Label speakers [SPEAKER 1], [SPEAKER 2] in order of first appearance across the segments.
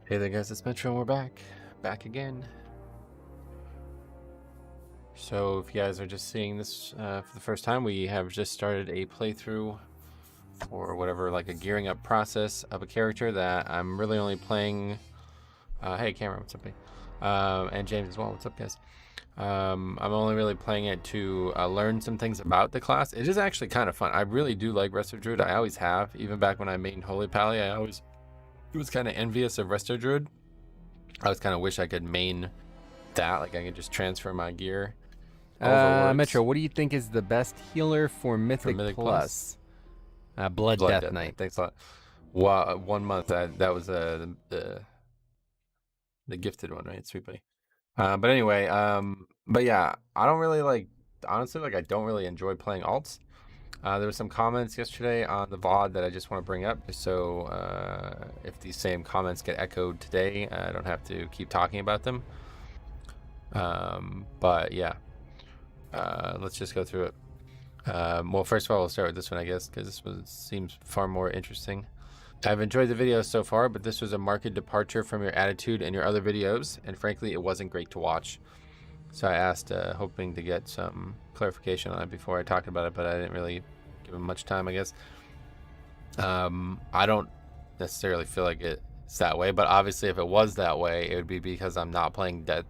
[SPEAKER 1] Hey there guys, it's Metro and we're back again. So if you guys are just seeing this for the first time, we have just started a playthrough or whatever, like a gearing up process of a character that I'm really only playing. Hey Cameron, what's up, buddy? And James as well, what's up guys? I'm only really playing it to learn some things about the class. It is actually kind of fun. I really do like Resto Druid. I always have, even back when I made Holy Pally, I always was kind of envious of Resto Druid. I always kind of wish I could main that, like I could just transfer my gear.
[SPEAKER 2] Metro, what do you think is the best healer for Mythic, Plus? Blood Death Knight.
[SPEAKER 1] Thanks a lot. Wow, 1 month. That was the gifted one, right? Sweet buddy. But anyway, but yeah, I don't really like. Honestly, like I don't really enjoy playing alts. There were some comments yesterday on the VOD that I just want to bring up, so if these same comments get echoed today, I don't have to keep talking about them. But yeah, let's just go through it. Well, first of all, we'll start with this one, I guess, because this one seems far more interesting. I've enjoyed the videos so far, but this was a marked departure from your attitude in your other videos, and frankly, it wasn't great to watch. So I asked, hoping to get some clarification on it before I talked about it, but I didn't really give him much time, I guess. I don't necessarily feel like it's that way, but obviously if it was that way, it would be because I'm not playing Death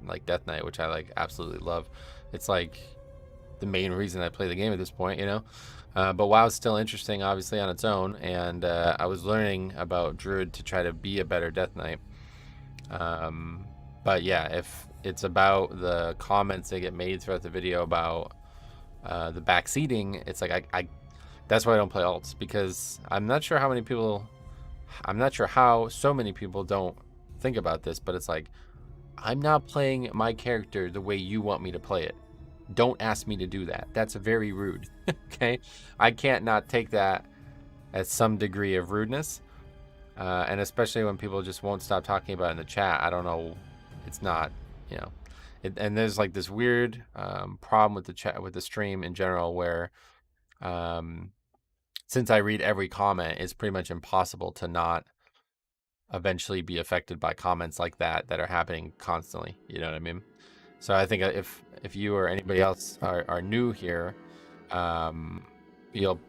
[SPEAKER 1] Knight, which I like absolutely love. It's like the main reason I play the game at this point, you know. But WoW's still interesting, obviously, on its own, and I was learning about Druid to try to be a better Death Knight. But yeah, if it's about the comments that get made throughout the video about the backseating, it's like I that's why I don't play alts, because I'm not sure how so many people don't think about this, but it's like, I'm not playing my character the way you want me to play it. Don't ask me to do that. That's very rude. Okay, I can't not take that as some degree of rudeness, and especially when people just won't stop talking about it in the chat. I don't know, it's not, you know, and there's like this weird problem with the chat, with the stream in general, where since I read every comment, it's pretty much impossible to not eventually be affected by comments like that are happening constantly. You know what I mean? So I think if you or anybody else are new here, you'll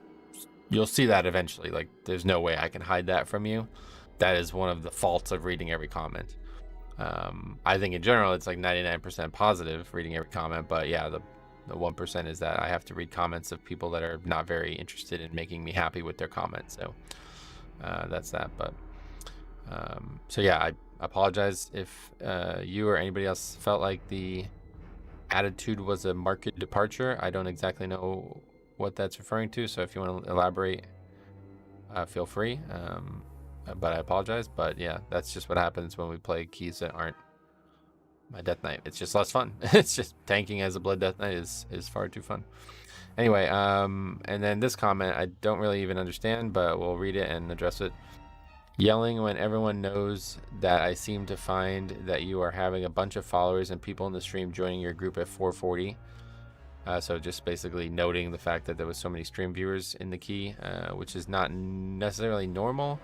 [SPEAKER 1] see that eventually. Like, there's no way I can hide that from you. That is one of the faults of reading every comment. I think in general it's like 99% positive reading every comment, but yeah, the 1% is that I have to read comments of people that are not very interested in making me happy with their comments. So that's that. But so yeah, I apologize if you or anybody else felt like the attitude was a marked departure. I don't exactly know what that's referring to, so if you want to elaborate, feel free. But I apologize. But yeah, that's just what happens when we play keys that aren't my Death Knight. It's just less fun. It's just tanking as a Blood Death Knight is far too fun. Anyway, and then this comment I don't really even understand, but we'll read it and address it. Yelling when everyone knows that I seem to find that you are having a bunch of followers and people in the stream joining your group at 440. So just basically noting the fact that there was so many stream viewers in the key, which is not necessarily normal.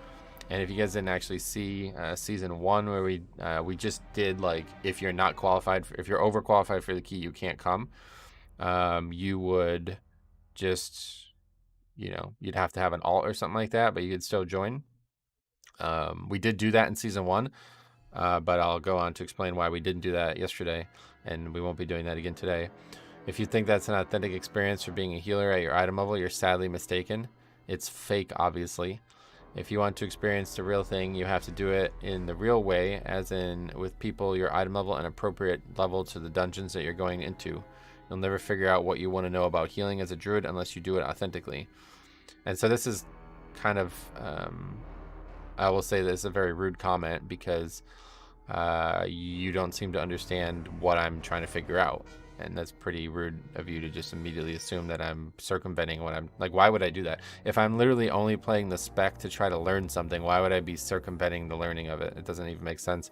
[SPEAKER 1] And if you guys didn't actually see season 1, where we just did, like, if you're not qualified, if you're overqualified for the key, you can't come. You would just, you know, you'd have to have an alt or something like that, but you could still join. We did do that in season 1, but I'll go on to explain why we didn't do that yesterday, and we won't be doing that again today. If you think that's an authentic experience for being a healer at your item level, you're sadly mistaken. It's fake, obviously. If you want to experience the real thing, you have to do it in the real way, as in with people your item level and appropriate level to the dungeons that you're going into. You'll never figure out what you want to know about healing as a druid unless you do it authentically. And so this is kind of, I will say this is a very rude comment, because you don't seem to understand what I'm trying to figure out. And that's pretty rude of you to just immediately assume that I'm circumventing what I'm, like, why would I do that? If I'm literally only playing the spec to try to learn something, why would I be circumventing the learning of it? It doesn't even make sense.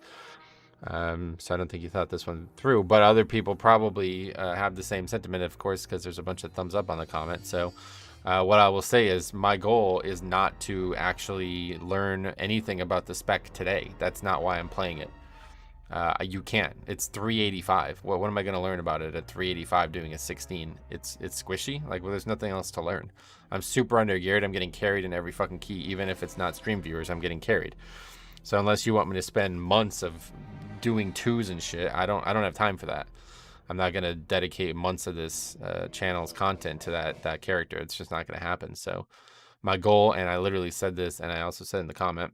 [SPEAKER 1] So I don't think you thought this one through, but other people probably have the same sentiment, of course, because there's a bunch of thumbs up on the comment. So What I will say is my goal is not to actually learn anything about the spec today. That's not why I'm playing it. You can't. It's 385. What am I going to learn about it at 385 doing a 16? It's squishy. Like, well, there's nothing else to learn. I'm super under geared. I'm getting carried in every fucking key. Even if it's not stream viewers, I'm getting carried. So unless you want me to spend months of doing twos and shit, I don't have time for that. I'm not going to dedicate months of this channel's content to that character. It's just not going to happen. So my goal, and I literally said this, and I also said in the comment,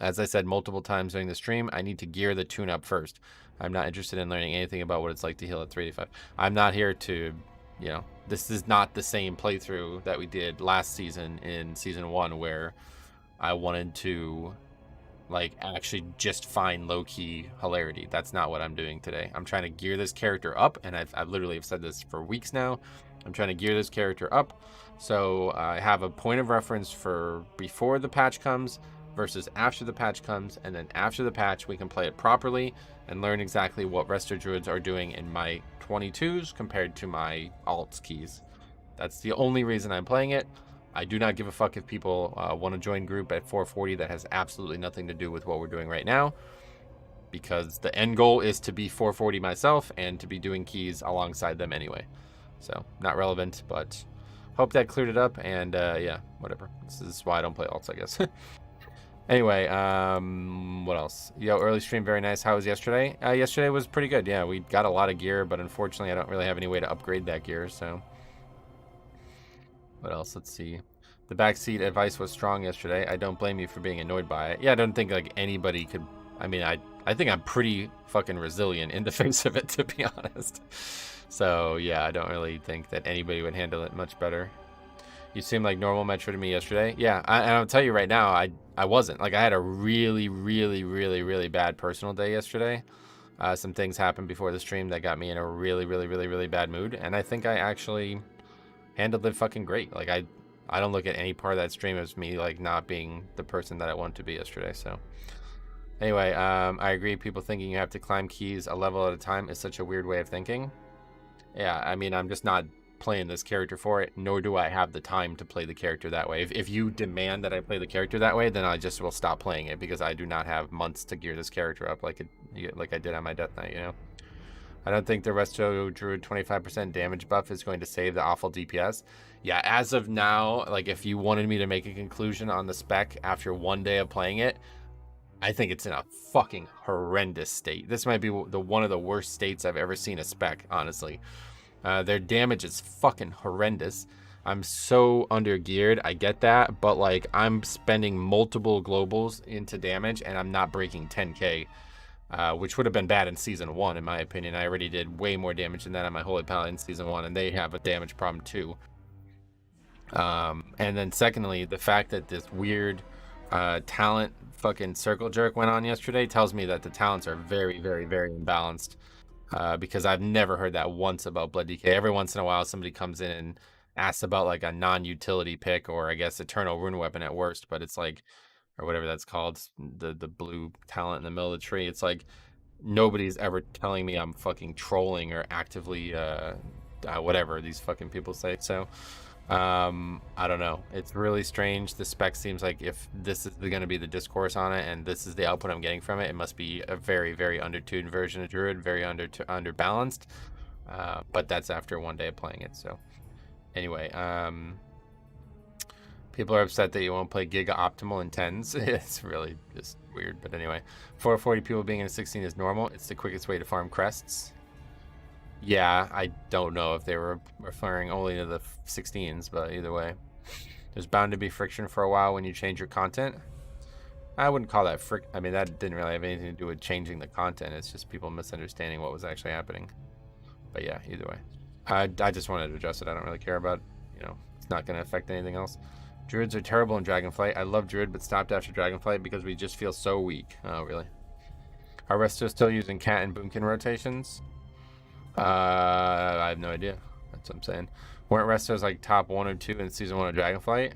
[SPEAKER 1] as I said multiple times during the stream, I need to gear the tune up first. I'm not interested in learning anything about what it's like to heal at 385. I'm not here to, you know, this is not the same playthrough that we did last season in season 1 where I wanted to like actually just find low-key hilarity. That's not what I'm doing today. I'm trying to gear this character up, and I've literally have said this for weeks now. I'm trying to gear this character up so I have a point of reference for before the patch comes versus after the patch comes, and then after the patch we can play it properly and learn exactly what Resto Druids are doing in my 22s compared to my alts keys. That's the only reason I'm playing it. I do not give a fuck if people want to join group at 440. That has absolutely nothing to do with what we're doing right now, because the end goal is to be 440 myself and to be doing keys alongside them anyway. So not relevant, but hope that cleared it up. And yeah, whatever. This is why I don't play alts, I guess. Anyway, what else? Yo, early stream, very nice. How was yesterday? Yesterday was pretty good. Yeah, we got a lot of gear, but unfortunately I don't really have any way to upgrade that gear, so. What else? Let's see. The backseat advice was strong yesterday. I don't blame you for being annoyed by it. Yeah, I don't think like anybody could. I mean, I think I'm pretty fucking resilient in the face of it, to be honest. So yeah, I don't really think that anybody would handle it much better. You seemed like normal Metro to me yesterday. Yeah, and I'll tell you right now, I wasn't. Like, I had a really, really, really, really bad personal day yesterday. Some things happened before the stream that got me in a really, really, really, really bad mood, and I think I actually handled it fucking great. Like, I don't look at any part of that stream as me like not being the person that I wanted to be yesterday. So anyway, I agree. People thinking you have to climb keys a level at a time is such a weird way of thinking. Yeah, I mean, I'm just not playing this character for it, nor do I have the time to play the character that way. If you demand that I play the character that way, then I just will stop playing it, because I do not have months to gear this character up like I did on my Death Knight, you know? I don't think the Resto Druid 25% damage buff is going to save the awful DPS. Yeah, as of now, like, if you wanted me to make a conclusion on the spec after one day of playing it, I think it's in a fucking horrendous state. This might be one of the worst states I've ever seen a spec, honestly. Their damage is fucking horrendous. I'm so under geared, I get that, but like, I'm spending multiple globals into damage and I'm not breaking 10k, which would have been bad in season 1 in my opinion. I already did way more damage than that on my Holy Paladin in season 1, and they have a damage problem too. And then secondly, the fact that this weird talent fucking circle jerk went on yesterday tells me that the talents are very, very, very imbalanced. Because I've never heard that once about Blood DK. Every once in a while somebody comes in and asks about like a non-utility pick, or I guess Eternal Rune Weapon at worst, but it's like, or whatever that's called, the blue talent in the middle of the tree. It's like nobody's ever telling me I'm fucking trolling or actively whatever these fucking people say. So I don't know, it's really strange. The spec seems like if this is going to be the discourse on it and this is the output I'm getting from it, it must be a very, very undertuned version of Druid, very underbalanced, but that's after one day of playing it. So anyway, people are upset that you won't play Giga Optimal in 10s. It's really just weird, but anyway, 440 people being in a 16 is normal. It's the quickest way to farm crests. Yeah, I don't know if they were referring only to the 16s, but either way. There's bound to be friction for a while when you change your content. I wouldn't call that I mean, that didn't really have anything to do with changing the content. It's just people misunderstanding what was actually happening. But yeah, either way. I just wanted to address it. I don't really care about, you know, it's not going to affect anything else. Druids are terrible in Dragonflight. I love Druid, but stopped after Dragonflight because we just feel so weak. Oh, really? Are Resto still using Cat and Boomkin rotations? I have no idea. That's what I'm saying. Weren't Restos like top 1 or 2 in season 1 of Dragonflight?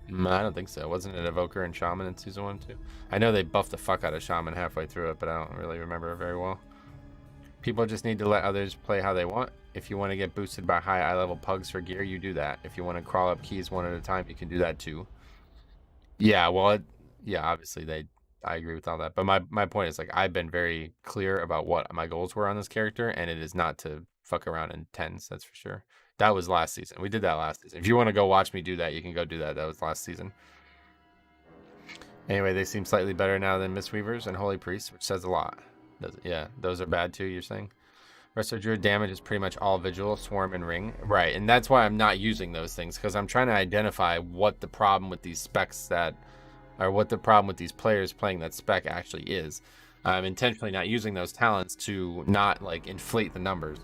[SPEAKER 1] I don't think so. Wasn't it Evoker and Shaman in season 1 too? I know they buffed the fuck out of Shaman halfway through it, but I don't really remember it very well. People just need to let others play how they want. If you want to get boosted by high eye level pugs for gear, you do that. If you want to crawl up keys one at a time, you can do that too. Yeah, well, yeah, obviously I agree with all that. But my point is, like, I've been very clear about what my goals were on this character, and it is not to fuck around in tens, that's for sure. That was last season. We did that last season. If you want to go watch me do that, you can go do that. That was last season. Anyway, they seem slightly better now than Mistweavers and Holy Priests, which says a lot. Yeah, those are bad too, you're saying? Resto Druid damage is pretty much all Vigil, Swarm, and Ring. Right, and that's why I'm not using those things, because I'm trying to identify what the problem with these specs or what the problem with these players playing that spec actually is. I'm intentionally not using those talents to not, like, inflate the numbers.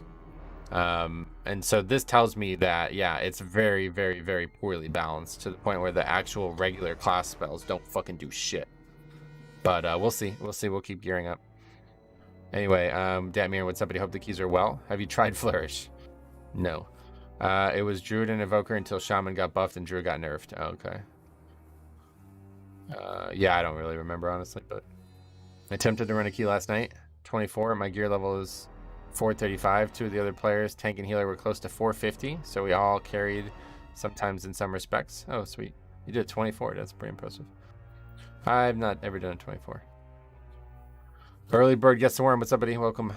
[SPEAKER 1] And so this tells me that, yeah, it's very, very, very poorly balanced to the point where the actual regular class spells don't fucking do shit. But we'll see. We'll keep gearing up. Anyway, Datmir, what's up, buddy? Hope the keys are well. Have you tried Flourish? No. It was Druid and Evoker until Shaman got buffed and Druid got nerfed. Oh, okay. Yeah, I don't really remember, honestly, but I attempted to run a key last night. 24. My gear level is 435. Two of the other players, tank and healer, were close to 450, so we all carried sometimes in some respects. Oh, sweet. You did 24. That's pretty impressive. I've not ever done a 24. Early bird gets the worm. What's up, buddy? Welcome.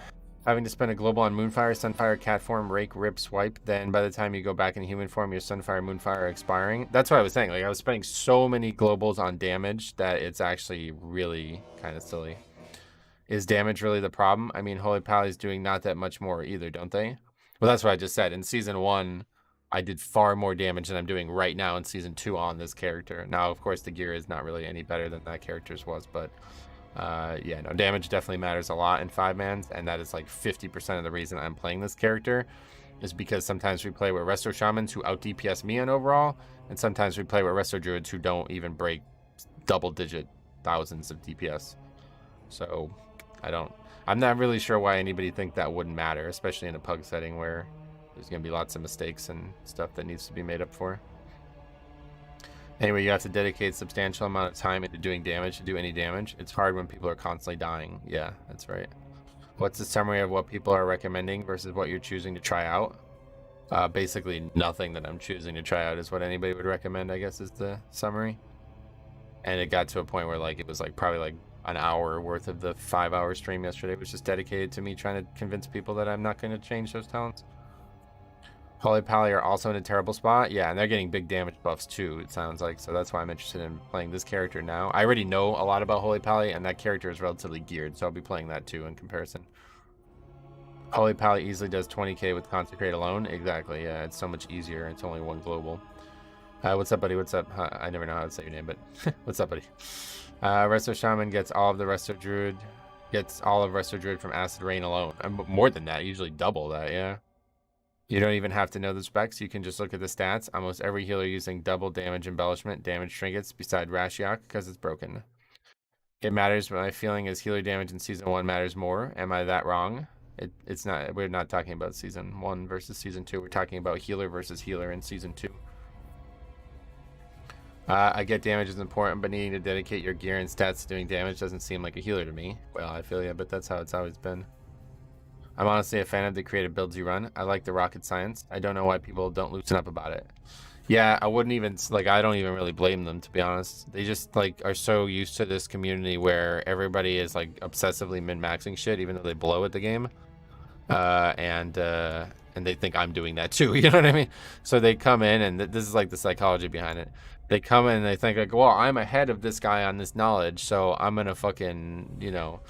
[SPEAKER 1] Having to spend a global on Moonfire, Sunfire, Cat form, Rake, Rip, Swipe. Then by the time you go back in human form, your Sunfire, Moonfire are expiring. That's what I was saying. Like, I was spending so many globals on damage that it's actually really kind of silly. Is damage really the problem? I mean, Holy Pally's doing not that much more either, don't they? Well, that's what I just said. In Season 1, I did far more damage than I'm doing right now in Season 2 on this character. Now, of course, the gear is not really any better than that character's was, but... yeah, no, damage definitely matters a lot in 5-mans, and that is like 50% of the reason I'm playing this character is because sometimes we play with Resto Shamans who out DPS me on overall, and sometimes we play with Resto Druids who don't even break double-digit thousands of DPS. So, I'm not really sure why anybody think that wouldn't matter, especially in a pug setting where there's going to be lots of mistakes and stuff that needs to be made up for. Anyway, you have to dedicate a substantial amount of time into doing damage to do any damage. It's hard when people are constantly dying. Yeah, that's right. What's the summary of what people are recommending versus what you're choosing to try out? Basically, nothing that I'm choosing to try out is what anybody would recommend, I guess, is the summary. And it got to a point where, like, it was like probably like an hour worth of the 5-hour stream yesterday was just dedicated to me trying to convince people that I'm not going to change those talents. Holy Pally are also in a terrible spot. Yeah, and they're getting big damage buffs too, it sounds like. So that's why I'm interested in playing this character now. I already know a lot about Holy Pally, and that character is relatively geared, so I'll be playing that too in comparison. Holy Pally easily does 20k with Consecrate alone. Exactly, yeah, it's so much easier. It's only one global. What's up, buddy? What's up? I never know how to say your name, but what's up, buddy? Resto Shaman gets all of the Resto Druid. Gets all of Resto Druid from Acid Rain alone. More than that, usually double that, yeah. You don't even have to know the specs. You can just look at the stats. Almost every healer using double damage embellishment, damage trinkets, beside Rashiok, because it's broken. It matters, but my feeling is healer damage in Season 1 matters more. Am I that wrong? It's not. We're not talking about Season 1 versus Season 2. We're talking about healer versus healer in Season 2. I get damage is important, but needing to dedicate your gear and stats to doing damage doesn't seem like a healer to me. Well, I feel yeah, but that's how it's always been. I'm honestly a fan of the creative builds you run. I like the rocket science. I don't know why people don't loosen up about it. Yeah, I wouldn't even, like, I don't even really blame them, to be honest. They just, like, are so used to this community where everybody is, like, obsessively min-maxing shit, even though they blow at the game. And they think I'm doing that too, you know what I mean? So they come in, and this is, like, the psychology behind it. They come in and they think, like, well, I'm ahead of this guy on this knowledge, so I'm gonna fucking, you know,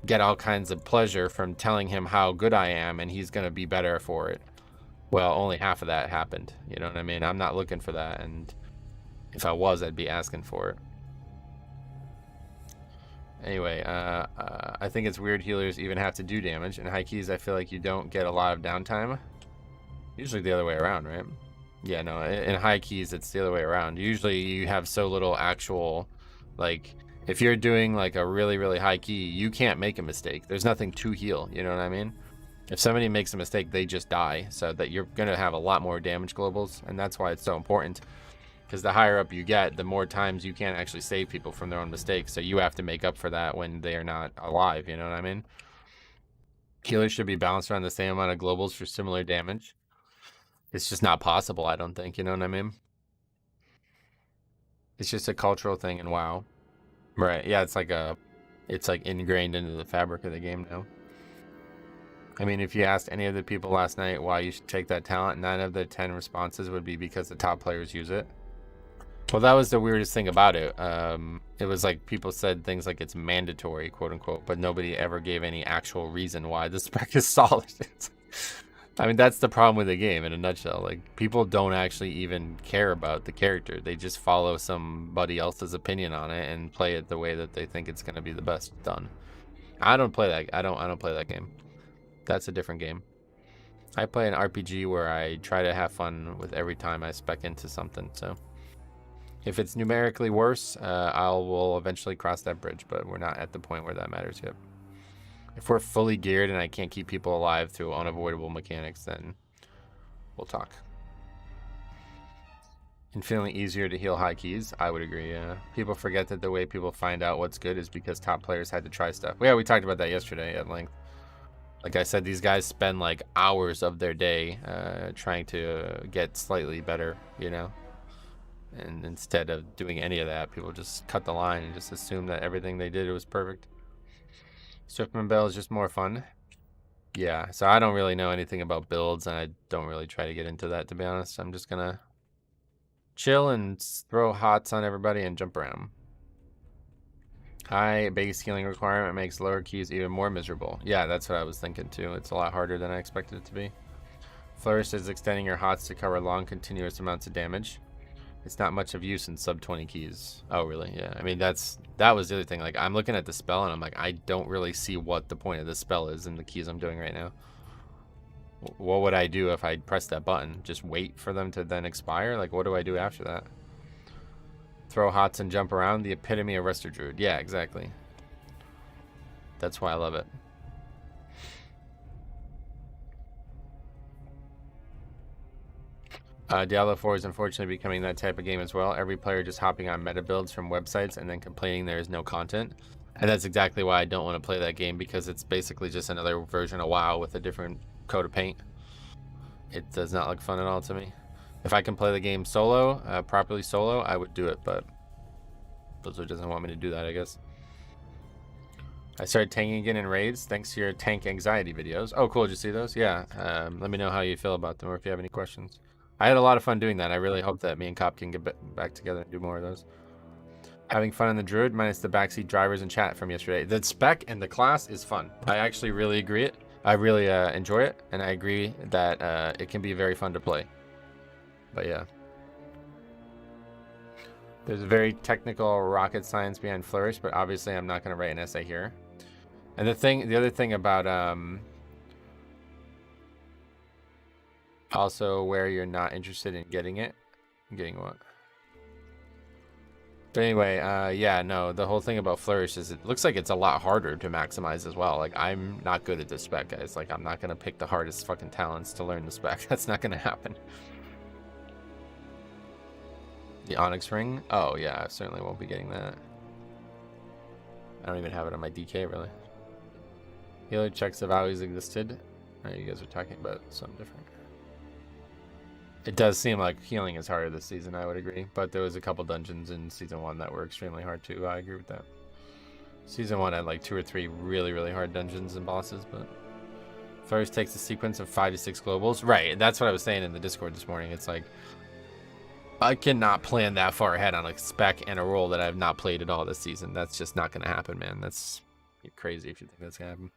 [SPEAKER 1] get all kinds of pleasure from telling him how good I am, and he's gonna be better for it. Well, only half of that happened, you know what I mean? I'm not looking for that, and if I was, I'd be asking for it. Anyway, I think it's weird healers even have to do damage. In high keys, I feel like you don't get a lot of downtime. Usually the other way around, right? Yeah, no, in high keys, it's the other way around. Usually you have so little actual, like, if you're doing like a really, really high key, you can't make a mistake. There's nothing to heal, you know what I mean? If somebody makes a mistake, they just die. So that you're going to have a lot more damage globals, and that's why it's so important. Because the higher up you get, the more times you can't actually save people from their own mistakes. So you have to make up for that when they are not alive, you know what I mean? Healers should be balanced around the same amount of globals for similar damage. It's just not possible, I don't think. You know what I mean? It's just a cultural thing in WoW. Right. Yeah, it's like ingrained into the fabric of the game now. I mean, if you asked any of the people last night why you should take that talent, 9 of the 10 responses would be because the top players use it. Well, that was the weirdest thing about it. It was like people said things like it's mandatory, quote unquote, but nobody ever gave any actual reason why the spec is solid. I mean, that's the problem with the game in a nutshell. Like, people don't actually even care about the character. They just follow somebody else's opinion on it and play it the way that they think it's going to be the best done. I don't play that. I don't play that game. That's a different game. I play an RPG where I try to have fun with every time I spec into something. So if it's numerically worse, we'll eventually cross that bridge, but we're not at the point where that matters yet. If we're fully geared and I can't keep people alive through unavoidable mechanics, then we'll talk. Infinitely easier to heal high keys. I would agree, yeah. People forget that the way people find out what's good is because top players had to try stuff. Yeah, we talked about that yesterday at length. Like I said, these guys spend like hours of their day trying to get slightly better, you know? And instead of doing any of that, people just cut the line and just assume that everything they did was perfect. Swiftman Bell is just more fun. Yeah, so I don't really know anything about builds, and I don't really try to get into that, to be honest. I'm just gonna chill and throw hots on everybody and jump around. High base healing requirement makes lower keys even more miserable. Yeah, that's what I was thinking too. It's a lot harder than I expected it to be. Flourish is extending your hots to cover long, continuous amounts of damage. It's not much of use in sub 20 keys. Oh, really? Yeah. I mean, that was the other thing. Like, I'm looking at the spell and I'm like, I don't really see what the point of this spell is in the keys I'm doing right now. What would I do if I press that button? Just wait for them to then expire? Like, what do I do after that? Throw hots and jump around. The epitome of Resto Druid. Yeah, exactly. That's why I love it. Diablo 4 is unfortunately becoming that type of game as well. Every player just hopping on meta builds from websites and then complaining there is no content. And that's exactly why I don't want to play that game, because it's basically just another version of WoW with a different coat of paint. It does not look fun at all to me. If I can play the game solo, properly solo, I would do it, but Blizzard doesn't want me to do that, I guess. I started tanking again in raids thanks to your tank anxiety videos. Oh, cool. Did you see those? Yeah. Let me know how you feel about them or if you have any questions. I had a lot of fun doing that. I really hope that me and Cop can get back together and do more of those. Having fun on the Druid minus the backseat drivers and chat from yesterday. The spec and the class is fun. I actually really agree it. I really enjoy it, and I agree that it can be very fun to play. But yeah. There's a very technical rocket science behind Flourish, but obviously I'm not going to write an essay here. And the other thing about also where you're not interested in getting it. Getting what? But anyway, yeah, no, the whole thing about Flourish is it looks like it's a lot harder to maximize as well. Like, I'm not good at the spec, guys. Like, I'm not going to pick the hardest fucking talents to learn the spec. That's not going to happen. The Onyx Ring? Oh, yeah, I certainly won't be getting that. I don't even have it on my DK, really. Healer checks have always existed. Oh, you guys are talking about something different. It does seem like healing is harder this season, I would agree. But there was a couple dungeons in Season 1 that were extremely hard too. I agree with that. Season 1 had like 2 or 3 really, really hard dungeons and bosses, but first takes a sequence of 5 to 6 globals. Right, that's what I was saying in the Discord this morning. It's like, I cannot plan that far ahead on a spec and a role that I have not played at all this season. That's just not going to happen, man. You're crazy if you think that's going to happen.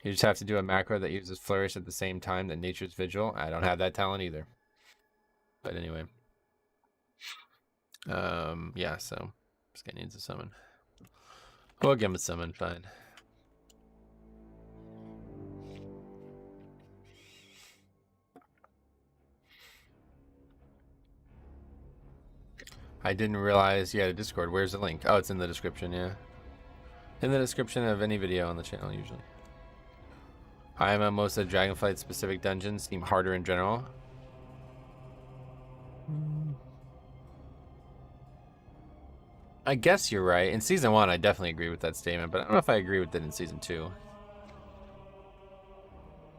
[SPEAKER 1] You just have to do a macro that uses Flourish at the same time that Nature's Vigil. I don't have that talent either. But anyway. Yeah, so this guy needs a summon. We'll give him a summon, fine. I didn't realize you had a Discord. Where's the link? Oh, it's in the description, yeah. In the description of any video on the channel, usually. Most of the Dragonflight specific dungeons seem harder in general. I guess you're right. In Season 1, I definitely agree with that statement, but I don't know if I agree with it in Season 2.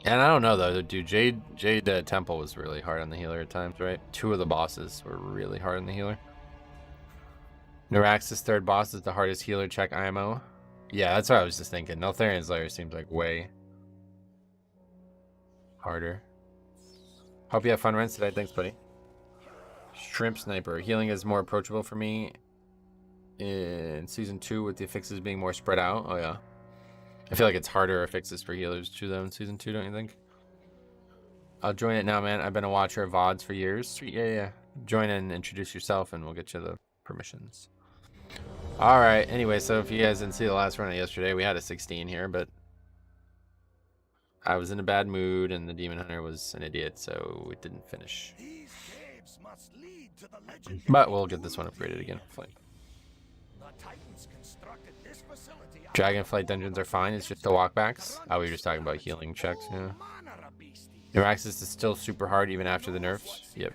[SPEAKER 1] And I don't know though, dude. Jade Temple was really hard on the healer at times, right? 2 of the bosses were really hard on the healer. Narax's 3rd boss is the hardest healer check IMO. Yeah, that's what I was just thinking. Neltharian's Lair seems like way harder. Hope you have fun, Rents, today. Thanks, buddy. Shrimp Sniper. Healing is more approachable for me in Season 2 with the fixes being more spread out. Oh, yeah. I feel like it's harder fixes for healers too, though, in Season 2, don't you think? I'll join it now, man. I've been a watcher of VODs for years. Sweet, yeah. Join and introduce yourself, and we'll get you the permissions. All right. Anyway, so if you guys didn't see the last run of yesterday, we had a 16 here, but I was in a bad mood, and the Demon Hunter was an idiot, so it didn't finish. But we'll get this one upgraded again, hopefully. Dragonflight dungeons are fine. It's just the walkbacks. Oh, we were just talking about healing checks. Yeah. Naraxis is still super hard even after the nerfs. Yep.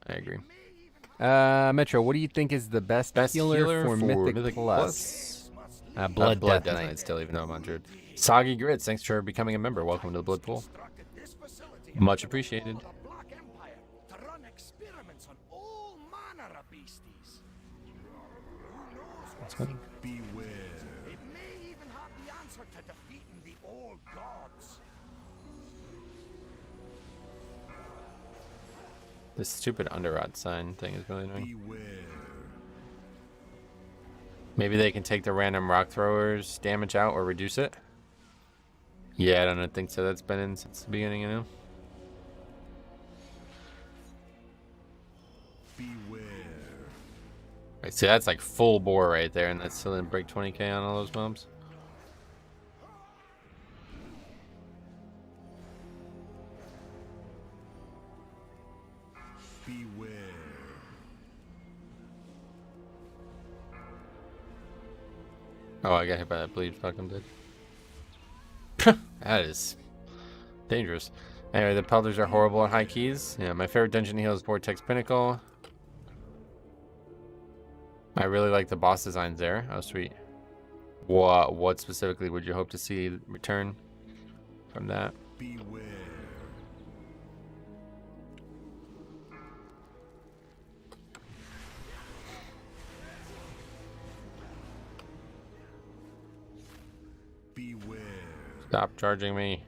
[SPEAKER 1] I agree.
[SPEAKER 2] Metro, what do you think is the best healer for Mythic Plus? Blood Death Knight
[SPEAKER 1] still, even though I'm on Druid. Soggy Grits, thanks for becoming a member. Welcome to the Blood Pool. Much appreciated. What's going on? It may even have the answer to defeating the old gods. This stupid underrot sign thing is really annoying. Maybe they can take the random rock throwers damage out or reduce it. Yeah, I don't think so. That's been in since the beginning, you know. Right, see, that's like full bore right there, and that's still didn't break 20k on all those mobs. Beware. Oh, I got hit by that bleed. Fuck, I'm dead. That is dangerous. Anyway, the pelters are horrible at high keys. Yeah, my favorite dungeon heal is Vortex Pinnacle. I really like the boss designs there. Oh, sweet. What specifically would you hope to see return from that? Beware. Beware. Stop charging me.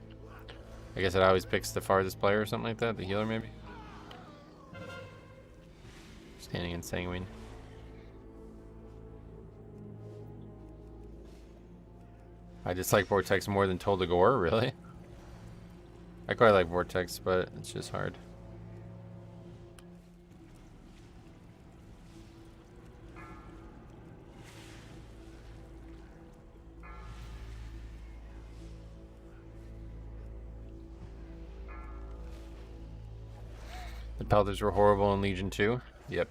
[SPEAKER 1] I guess it always picks the farthest player or something like that. The healer, maybe? Standing in Sanguine. I dislike Vortex more than Toll de Gore, really? I quite like Vortex, but it's just hard. The Pelters were horrible in Legion 2. Yep.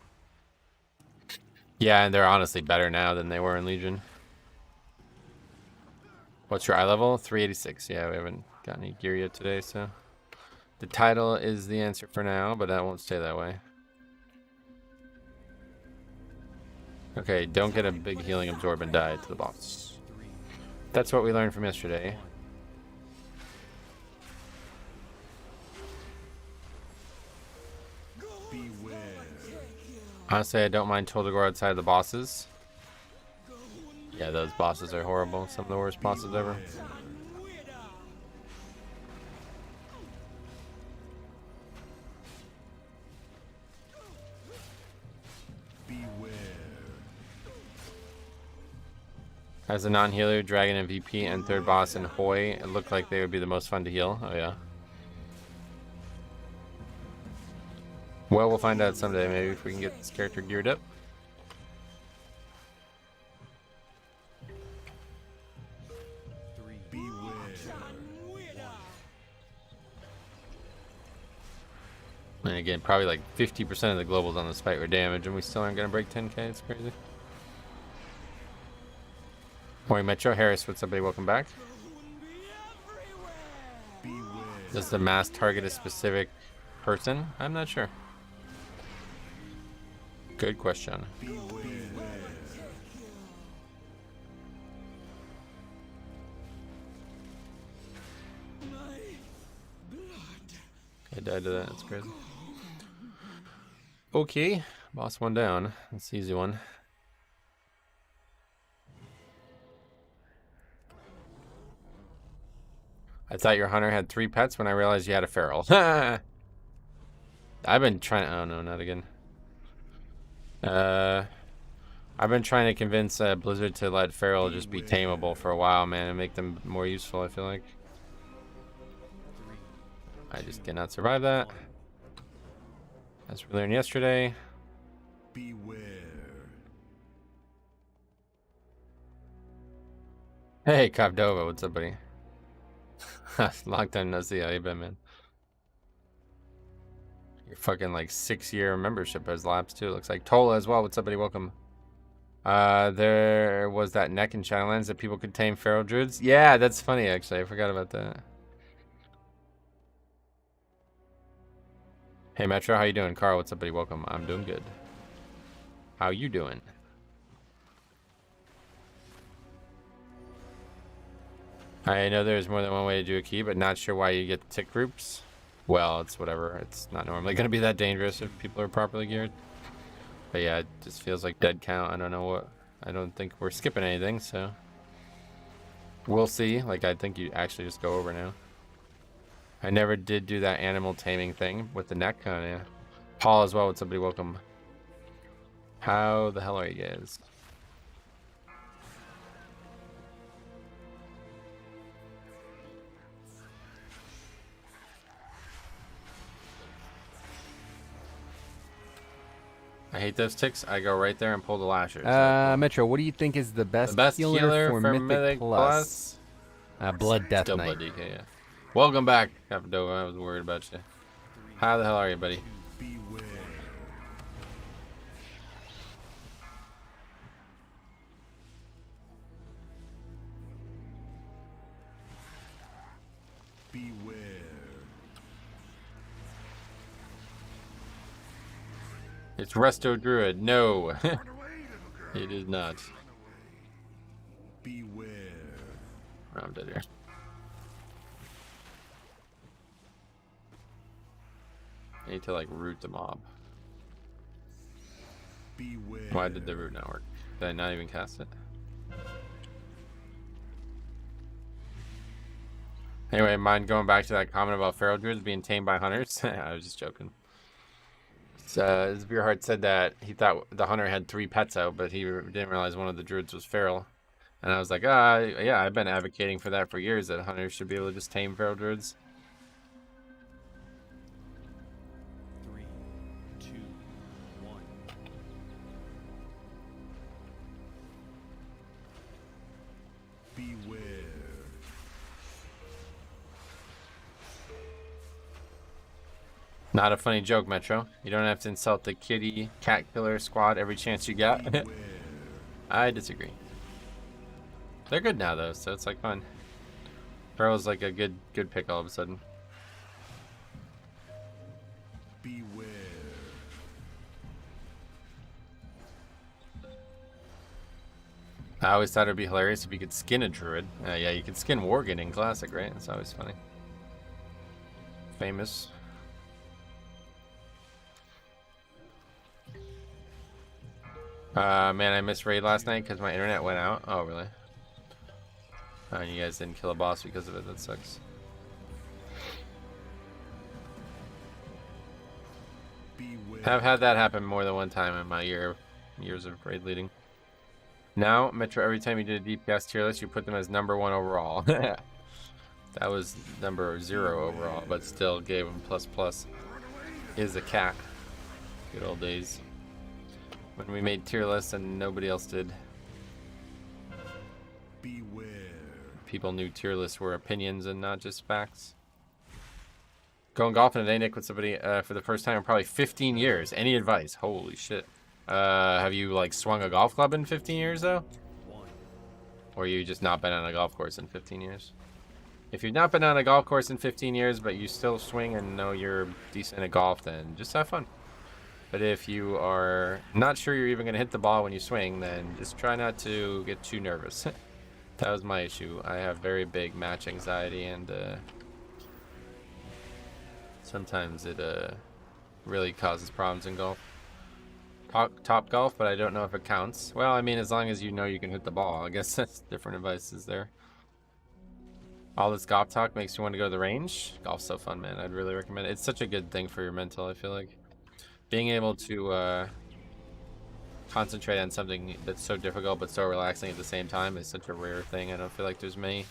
[SPEAKER 1] Yeah, and they're honestly better now than they were in Legion. What's your eye level? 386. Yeah, we haven't got any gear yet today, so the title is the answer for now, but that won't stay that way. Okay, don't get a big healing absorb and die to the boss. That's what we learned from yesterday. Honestly, I don't mind Toll de Gore outside of the bosses. Yeah, those bosses are horrible. Some of the worst bosses ever. As a non-healer, Dragon MVP and third boss and Hoy, it looked like they would be the most fun to heal. Oh yeah. Well, we'll find out someday, maybe, if we can get this character geared up. And again, probably like 50% of the globals on this fight were damaged, and we still aren't going to break 10k. It's crazy. Morning Metro. Harris, what's up, buddy? Welcome back. Does the mask target a specific person? I'm not sure. Good question. died to that. That's crazy. Okay, boss one down. That's the easy one. I thought your hunter had 3 pets when I realized you had a feral. I've been trying. Oh no, not again. I've been trying to convince Blizzard to let feral just be tameable for a while, man, and make them more useful. I feel like I just cannot survive that. As we learned yesterday.
[SPEAKER 3] Beware.
[SPEAKER 1] Hey, Copdova, what's up, buddy? Long time no see. How you been, man? Your fucking like 6-year membership has lapsed too. Looks like Tola as well. What's up, buddy? Welcome. There was that neck in Shadowlands that people could tame feral druids. Yeah, that's funny actually. I forgot about that. Hey Metro, how you doing? Carl, what's up, buddy? Welcome. I'm doing good. How you doing? I know there's more than one way to do a key, but not sure why you get tick groups. Well, it's whatever. It's not normally going to be that dangerous if people are properly geared. But yeah, it just feels like dead count. I don't know what. I don't think we're skipping anything, so we'll see. Like, I think you actually just go over now. I never did do that animal taming thing with the neck. Oh, yeah. Paul as well. What's up, buddy? Welcome. How the hell are you guys? I hate those ticks. I go right there and pull the lashers.
[SPEAKER 2] Metro, what do you think is the best healer for Mythic Plus? Blood Death
[SPEAKER 1] Still
[SPEAKER 2] Knight.
[SPEAKER 1] Blood DK, yeah. Welcome back, Cappadova. I was worried about you. How the hell are you, buddy?
[SPEAKER 3] Beware. Beware.
[SPEAKER 1] It's Resto Druid. No. It is not.
[SPEAKER 3] Beware.
[SPEAKER 1] Oh, I'm dead here. I need to like root the mob.
[SPEAKER 3] Beware.
[SPEAKER 1] Why did the root not work? Did I not even cast it? Anyway, mind going back to that comment about feral druids being tamed by hunters? I was just joking. Spearheart said that he thought the hunter had 3 pets out, but he didn't realize one of the druids was feral. And I was like, yeah, I've been advocating for that for years, that hunters should be able to just tame feral druids.
[SPEAKER 3] 3, 2, 1. Beware.
[SPEAKER 1] Not a funny joke, Metro. You don't have to insult the kitty cat killer squad every chance you get. I disagree. They're good now though, so it's like fun. Feral's like a good pick all of a sudden.
[SPEAKER 3] Beware.
[SPEAKER 1] I always thought it'd be hilarious if you could skin a druid. Yeah, you could skin Worgen in Classic, right? It's always funny. Famous. Man, I missed raid last night because my internet went out. Oh, really? And you guys didn't kill a boss because of it. That sucks.
[SPEAKER 3] Beware.
[SPEAKER 1] I've had that happen more than one time in my years of raid leading. Now, Metro, every time you did a DPS tier list, you put them as #1 overall. That was #0 overall, but still gave them ++. Is a cat. Good old days. When we made tier lists and nobody else did.
[SPEAKER 3] Beware.
[SPEAKER 1] People knew tier lists were opinions and not just facts. Going golfing today, Nick, with somebody for the first time in probably 15 years. Any advice? Holy shit. Have you like swung a golf club in 15 years though? Or you just not been on a golf course in 15 years? If you've not been on a golf course in 15 years, but you still swing and know you're decent at golf, then just have fun. But if you are not sure you're even going to hit the ball when you swing, then just try not to get too nervous. That was my issue. I have very big match anxiety, and Sometimes it really causes problems in golf. Top golf, but I don't know if it counts. Well, I mean, as long as you know you can hit the ball. I guess that's different advices there. All this golf talk makes you want to go to the range. Golf's so fun, man. I'd really recommend it. It's such a good thing for your mental, I feel like. Being able to concentrate on something that's so difficult but so relaxing at the same time is such a rare thing. I don't feel like there's many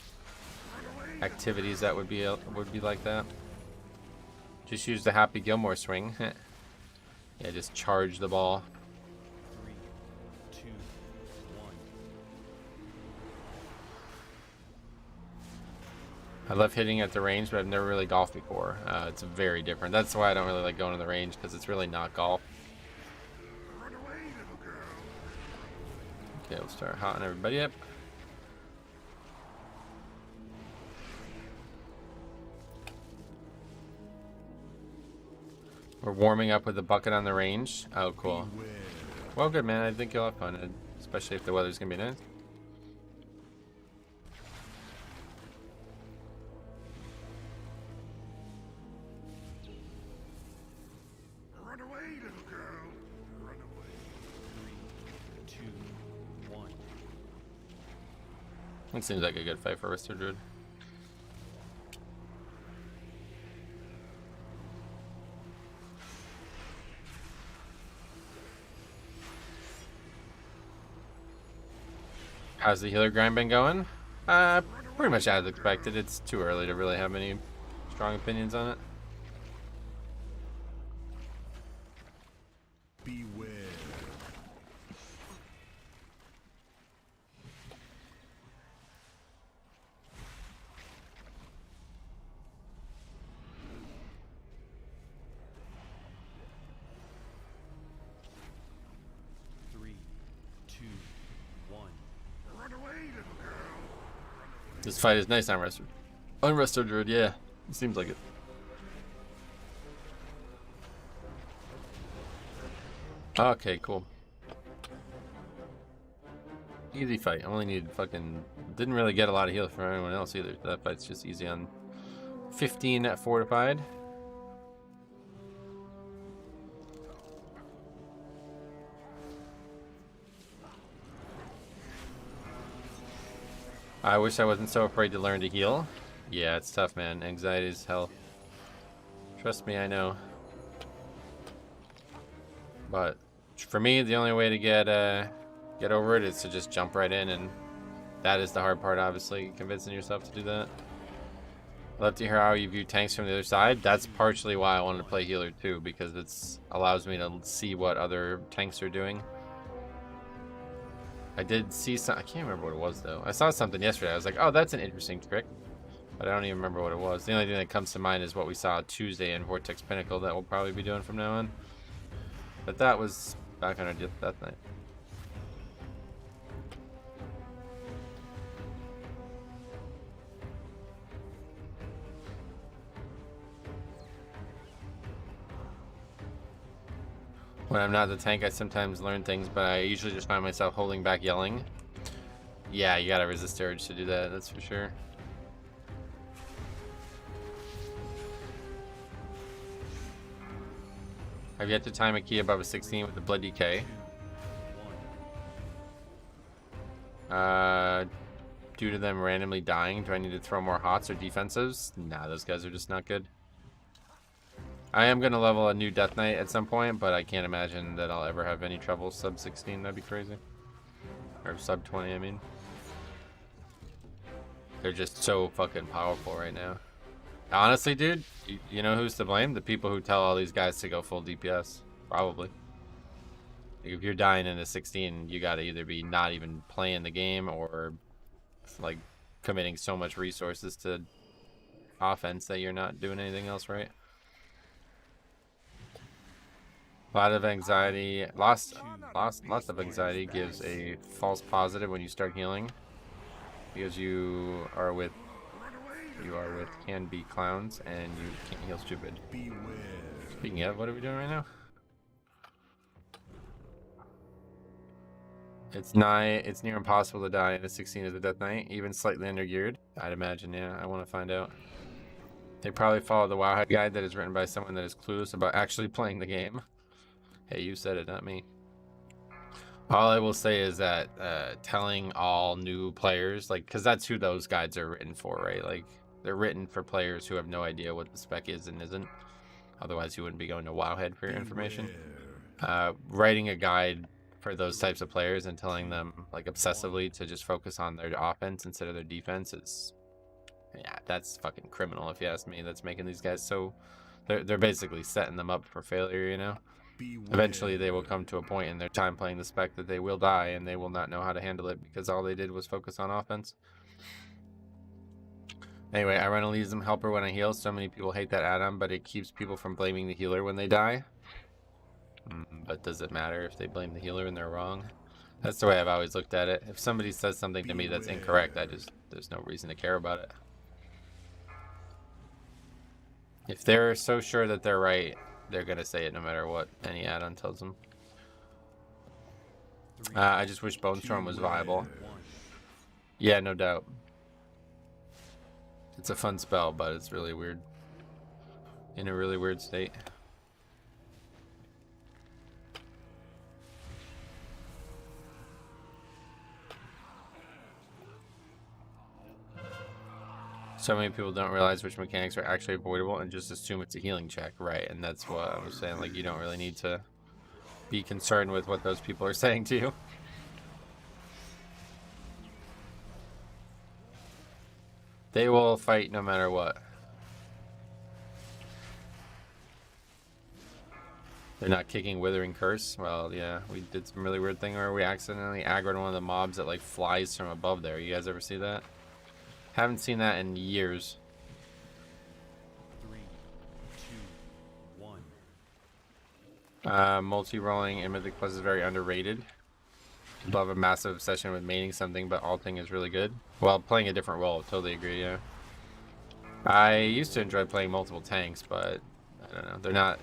[SPEAKER 1] activities that would be like that. Just use the Happy Gilmore swing. Yeah, just charge the ball.
[SPEAKER 3] 3, 2, 1.
[SPEAKER 1] I love hitting at the range, but I've never really golfed before. It's very different. That's why I don't really like going to the range, because it's really not golf. Okay, we'll start hotting everybody up. We're warming up with a bucket on the range. Oh, cool. Well, good, man. I think you'll have fun, especially if the weather's gonna be nice.
[SPEAKER 3] Run away, little girl. Run away. 3, 2, 1.
[SPEAKER 1] It seems like a good fight for Resto Druid. How's the healer grind been going? Pretty much as expected. It's too early to really have any strong opinions on it.
[SPEAKER 3] Beware. Three, 2, 1. Run away, little girl.
[SPEAKER 1] This fight is nice on Resto Druid, yeah. It seems like it. Okay, cool. Easy fight. I only needed fucking... Didn't really get a lot of heal from anyone else either. That fight's just easy on 15 at fortified. I wish I wasn't so afraid to learn to heal. Yeah, it's tough, man. Anxiety is hell. Trust me, I know. But for me, the only way to get over it is to just jump right in, and that is the hard part, obviously, convincing yourself to do that. I'd love to hear how you view tanks from the other side. That's partially why I wanted to play healer too, because it allows me to see what other tanks are doing. I did see some, I can't remember what it was though. I saw something yesterday. I was like, oh, that's an interesting trick. But I don't even remember what it was. The only thing that comes to mind is what we saw Tuesday in Vortex Pinnacle that we'll probably be doing from now on. But that was back on our death night. When I'm not the tank, I sometimes learn things, but I usually just find myself holding back yelling. Yeah, you gotta resist the urge to do that, that's for sure. I've yet to time a key above a 16 with the Blood DK. Due to them randomly dying, do I need to throw more hots or defensives? Nah, those guys are just not good. I am going to level a new Death Knight at some point, but I can't imagine that I'll ever have any trouble sub 16. That'd be crazy. Or sub 20, I mean. They're just so fucking powerful right now. Honestly, dude, you know who's to blame? The people who tell all these guys to go full DPS. Probably. If you're dying in a 16, you gotta either be not even playing the game or like committing so much resources to offense that you're not doing anything else right. A lot of anxiety, lots of anxiety gives a false positive when you start healing, because you are with can be clowns and you can't heal stupid. Speaking of, what are we doing right now? It's near impossible to die in a 16 as a Death Knight, even slightly under geared. I'd imagine, yeah. I want to find out. They probably follow the Wowhead guide that is written by someone that is clueless about actually playing the game. Hey, you said it, not me. All I will say is that telling all new players, like, because that's who those guides are written for, right? Like, they're written for players who have no idea what the spec is and isn't. Otherwise, you wouldn't be going to Wowhead for your information. Writing a guide for those types of players and telling them, like, obsessively to just focus on their offense instead of their defense is, yeah, that's fucking criminal if you ask me. That's making these guys so, they're basically setting them up for failure, you know? Eventually they will come to a point in their time playing the spec that they will die and they will not know how to handle it because all they did was focus on offense. Anyway, I run a Leism helper when I heal. So many people hate that add-on, but it keeps people from blaming the healer when they die. But does it matter if they blame the healer and they're wrong? That's the way I've always looked at it. If somebody says something to me that's incorrect, there's no reason to care about it. If they're so sure that they're right, they're gonna say it no matter what any add-on tells them. I just wish Bone Storm was viable. Yeah, no doubt. It's a fun spell, but it's really weird. In a really weird state. So many people don't realize which mechanics are actually avoidable and just assume it's a healing check, right? And that's what I was saying, like, you don't really need to be concerned with what those people are saying to you. They will fight no matter what. They're not kicking Withering Curse. Well, yeah, we did some really weird thing where we accidentally aggroed one of the mobs that, like, flies from above there. You guys ever see that? Haven't seen that in years.
[SPEAKER 3] 3, 2, 1.
[SPEAKER 1] Multi-rolling in Mythic Plus is very underrated. People have a massive obsession with maining something, but alting is really good. Well, playing a different role, totally agree, yeah. I used to enjoy playing multiple tanks, but I don't know. They're not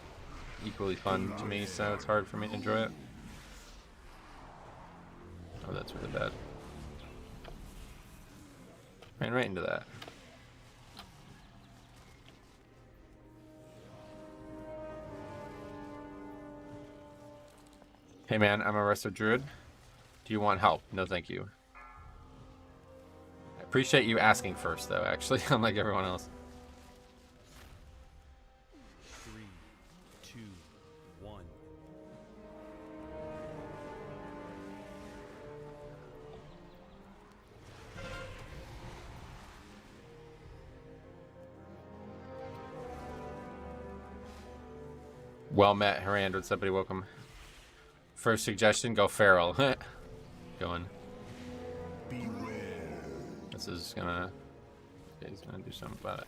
[SPEAKER 1] equally fun to me, so it's hard for me to enjoy it. Oh, that's really bad. Ran right into that. Hey man, I'm a Resto Druid. Do you want help? No, thank you. I appreciate you asking first, though, actually, unlike everyone else.
[SPEAKER 3] 3, 2, 1.
[SPEAKER 1] Well met, Harand. What's up, buddy? Welcome. First suggestion, go feral. Going. This is gonna... Okay, he's gonna do something about it.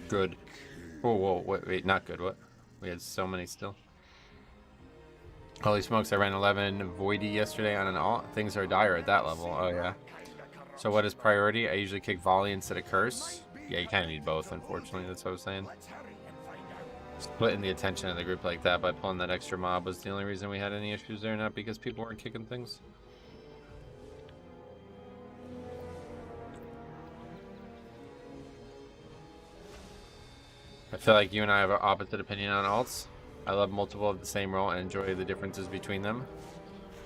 [SPEAKER 1] Good. Oh, whoa, wait, not good. What? We had so many still. Holy smokes, I ran 11 Voidy yesterday on an alt. Things are dire at that level. Oh, yeah. So what is priority? I usually kick volley instead of curse. Yeah, you kind of need both, unfortunately. That's what I was saying. Splitting the attention of the group like that by pulling that extra mob was the only reason we had any issues there, not because people weren't kicking things. I feel like you and I have an opposite opinion on alts. I love multiple of the same role and enjoy the differences between them.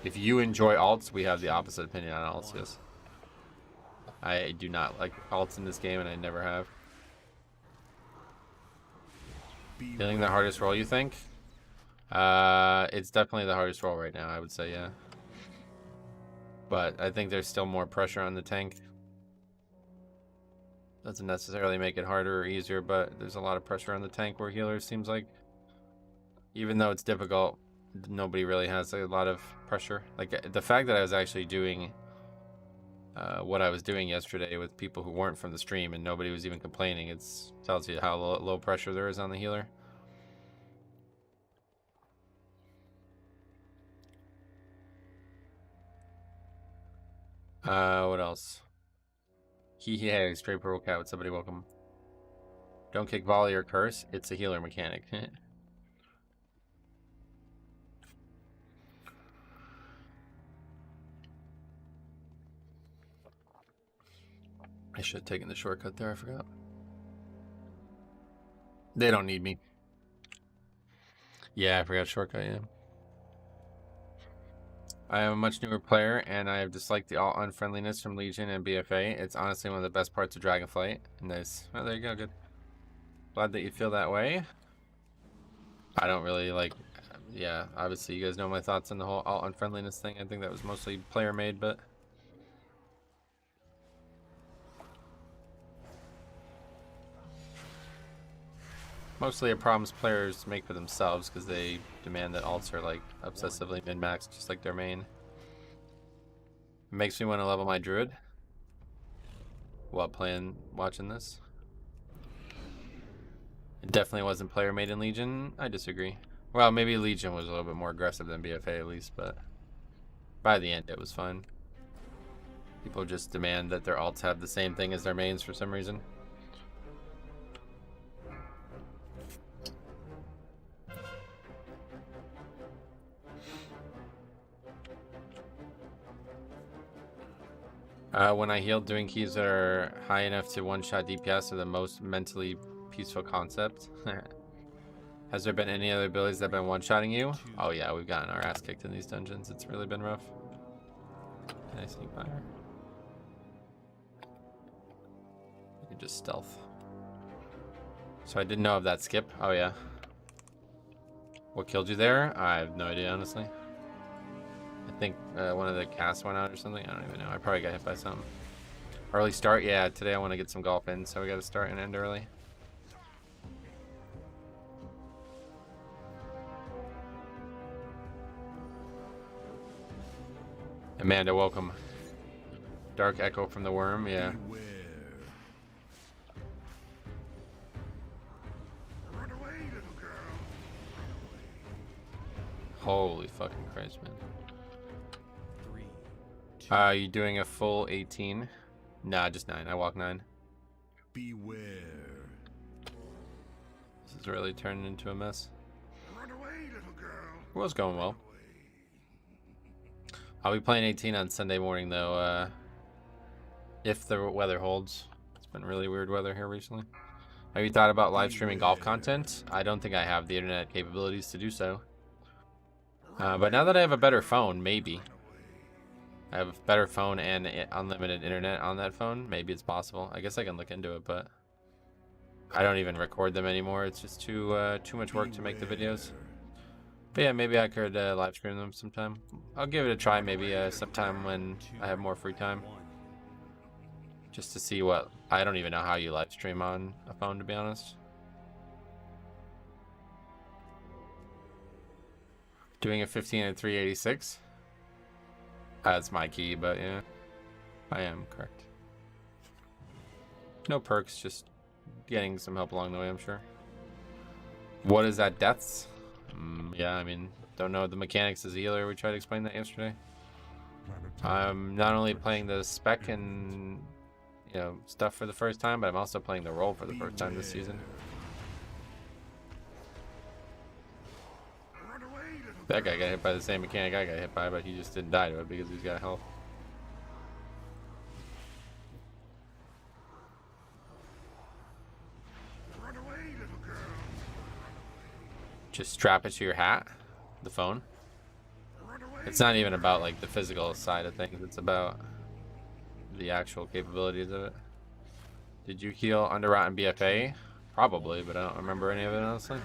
[SPEAKER 1] If you enjoy alts, we have the opposite opinion on alts, yes. I do not like alts in this game, and I never have. Feeling the hardest role, you think? It's definitely the hardest role right now, I would say, yeah. But I think there's still more pressure on the tank. Doesn't necessarily make it harder or easier, but there's a lot of pressure on the tank where healers seems like, even though it's difficult, nobody really has a lot of pressure. Like, the fact that I was actually doing what I was doing yesterday with people who weren't from the stream and nobody was even complaining, it tells you how low pressure there is on the healer. What else? Hey, straight purple cat. What's somebody welcome? Don't kick volley or curse. It's a healer mechanic. I should have taken the shortcut there, I forgot. They don't need me. Yeah, I forgot shortcut, yeah. I am a much newer player, and I have disliked the all unfriendliness from Legion and BFA. It's honestly one of the best parts of Dragonflight. Nice. Oh, there you go, good. Glad that you feel that way. I don't really like... Yeah, obviously you guys know my thoughts on the whole all unfriendliness thing. I think that was mostly player-made, but... Mostly a problems players make for themselves because they demand that alts are like obsessively min-maxed just like their main. It makes me want to level my Druid while watching this. It definitely wasn't player made in Legion. I disagree. Well, maybe Legion was a little bit more aggressive than BFA at least, but by the end it was fun. People just demand that their alts have the same thing as their mains for some reason. When I healed, doing keys that are high enough to one-shot DPS are the most mentally peaceful concept. Has there been any other abilities that have been one-shotting you? Oh yeah, we've gotten our ass kicked in these dungeons. It's really been rough. Can I sneak by her? You can just stealth. So I didn't know of that skip. Oh yeah. What killed you there? I have no idea, honestly. I think one of the casts went out or something. I don't even know. I probably got hit by something. Early start? Yeah, today I want to get some golf in, so we got to start and end early. Amanda, welcome. Dark Echo from the Worm, yeah.
[SPEAKER 3] Run away, little girl.
[SPEAKER 1] Holy fucking Christ, man.
[SPEAKER 3] 3, 2,
[SPEAKER 1] You doing a full 18? Nah, just 9. I walk 9.
[SPEAKER 3] beware.
[SPEAKER 1] This is really turning into a mess.
[SPEAKER 3] Run away, little girl.
[SPEAKER 1] It was going well. I'll be playing 18 on Sunday morning, though, if the weather holds. It's been really weird weather here recently. Have you thought about live streaming golf content? I don't think I have the internet capabilities to do so. But now that I have a better phone, maybe. I have a better phone and unlimited internet on that phone. Maybe it's possible. I guess I can look into it, but I don't even record them anymore. It's just too much work to make the videos. But yeah, maybe I could live stream them sometime. I'll give it a try maybe sometime when I have more free time. Just to see what... I don't even know how you live stream on a phone, to be honest. Doing a 15 and 386? That's my key, but yeah. I am correct. No perks, just getting some help along the way, I'm sure. What is that, deaths? Yeah, I mean, don't know the mechanics as a healer. We tried to explain that yesterday. I'm not only playing the spec and, you know, stuff for the first time, but I'm also playing the role for the first time this season. That guy got hit by the same mechanic I got hit by, but he just didn't die to it because he's got health.
[SPEAKER 3] Run away, little girl.
[SPEAKER 1] Just strap it to your hat, the phone.
[SPEAKER 3] Run away.
[SPEAKER 1] It's not even about like the physical side of things, it's about the actual capabilities of it. Did you heal Underrot and BFA? Probably, but I don't remember any of it, honestly.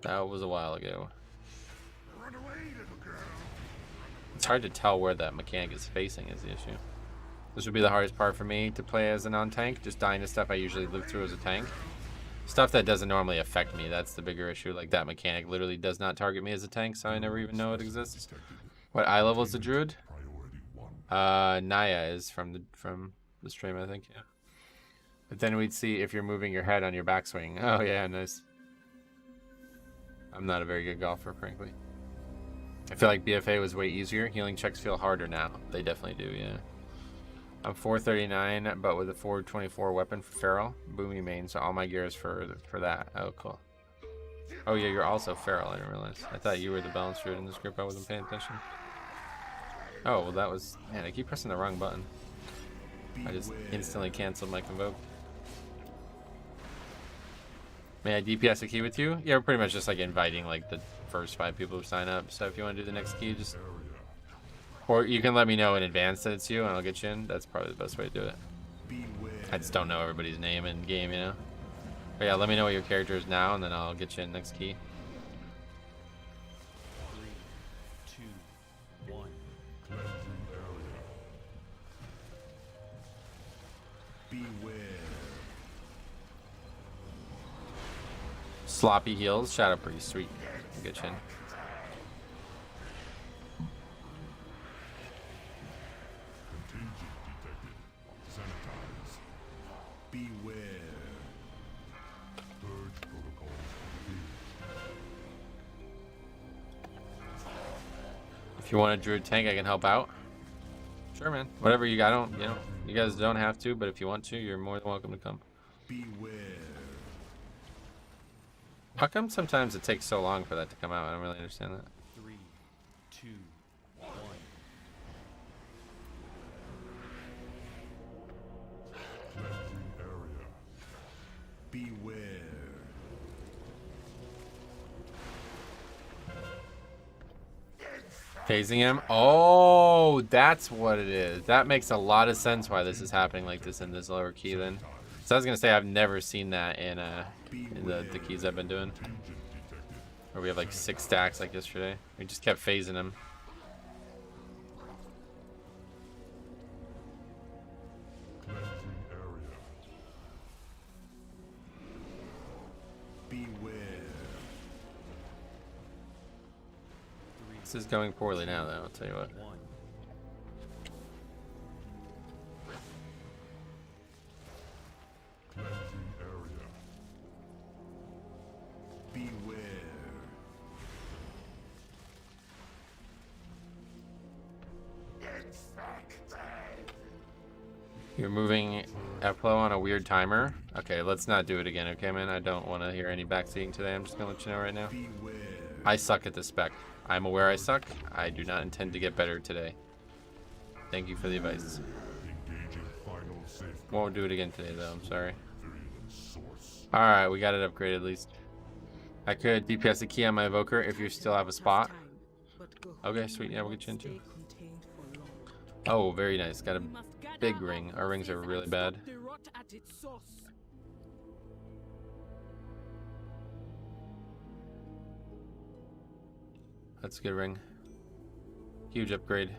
[SPEAKER 1] That was a while ago.
[SPEAKER 3] Run away, little girl.
[SPEAKER 1] It's hard to tell where that mechanic is facing is the issue. This would be the hardest part for me to play as a non-tank, just dying to stuff I usually live through as a tank. Stuff that doesn't normally affect me, that's the bigger issue. Like that mechanic literally does not target me as a tank, so I never even know it exists. What eye level is the Druid? Naya is from the stream, I think, yeah. But then we'd see if you're moving your head on your backswing. Oh yeah, nice. I'm not a very good golfer, frankly. I feel like BFA was way easier. Healing checks feel harder now. They definitely do, yeah. I'm 439, but with a 424 weapon for Feral. Boomy main, so all my gear is for that. Oh, cool. Oh yeah, you're also Feral, I didn't realize. I thought you were the balance druid in this group. I wasn't paying attention. Oh, well that was... Man, I keep pressing the wrong button. I just instantly canceled my convoke. May I DPS a key with you? Yeah, we're pretty much just like inviting like the first 5 people who sign up. So if you want to do the next key, just... Or you can let me know in advance that it's you and I'll get you in. That's probably the best way to do it. I just don't know everybody's name in game, you know? But yeah, let me know what your character is now and then I'll get you in next key.
[SPEAKER 3] 3, 2, 1. Beware.
[SPEAKER 1] Sloppy heals, Shadow Priest, sweet. I'll get you in. If you want a Druid tank, I can help out. Sure, man. Whatever you got. You guys don't have to, but if you want to, you're more than welcome to come.
[SPEAKER 3] Beware.
[SPEAKER 1] How come sometimes it takes so long for that to come out? I don't really understand that.
[SPEAKER 3] 3, 2, 1. Beware.
[SPEAKER 1] Phasing him? Oh, that's what it is. That makes a lot of sense why this is happening like this in this lower key then. So I was gonna say I've never seen that in the keys I've been doing. Where we have like 6 stacks like yesterday. We just kept phasing him. This is going poorly now, though, I'll tell you what.
[SPEAKER 3] Beware.
[SPEAKER 1] You're moving Eplo on a weird timer. Okay, let's not do it again, okay, man? I don't want to hear any backseating today. I'm just going to let you know right now. I suck at the spec. I'm aware I suck. I do not intend to get better today. Thank you for the advice. Won't do it again today, though. I'm sorry. Alright, we got it upgraded at least. I could DPS a key on my evoker if you still have a spot. Okay, sweet. Yeah, we'll get you in too. Oh, very nice. Got a big ring. Our rings are really bad. That's a good ring. Huge upgrade.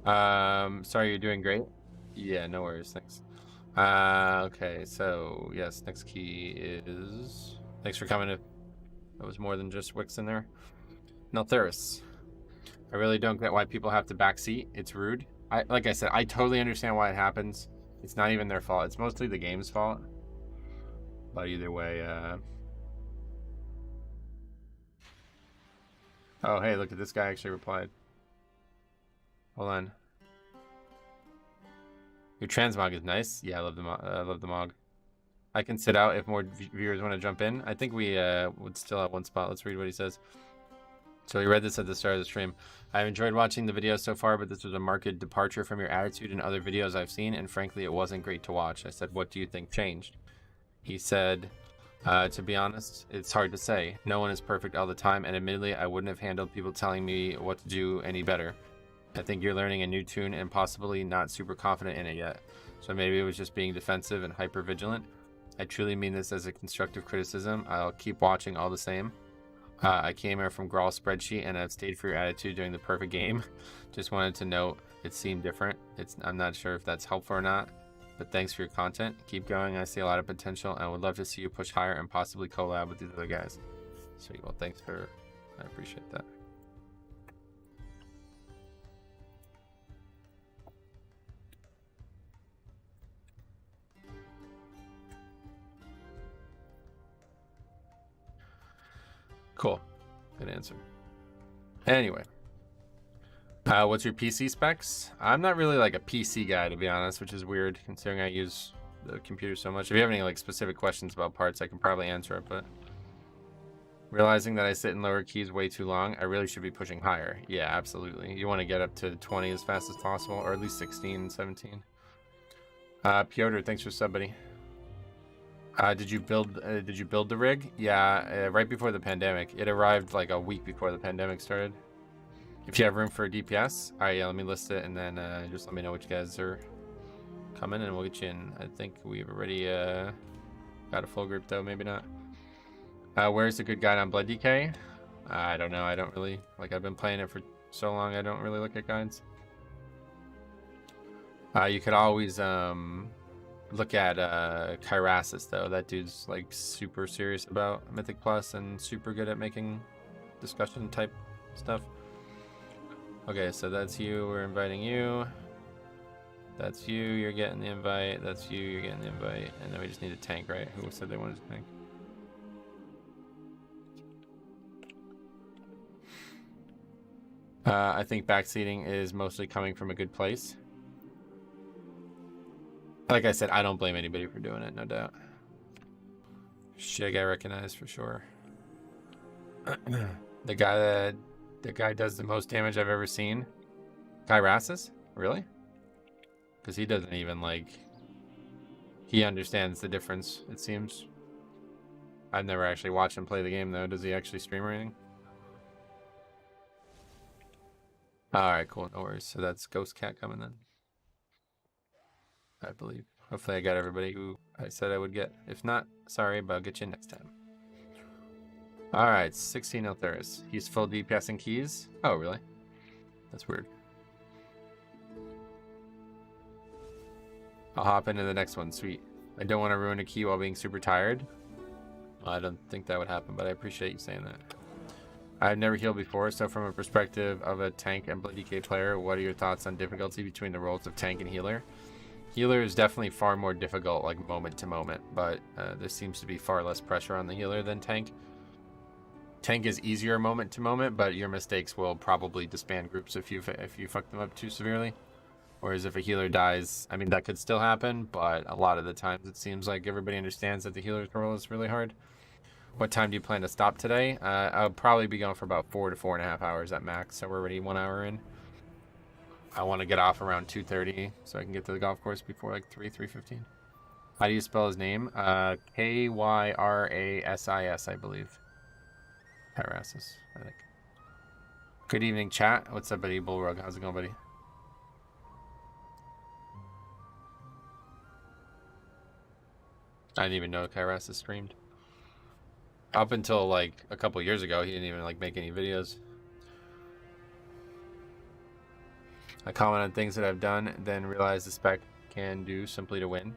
[SPEAKER 1] Sorry, you're doing great. Yeah, no worries. Thanks. Okay, so yes, next key is. Thanks for coming. That was more than just Wix in there. Neltheris. I really don't get why people have to backseat. It's rude. Like I said, I totally understand why it happens. It's not even their fault. It's mostly the game's fault. But either way, oh, hey, look at this guy actually replied. Hold on. Your transmog is nice. Yeah, I love the mog. I can sit out if more viewers want to jump in. I think we would still have one spot. Let's read what he says. So he read this at the start of the stream. I've enjoyed watching the video so far, but this was a marked departure from your attitude in other videos I've seen, and frankly, it wasn't great to watch. I said, what do you think changed? He said, to be honest, it's hard to say. No one is perfect all the time, and admittedly, I wouldn't have handled people telling me what to do any better. I think you're learning a new tune and possibly not super confident in it yet. So maybe it was just being defensive and hyper vigilant. I truly mean this as a constructive criticism. I'll keep watching all the same. I came here from Grawl spreadsheet and I've stayed for your attitude during the perfect game. Just wanted to note it seemed different. I'm not sure if that's helpful or not, but thanks for your content. Keep going. I see a lot of potential and I would love to see you push higher and possibly collab with these other guys. Sweet. Well, thanks for, I appreciate that. Cool. Good answer. Anyway. What's your PC specs? I'm not really like a PC guy, to be honest, which is weird considering I use the computer so much. If you have any like specific questions about parts, I can probably answer it, but Realizing that I sit in lower keys way too long, I really should be pushing higher. Yeah, absolutely. You want to get up to 20 as fast as possible, or at least 16, 17. Piotr, thanks for sub, buddy. Did you build the rig? Yeah, right before the pandemic. It arrived like a week before the pandemic started. If you have room for a DPS, all right, yeah, let me list it, and then just let me know which guys are coming, and we'll get you in. I think we've already got a full group, though. Maybe not. Where's the good guide on Blood DK? I don't know. I don't really, like, I've been playing it for so long, I don't really look at guides. You could always look at Kyrasis, though. That dude's, like, super serious about Mythic Plus and super good at making discussion type stuff. Okay, so that's you. We're inviting you. That's you. You're getting the invite. That's you. You're getting the invite. And then we just need a tank, right? Who said they wanted a tank? I think backseating is mostly coming from a good place. Like I said, I don't blame anybody for doing it, no doubt. Shig I recognize for sure. The guy does the most damage I've ever seen. Kyrasis? Really? Because he doesn't even, like... He understands the difference, it seems. I've never actually watched him play the game, though. Does he actually stream or anything? Alright, cool. No worries. So that's Ghost Cat coming then. I believe. Hopefully I got everybody who I said I would get. If not, sorry, but I'll get you next time. Alright, 16 Eltheris. He's full DPS and keys. Oh, really? That's weird. I'll hop into the next one. Sweet. I don't want to ruin a key while being super tired. Well, I don't think that would happen, but I appreciate you saying that. I've never healed before, so from a perspective of a tank and Blood DK player, what are your thoughts on difficulty between the roles of tank and healer? Healer is definitely far more difficult, like moment to moment, but there seems to be far less pressure on the healer than tank. Tank is easier moment to moment, but your mistakes will probably disband groups if you fuck them up too severely. Whereas if a healer dies, I mean, that could still happen, but a lot of the times it seems like everybody understands that the healer's role is really hard. What time do you plan to stop today? I'll probably be going for about 4 to 4.5 hours at max, so we're already 1 hour in. I want to get off around 2:30 so I can get to the golf course before like 3:15. How do you spell his name? Kyrasis, I believe. Kyrasis, I think. Good evening, chat. What's up, buddy? Bullrug, how's it going, buddy? I didn't even know Kyrasis streamed. Up until like a couple years ago, he didn't even like make any videos. I comment on things that I've done, then realize the spec can do simply to win.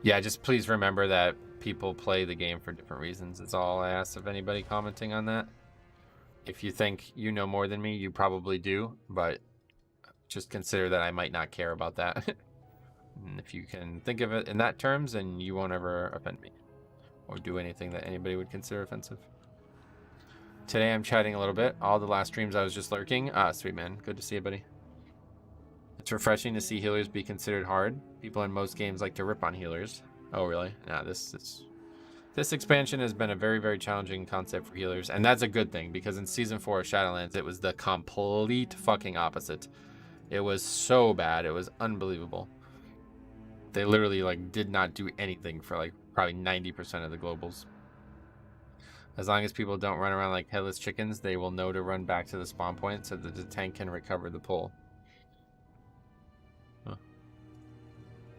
[SPEAKER 1] Yeah, just please remember that people play the game for different reasons. That's all I ask of anybody commenting on that. If you think you know more than me, you probably do, but just consider that I might not care about that. And if you can think of it in that terms, then you won't ever offend me or do anything that anybody would consider offensive. Today I'm chatting a little bit. All the last streams I was just lurking. Ah, sweet man. Good to see you, buddy. It's refreshing to see healers be considered hard. People in most games like to rip on healers. Oh, really? Nah, this expansion has been a very, very challenging concept for healers. And that's a good thing, because in Season 4 of Shadowlands, it was the complete fucking opposite. It was so bad. It was unbelievable. They literally, like, did not do anything for, like, probably 90% of the globals. As long as people don't run around like headless chickens, they will know to run back to the spawn point so that the tank can recover the pull. Huh.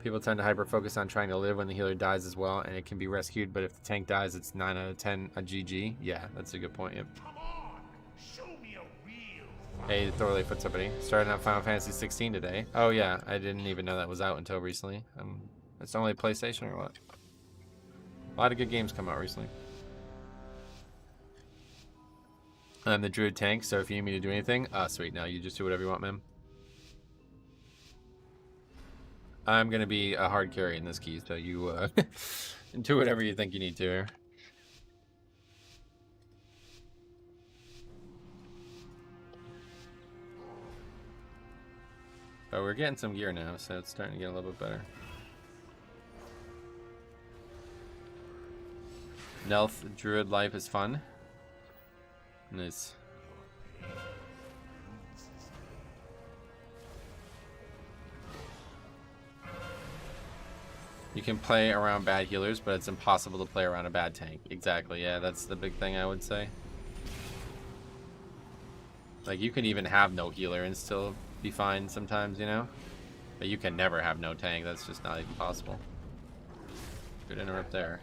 [SPEAKER 1] People tend to hyper-focus on trying to live when the healer dies as well, and it can be rescued, but if the tank dies, it's 9 out of 10 a GG. Yeah, that's a good point, yep.
[SPEAKER 3] Come on, show me a real fight.
[SPEAKER 1] Hey, Thorley, what's up, buddy? Starting out Final Fantasy 16 today. Oh, yeah, I didn't even know that was out until recently. It's only PlayStation or what? A lot of good games come out recently. I'm the Druid tank, so if you need me to do anything, sweet, now you just do whatever you want, man. I'm gonna be a hard carry in this key, so you do whatever you think you need to here. Oh, we're getting some gear now, so it's starting to get a little bit better. Nelth, Druid life is fun. Nice. You can play around bad healers, but it's impossible to play around a bad tank. Exactly, yeah, that's the big thing I would say. Like, you can even have no healer and still be fine sometimes, you know? But you can never have no tank, that's just not even possible. Good interrupt there.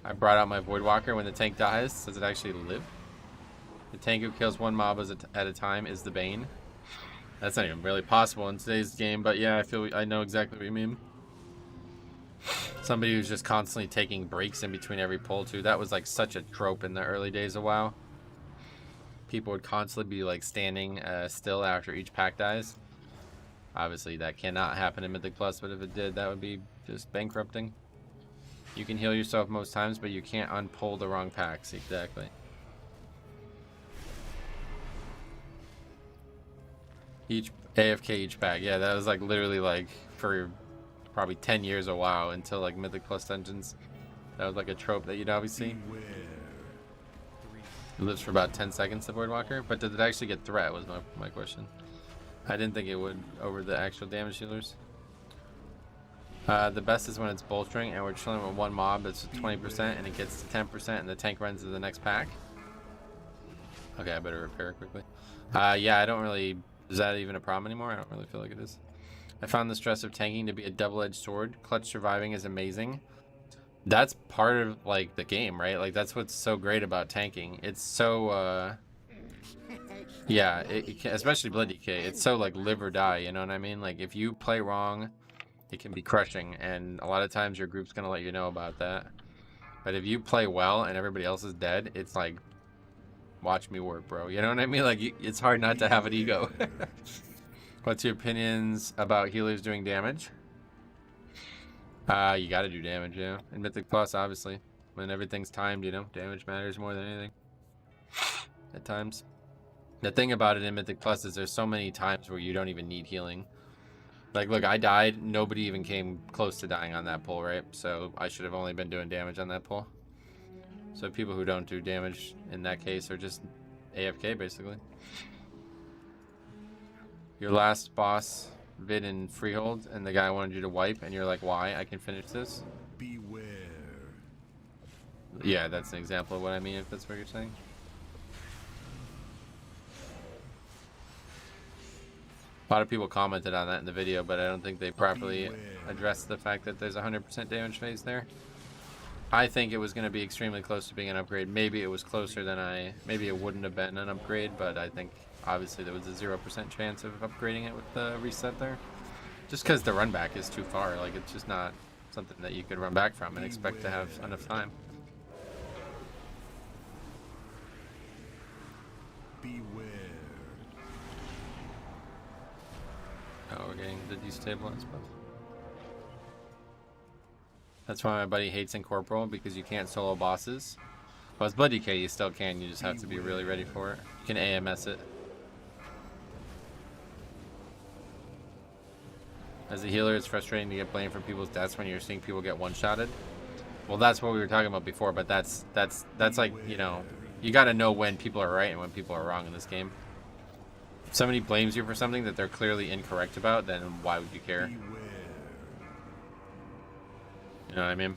[SPEAKER 1] I brought out my Voidwalker. When the tank dies, does it actually live? The tank who kills one mob at a time is the Bane. That's not even really possible in today's game, but yeah, I know exactly what you mean. Somebody who's just constantly taking breaks in between every pull too. That was like such a trope in the early days of WoW. People would constantly be like standing still after each pack dies. Obviously that cannot happen in Mythic Plus, but if it did, that would be just bankrupting. You can heal yourself most times, but you can't unpull the wrong packs. Exactly. Each AFK each pack. Yeah, that was like literally like for probably 10 years of WoW until like Mythic Plus Dungeons. That was like a trope that you'd always see. It lives for about 10 seconds, the Voidwalker, but did it actually get threat was my question. I didn't think it would over the actual damage healers. The best is when it's bolstering and we're chilling with one mob, it's 20% and it gets to 10% and the tank runs to the next pack. Okay, I better repair quickly. Yeah, I don't really... Is that even a problem anymore? I don't really feel like it is. I found the stress of tanking to be a double-edged sword. Clutch surviving is amazing. That's part of, like, the game, right? Like, that's what's so great about tanking. It's so, yeah, especially Blood DK. It's so, like, live or die, you know what I mean? Like, if you play wrong, it can be crushing. And a lot of times your group's gonna let you know about that. But if you play well and everybody else is dead, it's like... Watch me work, bro. You know what I mean? Like, it's hard not to have an ego. What's your opinions about healers doing damage? You gotta do damage, yeah. In Mythic Plus, obviously. When everything's timed, you know, damage matters more than anything. At times. The thing about it in Mythic Plus is there's so many times where you don't even need healing. Like, look, I died. Nobody even came close to dying on that pull, right? So I should have only been doing damage on that pull. So people who don't do damage in that case are just AFK, basically. Your last boss vid in Freehold, and the guy wanted you to wipe, and you're like, why? I can finish this.
[SPEAKER 3] Beware.
[SPEAKER 1] Yeah, that's an example of what I mean, if that's what you're saying. A lot of people commented on that in the video, but I don't think they properly addressed the fact that there's a 100% damage phase there. I think it was going to be extremely close to being an upgrade. Maybe it was closer than maybe it wouldn't have been an upgrade, but I think obviously there was a 0% chance of upgrading it with the reset there. Just because the run back is too far. Like, it's just not something that you could run back from and expect to have enough time.
[SPEAKER 3] Beware.
[SPEAKER 1] Oh, we're getting the destabilized buff. That's why my buddy hates Incorporeal, because you can't solo bosses. Well, it's Blood DK, you still can, you just have to be really ready for it. You can AMS it. As a healer, it's frustrating to get blamed for people's deaths when you're seeing people get one-shotted. Well, that's what we were talking about before, but that's like, you know, you gotta know when people are right and when people are wrong in this game. If somebody blames you for something that they're clearly incorrect about, then why would you care? You know what I mean?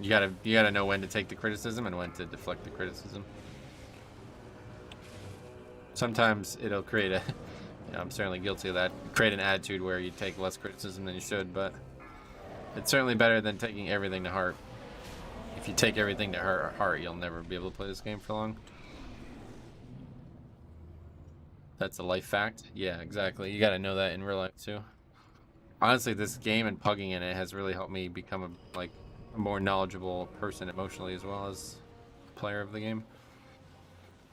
[SPEAKER 1] You gotta know when to take the criticism and when to deflect the criticism. Sometimes it'll create a, you know, I'm certainly guilty of that, create an attitude where you take less criticism than you should, but it's certainly better than taking everything to heart. If you take everything to heart, you'll never be able to play this game for long. That's a life fact. Yeah, exactly. You gotta know that in real life too. Honestly, this game and pugging in it has really helped me become a more knowledgeable person emotionally as well as a player of the game.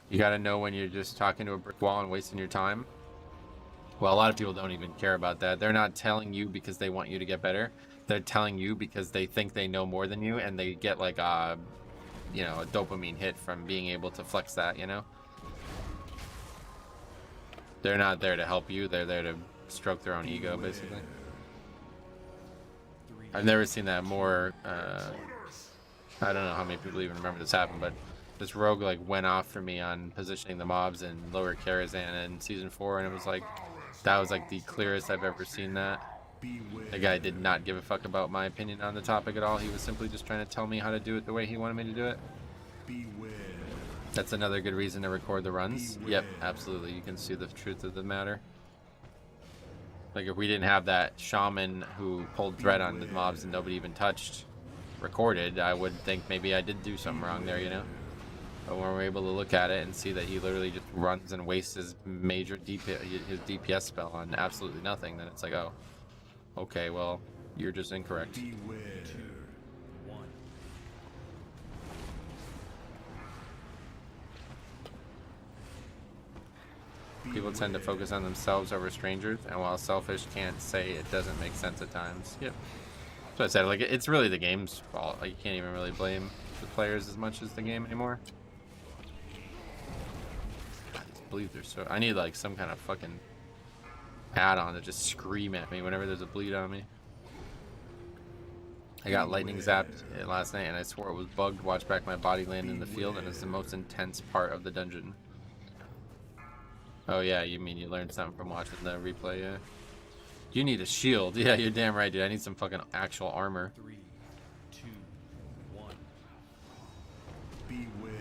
[SPEAKER 1] You gotta know when you're just talking to a brick wall and wasting your time. Well, a lot of people don't even care about that. They're not telling you because they want you to get better. They're telling you because they think they know more than you, and they get like a, you know, a dopamine hit from being able to flex that, you know? They're not there to help you. They're there to stroke their own ego, basically.
[SPEAKER 3] 3,
[SPEAKER 1] I've never seen that more. I don't know how many people even remember this happened, but this rogue like went off for me on positioning the mobs in Lower Karazhan in season 4, and it was like that was like the clearest I've ever seen that. The guy did not give a fuck about my opinion on the topic at all. He was simply just trying to tell me how to do it the way he wanted me to do it. That's another good reason to record the runs. Yep, absolutely. You can see the truth of the matter. Like if we didn't have that shaman who pulled thread on the mobs and nobody even touched recorded, I would think maybe I did do something wrong there, you know? But when we're able to look at it and see that he literally just runs and wastes his major his DPS spell on absolutely nothing, then it's like, oh, okay, well, you're just incorrect. People tend to focus on themselves over strangers, and while selfish can't say it doesn't make sense at times. Yep. So I said, like, it's really the game's fault. Like, you can't even really blame the players as much as the game anymore. God, these bleeds are so... I need, like, some kind of fucking add-on to just scream at me whenever there's a bleed on me. I got lightning zapped last night, and I swore it was bugged. Watch back my body land in the field, and it's the most intense part of the dungeon. Oh yeah, you mean you learned something from watching the replay, yeah. You need a shield. Yeah, you're damn right, dude. I need some fucking actual armor.
[SPEAKER 3] 3, 2, 1.
[SPEAKER 4] Beware.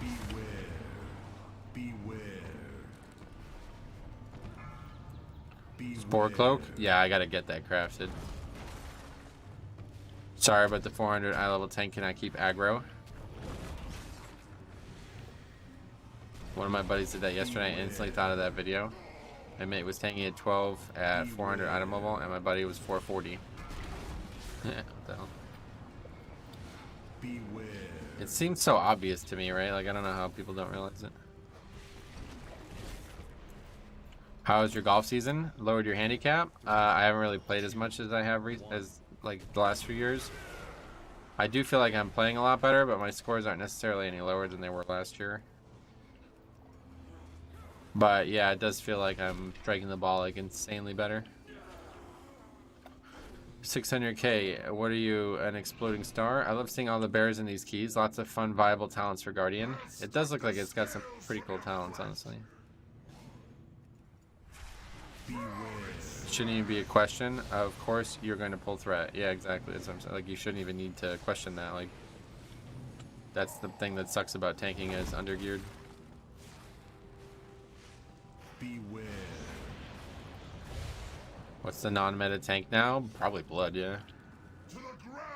[SPEAKER 4] Beware. Beware. Beware.
[SPEAKER 1] Spore cloak? Yeah, I gotta get that crafted. Sorry, but the 400 eye level tank cannot keep aggro. One of my buddies did that yesterday. I instantly thought of that video. My mate was tanking at 12 at 400 item level, and my buddy was 440. What the hell?
[SPEAKER 4] Beware.
[SPEAKER 1] It seems so obvious to me, right? Like, I don't know how people don't realize it. How was your golf season? Lowered your handicap? I haven't really played as much as I have as like the last few years. I do feel like I'm playing a lot better, but my scores aren't necessarily any lower than they were last year. But yeah, it does feel like I'm striking the ball like insanely better. 600k, what are you, an exploding star? I love seeing all the bears in these keys. Lots of fun, viable talents for Guardian. It does look like it's got some pretty cool talents, honestly. Shouldn't even be a question. Of course, you're going to pull threat. Yeah, exactly. That's what I'm saying. Like, you shouldn't even need to question that. Like, that's the thing that sucks about tanking as undergeared.
[SPEAKER 4] Beware.
[SPEAKER 1] What's the non-meta tank now? Probably Blood, yeah.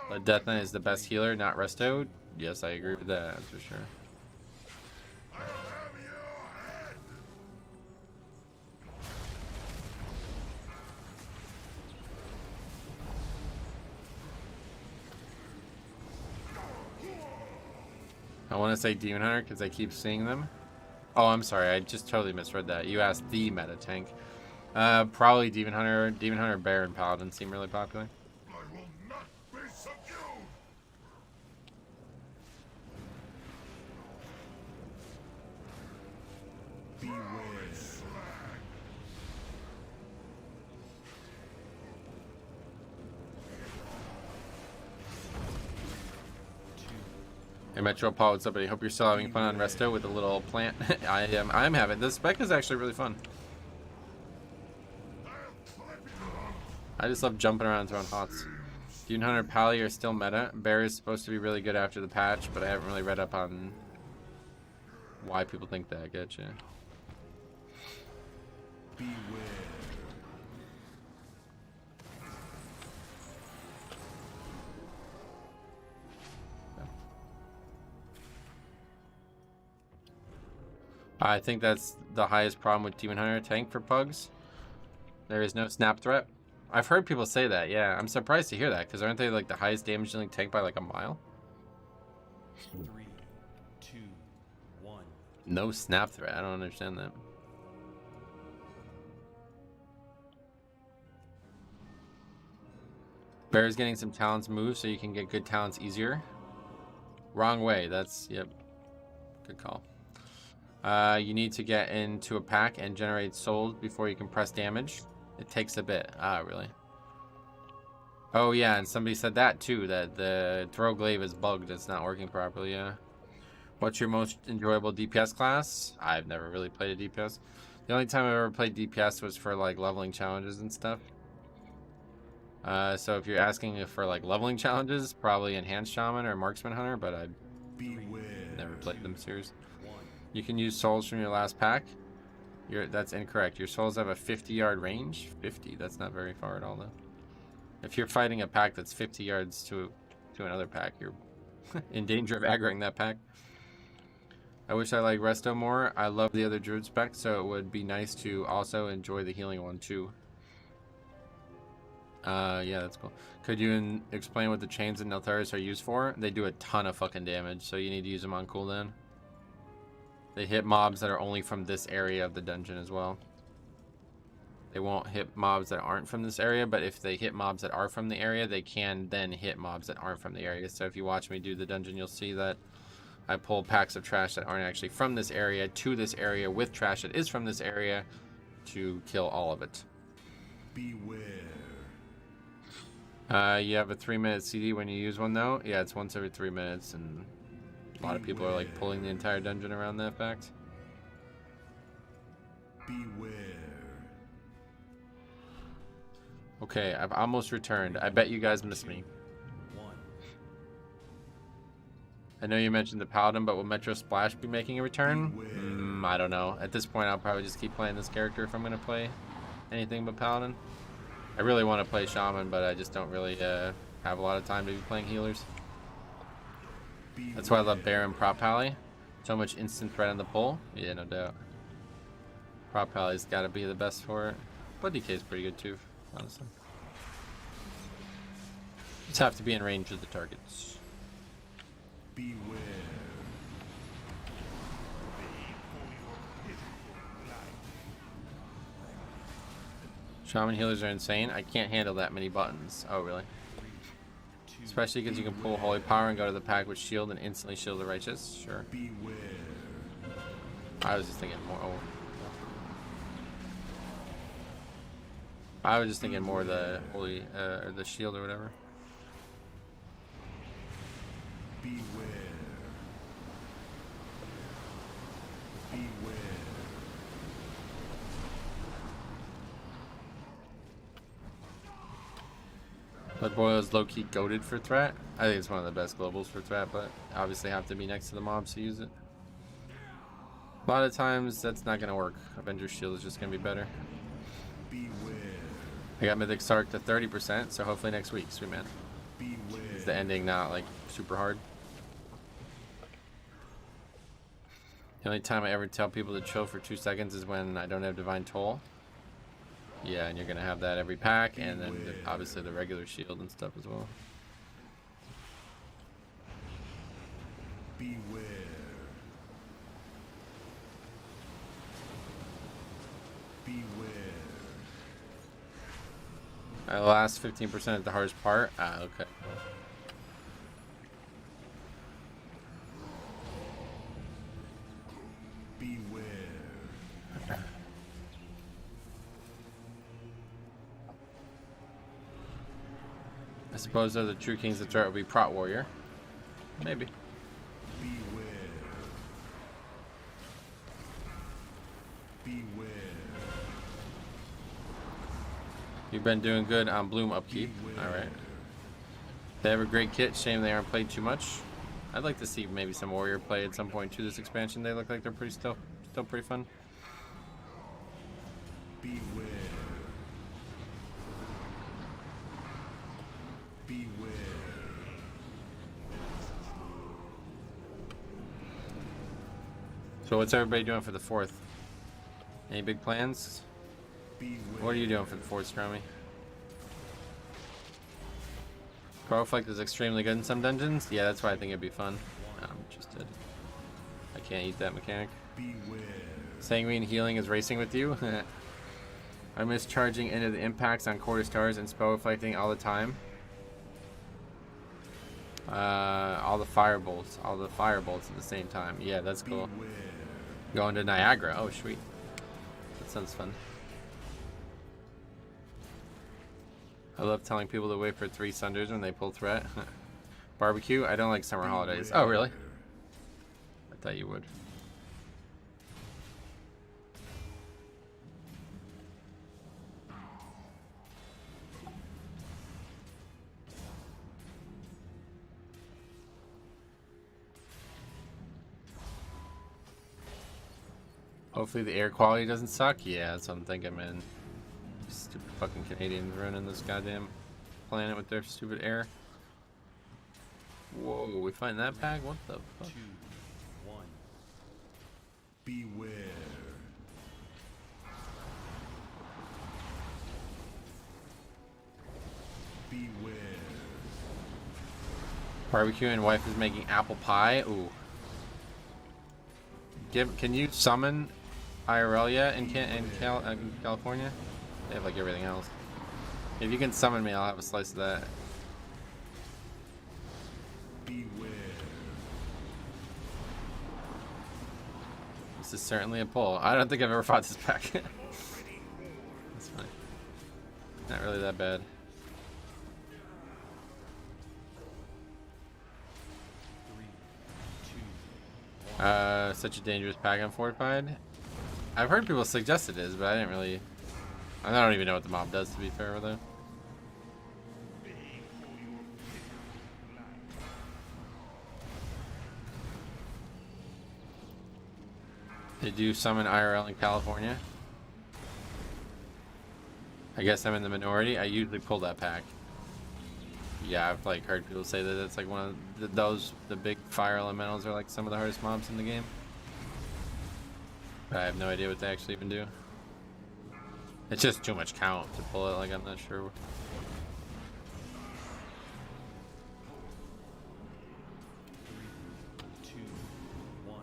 [SPEAKER 1] Blood Death Knight is the best healer, not Resto. Yes, I agree with that, for sure. I want to say Demon Hunter because I keep seeing them. Oh, I'm sorry. I just totally misread that. You asked the meta tank. Probably Demon Hunter. Demon Hunter, Bear, and Paladin seem really popular.
[SPEAKER 4] I will not be subdued. Beware.
[SPEAKER 1] Hey Metro Paul, what's up, buddy? Hope you're still having fun on Resto with a little plant. I am. I'm having. The spec is actually really fun. I just love jumping around throwing hots. Demon Hunter Pally are still meta. Bear is supposed to be really good after the patch, but I haven't really read up on why people think that. Getcha.
[SPEAKER 4] Beware.
[SPEAKER 1] I think that's the highest problem with Demon Hunter tank for pugs. There is no snap threat. I've heard people say that, yeah. I'm surprised to hear that, because aren't they like the highest damage dealing tank by like a mile?
[SPEAKER 3] 3, 2, 1.
[SPEAKER 1] No snap threat. I don't understand that. Bear's getting some talents moved so you can get good talents easier. Wrong way. That's, yep. Good call. You need to get into a pack and generate souls before you can press damage. It takes a bit. Ah, really? Oh yeah, and somebody said that too, that the throw glaive is bugged. It's not working properly. Yeah. What's your most enjoyable DPS class? I've never really played a DPS. The only time I've ever played DPS was for like leveling challenges and stuff. So if you're asking for like leveling challenges, probably Enhanced Shaman or Marksman Hunter, but I've never played them seriously. You can use souls from your last pack. That's incorrect. Your souls have a 50-yard range. 50, that's not very far at all though. If you're fighting a pack that's 50 yards to another pack, you're in danger of aggroing that pack. I wish I liked Resto more. I love the other Druid spec, so it would be nice to also enjoy the healing one too. Yeah, that's cool. Could you explain what the chains and Neltharis are used for? They do a ton of fucking damage, so you need to use them on cooldown. They hit mobs that are only from this area of the dungeon as well. They won't hit mobs that aren't from this area, but if they hit mobs that are from the area, they can then hit mobs that aren't from the area. So if you watch me do the dungeon, you'll see that I pull packs of trash that aren't actually from this area to this area with trash that is from this area to kill all of it.
[SPEAKER 4] Beware.
[SPEAKER 1] You have a 3-minute CD when you use one though? Yeah, it's once every 3 minutes, and a lot of people are like pulling the entire dungeon around that fact.
[SPEAKER 4] Beware.
[SPEAKER 1] Okay, I've almost returned. I bet you guys miss me. I know you mentioned the Paladin, but will Metro Splash be making a return? I don't know. At this point, I'll probably just keep playing this character if I'm going to play anything but Paladin. I really want to play Shaman, but I just don't really have a lot of time to be playing healers. That's why I love Baron Prop Pally. So much instant threat on the pull. Yeah, no doubt. Prop Pally's got to be the best for it. But DK's pretty good too, honestly. Just have to be in range of the targets.
[SPEAKER 4] Beware.
[SPEAKER 1] Shaman healers are insane. I can't handle that many buttons. Oh, really? Especially because you can pull Holy Power and go to the pack with shield and instantly shield the righteous. Sure.
[SPEAKER 4] Beware.
[SPEAKER 1] I was just thinking more. Oh. I was just thinking more the holy or the shield or whatever.
[SPEAKER 4] Beware. Beware.
[SPEAKER 1] Blood Boil is low-key goated for threat. I think it's one of the best globals for threat, but obviously have to be next to the mobs to use it. A lot of times that's not gonna work. Avenger's Shield is just gonna be better.
[SPEAKER 4] Beware.
[SPEAKER 1] I got Mythic Sark to 30%, so hopefully next week, sweet man.
[SPEAKER 4] Beware.
[SPEAKER 1] Is the ending not like super hard? The only time I ever tell people to chill for 2 seconds is when I don't have Divine Toll. Yeah, and you're gonna have that every pack, and then obviously the regular shield and stuff as well.
[SPEAKER 4] Beware. Beware.
[SPEAKER 1] The last 15% is the hardest part. Ah, okay.
[SPEAKER 4] Beware.
[SPEAKER 1] I suppose they're the true kings of threat would be Prot Warrior. Maybe.
[SPEAKER 4] Beware. Beware.
[SPEAKER 1] You've been doing good on Bloom upkeep. Alright. They have a great kit. Shame they aren't played too much. I'd like to see maybe some Warrior play at some point to this expansion. They look like they're pretty still pretty fun.
[SPEAKER 4] Beware. Beware.
[SPEAKER 1] So what's everybody doing for the 4th? Any big plans?
[SPEAKER 4] Beware.
[SPEAKER 1] What are you doing for the 4th, Scrummy? Crowflake is extremely good in some dungeons. Yeah, that's why I think it'd be fun. I'm interested. I can't eat that mechanic.
[SPEAKER 4] Beware.
[SPEAKER 1] Sanguine healing is racing with you. I miss charging into the impacts on quarter stars and spell reflecting all the time. All the firebolts at the same time. Yeah, that's cool.
[SPEAKER 4] Beware.
[SPEAKER 1] Going to Niagara. Oh, sweet. That sounds fun. I love telling people to wait for 3 Sunders when they pull threat. Barbecue? I don't like summer holidays. Oh, really? I thought you would. Hopefully the air quality doesn't suck. Yeah, that's what I'm thinking, man. Stupid fucking Canadians ruining this goddamn planet with their stupid air. Whoa, we find that pack? What the fuck?
[SPEAKER 3] 2, 1.
[SPEAKER 4] Beware. Beware.
[SPEAKER 1] Barbecue and wife is making apple pie. Ooh. Can you summon IRL yet in California? They have like everything else. If you can summon me, I'll have a slice of that.
[SPEAKER 4] Beware.
[SPEAKER 1] This is certainly a pull. I don't think I've ever fought this pack. That's fine. Not really that bad.
[SPEAKER 3] 3, 2, 1.
[SPEAKER 1] Such a dangerous pack on Fortified. I've heard people suggest it is, but I didn't really. I don't even know what the mob does, to be fair with it. They do summon IRL in California. I guess I'm in the minority. I usually pull that pack. Yeah, I've like heard people say that it's like one of the big fire elementals are like some of the hardest mobs in the game. But I have no idea what they actually even do. It's just too much count to pull it, like I'm not sure.
[SPEAKER 3] 3, 2, 1.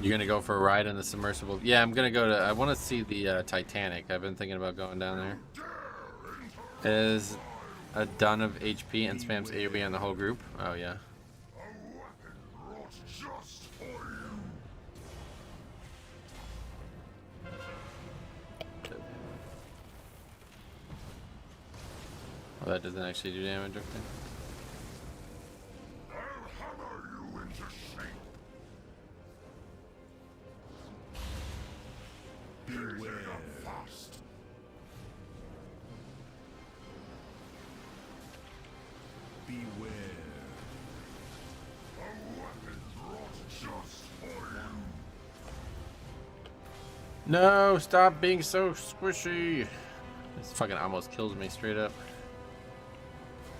[SPEAKER 1] You're gonna go for a ride in the submersible? Yeah, I'm gonna go to. I want to see the Titanic. I've been thinking about going down there. Is a done of HP and spams AoE on the whole group? Oh yeah. Oh, that doesn't actually do damage. Okay.
[SPEAKER 4] Beware. Beware.
[SPEAKER 1] No, stop being so squishy. This fucking almost kills me straight up.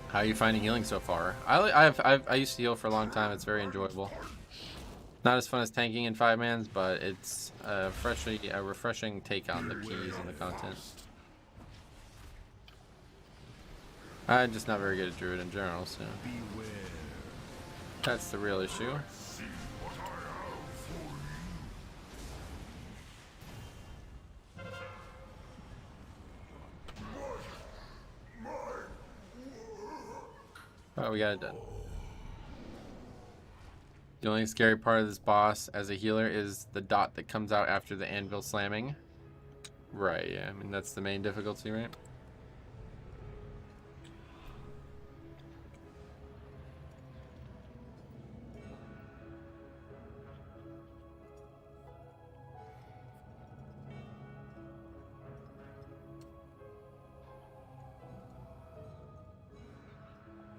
[SPEAKER 1] How are you finding healing so far? I used to heal for a long time. It's very enjoyable. Not as fun as tanking in 5-mans, but it's a refreshing take on the keys and the content. I'm just not very good at Druid in general, so that's the real issue. Oh, we got it done. The only scary part of this boss as a healer is the dot that comes out after the anvil slamming. Right, yeah, I mean that's the main difficulty, right?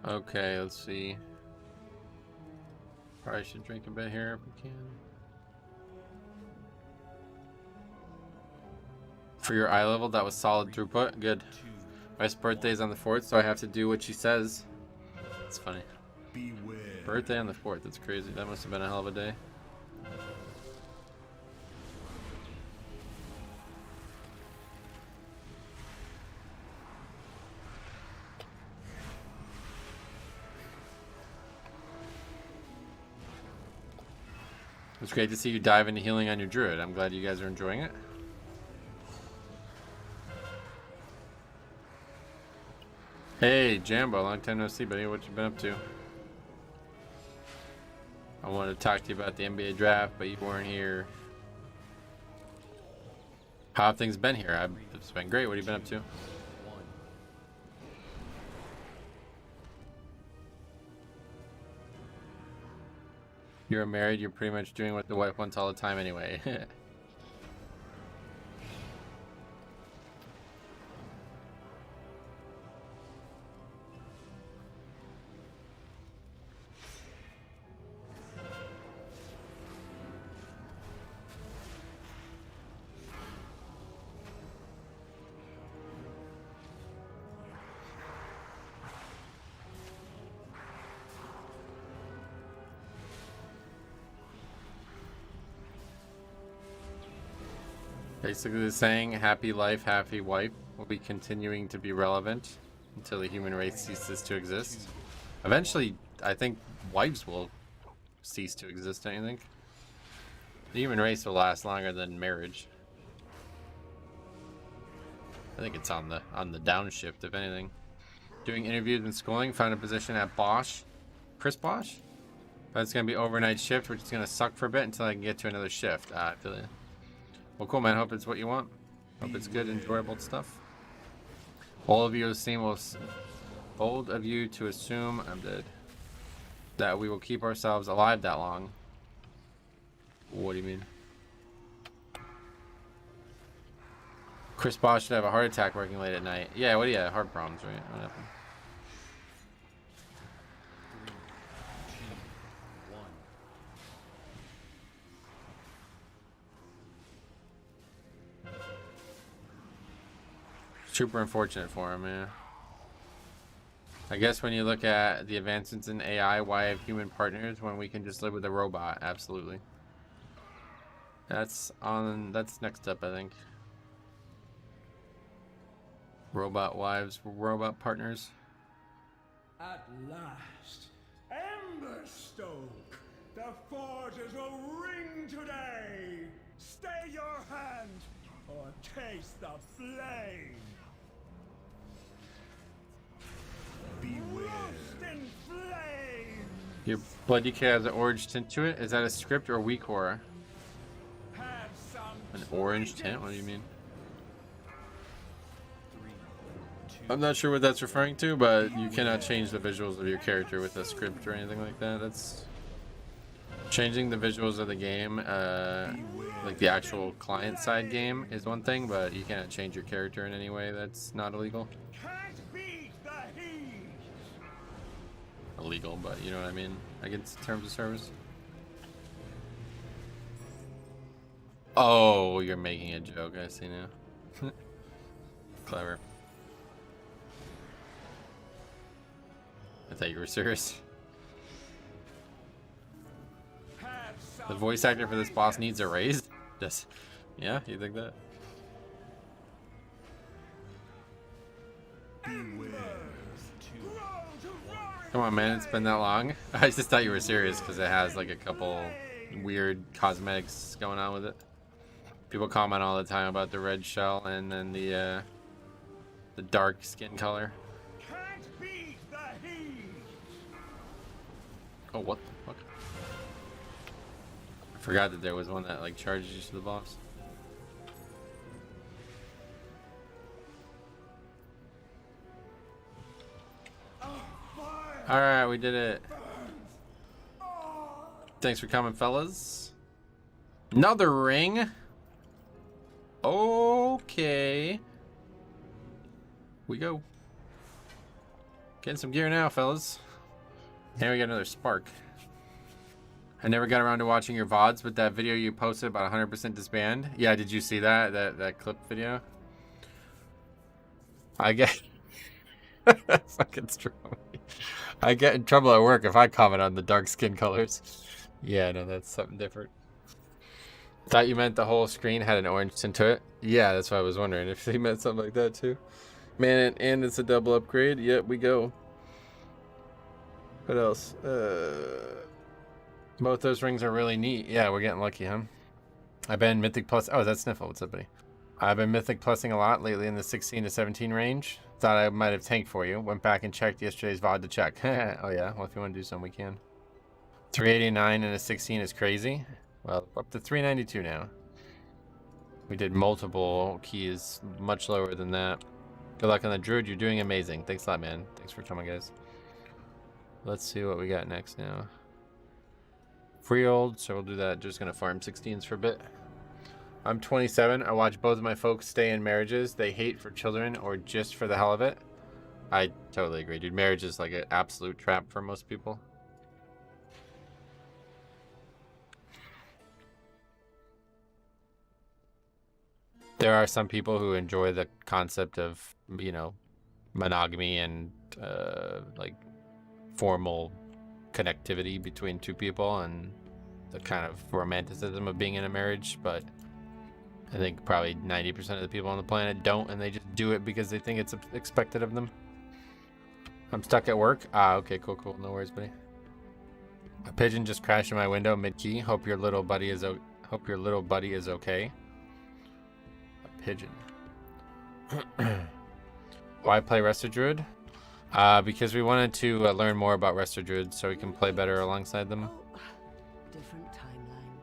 [SPEAKER 1] Okay, let's see. Probably should drink a bit here if we can. For your eye level, that was solid throughput. Good. My birthday's on the 4th, so I have to do what she says. It's funny.
[SPEAKER 4] Beware.
[SPEAKER 1] Birthday on the 4th, that's crazy. That must have been a hell of a day. It's great to see you dive into healing on your Druid. I'm glad you guys are enjoying it. Hey, Jambo, long time no see, buddy. What you been up to? I wanted to talk to you about the NBA draft, but you weren't here. How have things been here? It's been great. What have you been up to?
[SPEAKER 3] 1.
[SPEAKER 1] You're married. You're pretty much doing what the wife wants all the time anyway. Basically the saying, happy life, happy wife, will be continuing to be relevant until the human race ceases to exist. Eventually, I think wives will cease to exist, don't you think? The human race will last longer than marriage. I think it's on the downshift, if anything. Doing interviews and schooling, found a position at Bosch. Chris Bosch? But it's going to be overnight shift, which is going to suck for a bit until I can get to another shift. I feel it. Well, cool, man. Hope it's what you want. Hope it's good, enjoyable stuff. All of you seem bold of you to assume I'm dead. That we will keep ourselves alive that long. What do you mean? Chris Bosch should have a heart attack working late at night. Yeah, what do you have? Heart problems, right? What happened?
[SPEAKER 3] 3, 2, 1.
[SPEAKER 1] Super unfortunate for him, man. I guess when you look at the advancements in AI, why have human partners when we can just live with a robot? Absolutely. That's next up, I think. Robot wives, robot partners.
[SPEAKER 4] At last, Emberstoke, the forges will ring today. Stay your hand, or taste the flame. Beware. Roast in flame.
[SPEAKER 1] Your blood DK has an orange tint to it. Is that a script or weak horror?
[SPEAKER 4] Have some
[SPEAKER 1] An orange tint? What do you mean?
[SPEAKER 3] 3, 2.
[SPEAKER 1] I'm not sure what that's referring to, but you cannot change the visuals of your character with a script or anything like that. That's changing the visuals of the game, like the actual client side game is one thing, but you cannot change your character in any way. That's not illegal.
[SPEAKER 4] Can't beat the heat.
[SPEAKER 1] Illegal, but you know what I mean, against terms of service. Oh, you're making a joke. I see now. Clever. I thought you were serious.
[SPEAKER 4] Have some
[SPEAKER 1] The voice actor for this boss needs a raise? Just, yeah, you think that?
[SPEAKER 4] embers. Grow to roaring
[SPEAKER 1] Come on, man, it's been that long. I just thought you were serious because it has like a couple weird cosmetics going on with it. People comment all the time about the red shell and then the dark skin color.
[SPEAKER 4] Can't beat the heat.
[SPEAKER 1] Oh, what the fuck? I forgot that there was one that like charges you to the boss. All right, we did it. Thanks for coming, fellas. Another ring. Okay. We go. Getting some gear now, fellas. And we got another spark. I never got around to watching your VODs, but that video you posted about 100% disband. Yeah, did you see that clip video? I get fucking strong. I get in trouble at work if I comment on the dark skin colors. Yeah, no, that's something different. Thought you meant the whole screen had an orange tint to it. Yeah, that's what I was wondering if they meant something like that too. Man, and it's a double upgrade. Yep, we go. What else? Both those rings are really neat. Yeah, we're getting lucky, huh? I've been Mythic Plus. Oh, that's Sniffle. What's up, buddy? I've been Mythic Plusing a lot lately in the 16 to 17 range. Thought I might have tanked for you. Went back and checked yesterday's VOD to check. Oh, yeah? Well, if you want to do something, we can. 389 and a 16 is crazy. Well, up to 392 now. We did multiple keys, much lower than that. Good luck on the Druid. You're doing amazing. Thanks a lot, man. Thanks for coming, guys. Let's see what we got next now. Freehold, so we'll do that. Just gonna farm 16s for a bit. I'm 27. I watch both of my folks stay in marriages they hate for children or just for the hell of it. I totally agree, dude. Marriage is like an absolute trap for most people. There are some people who enjoy the concept of, you know, monogamy and like formal connectivity between two people and the kind of romanticism of being in a marriage, but I think probably 90% of the people on the planet don't, and they just do it because they think it's expected of them. I'm stuck at work. Okay, cool. No worries, buddy. A pigeon just crashed in my window mid-key. Hope your little buddy is okay. A pigeon. Why play Resto Druid? Because we wanted to learn more about Resto Druid so we can play better alongside them.
[SPEAKER 5] Oh, different timeline.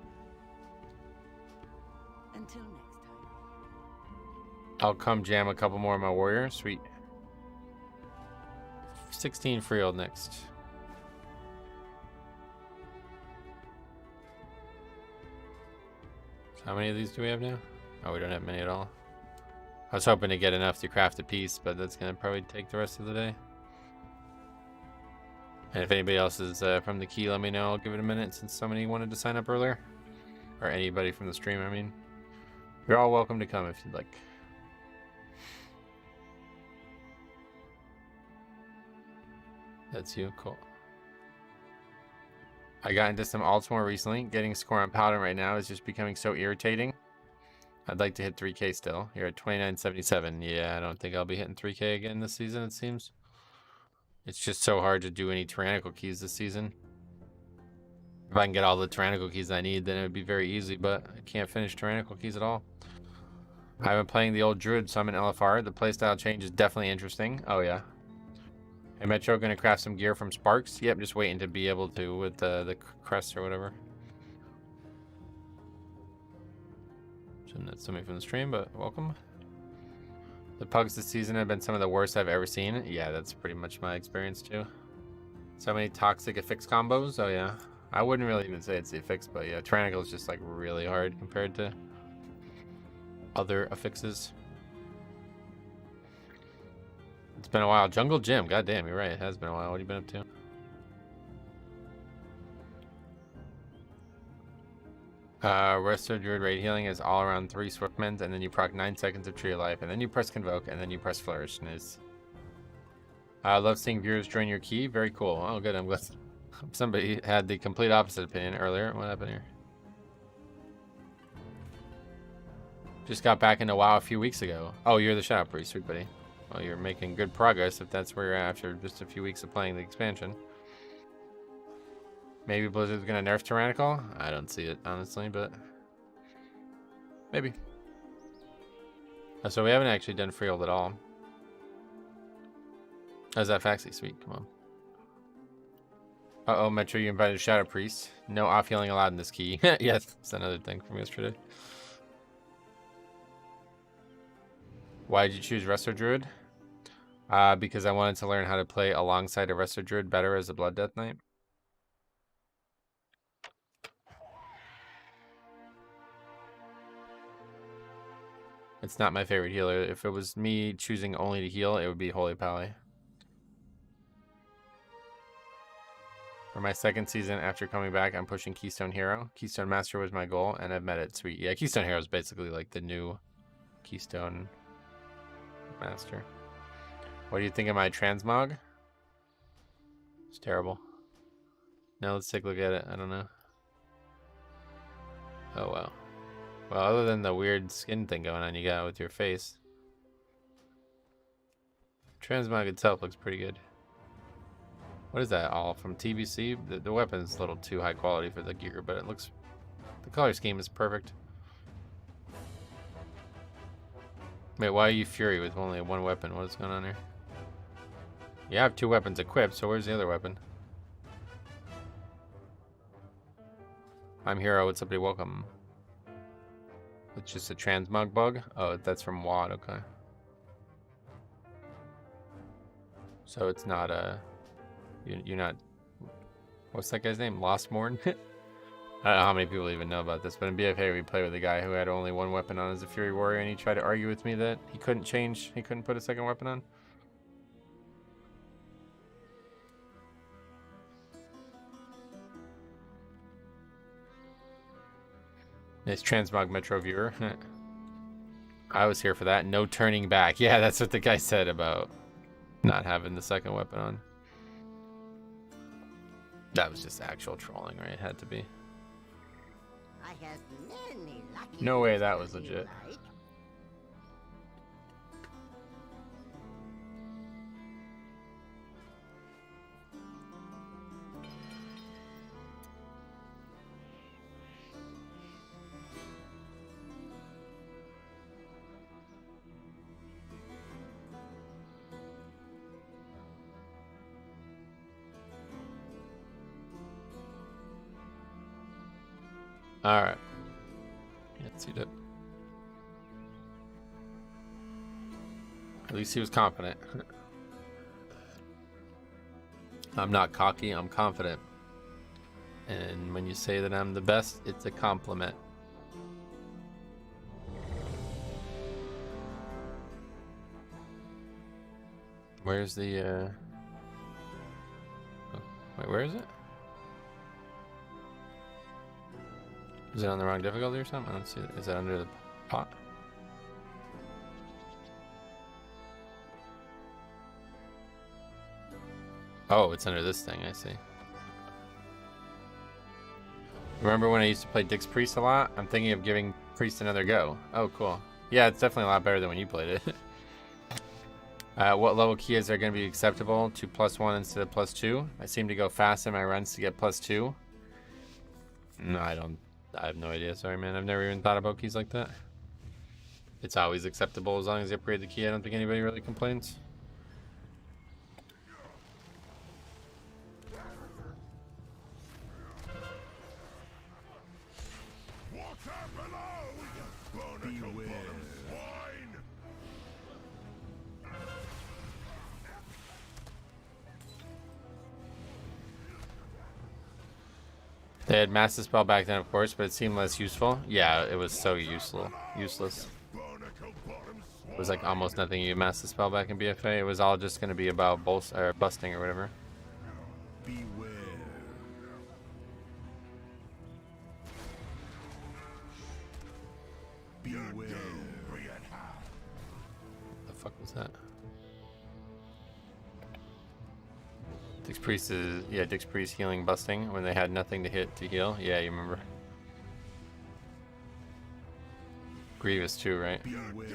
[SPEAKER 5] Until next time.
[SPEAKER 1] I'll come jam a couple more of my warrior. Sweet. 16 Freehold next. So how many of these do we have now? Oh, we don't have many at all. I was hoping to get enough to craft a piece, but that's going to probably take the rest of the day. And if anybody else is from the key, let me know. I'll give it a minute since somebody wanted to sign up earlier. Or anybody from the stream, I mean. You're all welcome to come if you'd like. That's you, cool. I got into some alts more recently. Getting a score on Paladin right now is just becoming so irritating. I'd like to hit 3K still. You're at 2977. Yeah, I don't think I'll be hitting 3K again this season, it seems. It's just so hard to do any tyrannical keys this season. If I can get all the tyrannical keys I need, then it would be very easy, but I can't finish tyrannical keys at all. I've been playing the old Druid, so I'm in LFR. The playstyle change is definitely interesting. Oh, yeah. Hey, Metro, gonna craft some gear from Sparks? Yep, just waiting to be able to with the crest or whatever. Shouldn't that's somebody from the stream, but welcome. The pugs this season have been some of the worst I've ever seen. Yeah, that's pretty much my experience too. So many toxic affix combos. Oh yeah, I wouldn't really even say it's the affix, but yeah, Tyrannical is just like really hard compared to other affixes. It's been a while. Jungle Gym. God damn, you're right. It has been a while. What have you been up to? Resto Druid Raid Healing is all around 3 Swiftments, and then you proc 9 seconds of Tree of Life, and then you press Convoke, and then you press Flourish. Nice. I love seeing viewers join your key. Very cool. Oh, good. I'm glad. Somebody had the complete opposite opinion earlier. What happened here? Just got back into WoW a few weeks ago. Oh, you're the Shadow Priest. Sweet, buddy. Well, you're making good progress if that's where you're at after just a few weeks of playing the expansion. Maybe Blizzard's gonna nerf Tyrannical? I don't see it, honestly, but maybe. So we haven't actually done Freehold at all. How's that Faxi? Sweet, come on. Uh-oh, Metro, you invited Shadow Priest. No off-healing allowed in this key. Yes, that's another thing from yesterday. Why did you choose Resto Druid? Because I wanted to learn how to play alongside a Resto Druid better as a Blood Death Knight. It's not my favorite healer. If it was me choosing only to heal, it would be Holy Pally. For my second season after coming back, I'm pushing Keystone Hero. Keystone Master was my goal, and I've met it. Sweet. Yeah, Keystone Hero is basically like the new Keystone Master. What do you think of my Transmog? It's terrible. Now let's take a look at it. I don't know. Oh, wow. Well, other than the weird skin thing going on you got with your face, Transmog itself looks pretty good. What is that, all from TBC? The weapon's a little too high quality for the gear, but it looks... The color scheme is perfect. Wait, why are you Fury with only one weapon? What is going on here? You have 2 weapons equipped, so where's the other weapon? I'm Hero. What's up, buddy? Welcome. It's just a transmog bug? Oh, that's from WAD, okay. So it's not a... You're not... What's that guy's name? Lost Morn? I don't know how many people even know about this, but in BFA we play with a guy who had only one weapon on as a Fury Warrior, and he tried to argue with me that he couldn't change, he couldn't put a second weapon on. Nice Transmog Metro viewer. I was here for that. No turning back. Yeah, that's what the guy said about not having the second weapon on. That was just actual trolling, right? It had to be. No way that was legit. All right. Yeah, see that. At least he was confident. I'm not cocky, I'm confident. And when you say that I'm the best, it's a compliment. Where's the oh, wait, where is it? Is it on the wrong difficulty or something? I don't see it. Is it under the pot? Oh, it's under this thing, I see. Remember when I used to play Dix Priest a lot? I'm thinking of giving Priest another go. Oh, cool. Yeah, it's definitely a lot better than when you played it. What level keys are going to be acceptable to +1 instead of +2? I seem to go fast in my runs to get +2. No, I have no idea. Sorry, man. I've never even thought about keys like that. It's always acceptable as long as you upgrade the key. I don't think anybody really complains. They had Master Spell back then, of course, but it seemed less useful. Yeah, it was so useless. It was like almost nothing you Master Spell back in BFA. It was all just going to be about busting or whatever.
[SPEAKER 3] Beware. Beware.
[SPEAKER 1] The fuck was that? Dix Priest is, yeah, Dix Priest healing busting when they had nothing to hit to heal. Yeah, you remember. Grievous too, right?
[SPEAKER 3] Beware.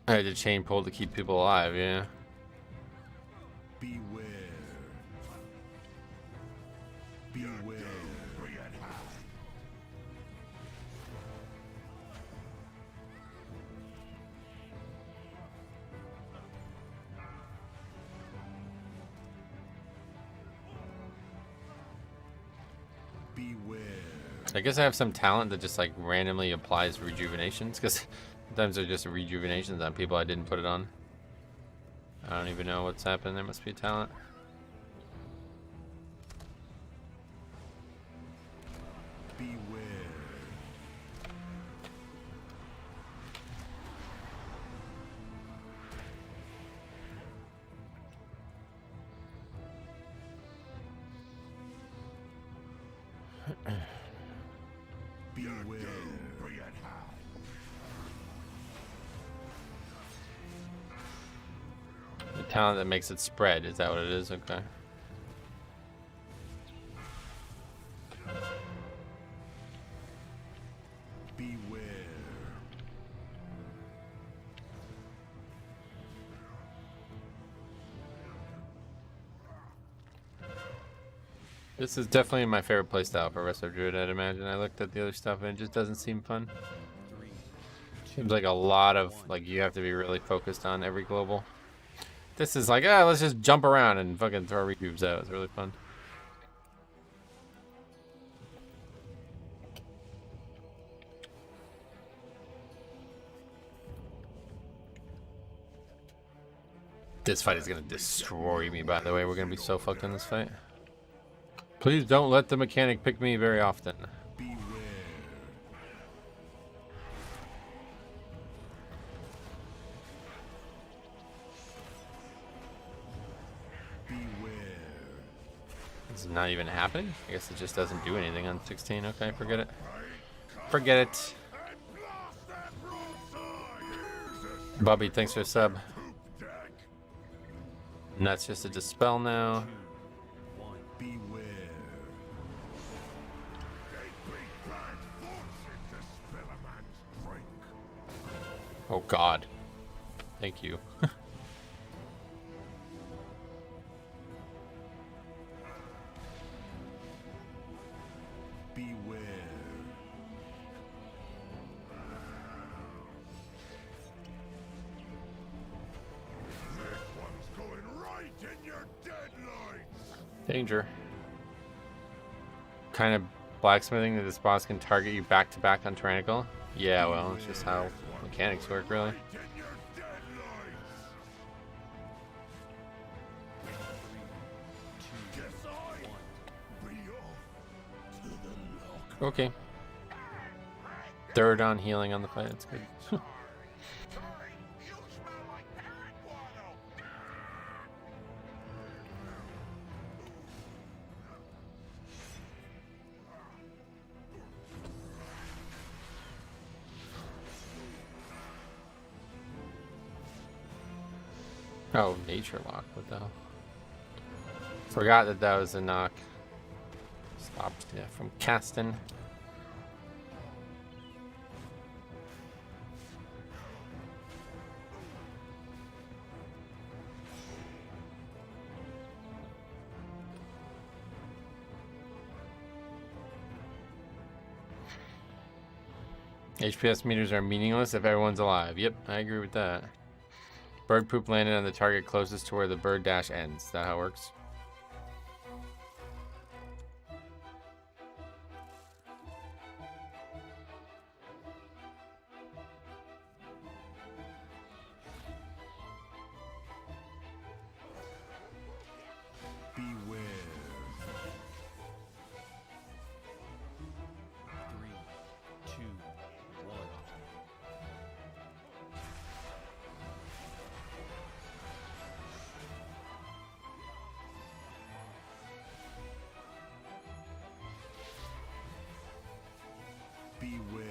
[SPEAKER 1] I had to chain pull to keep people alive, yeah.
[SPEAKER 3] Beware. Beware. Beware.
[SPEAKER 1] I guess I have some talent that just like randomly applies rejuvenations, because sometimes they're just rejuvenations on people I didn't put it on. I don't even know what's happened. There must be a talent.
[SPEAKER 3] Beware. Beware.
[SPEAKER 1] The talent that makes it spread, is that what it is? Okay.
[SPEAKER 3] Beware.
[SPEAKER 1] This is definitely my favorite playstyle for Resto Druid, I'd imagine. I looked at the other stuff and it just doesn't seem fun. Seems like a lot of, like, you have to be really focused on every global. This is like, let's just jump around and fucking throw recubes out. It's really fun. This fight is gonna destroy me, by the way. We're gonna be so fucked in this fight. Please don't let the mechanic pick me very often.
[SPEAKER 3] Beware. Beware.
[SPEAKER 1] This is not even happening? I guess it just doesn't do anything on 16. Okay, forget it. Forget it. Bobby, thanks for the sub. And that's just a dispel now.
[SPEAKER 3] Beware.
[SPEAKER 1] Oh god. Thank you.
[SPEAKER 3] Beware.
[SPEAKER 1] Danger. Kind of blacksmithing that this boss can target you back to back on Tyrannical. Yeah, well, it's just how mechanics work, really. Okay. Third on healing on the fight. That's good. Oh, nature lock. What the hell? Forgot that that was a knock. Stopped from casting. HPS meters are meaningless if everyone's alive. Yep, I agree with that. Bird poop landed on the target closest to where the bird dash ends. Is that how it works?
[SPEAKER 3] Beware. 3, 2, 1. Beware.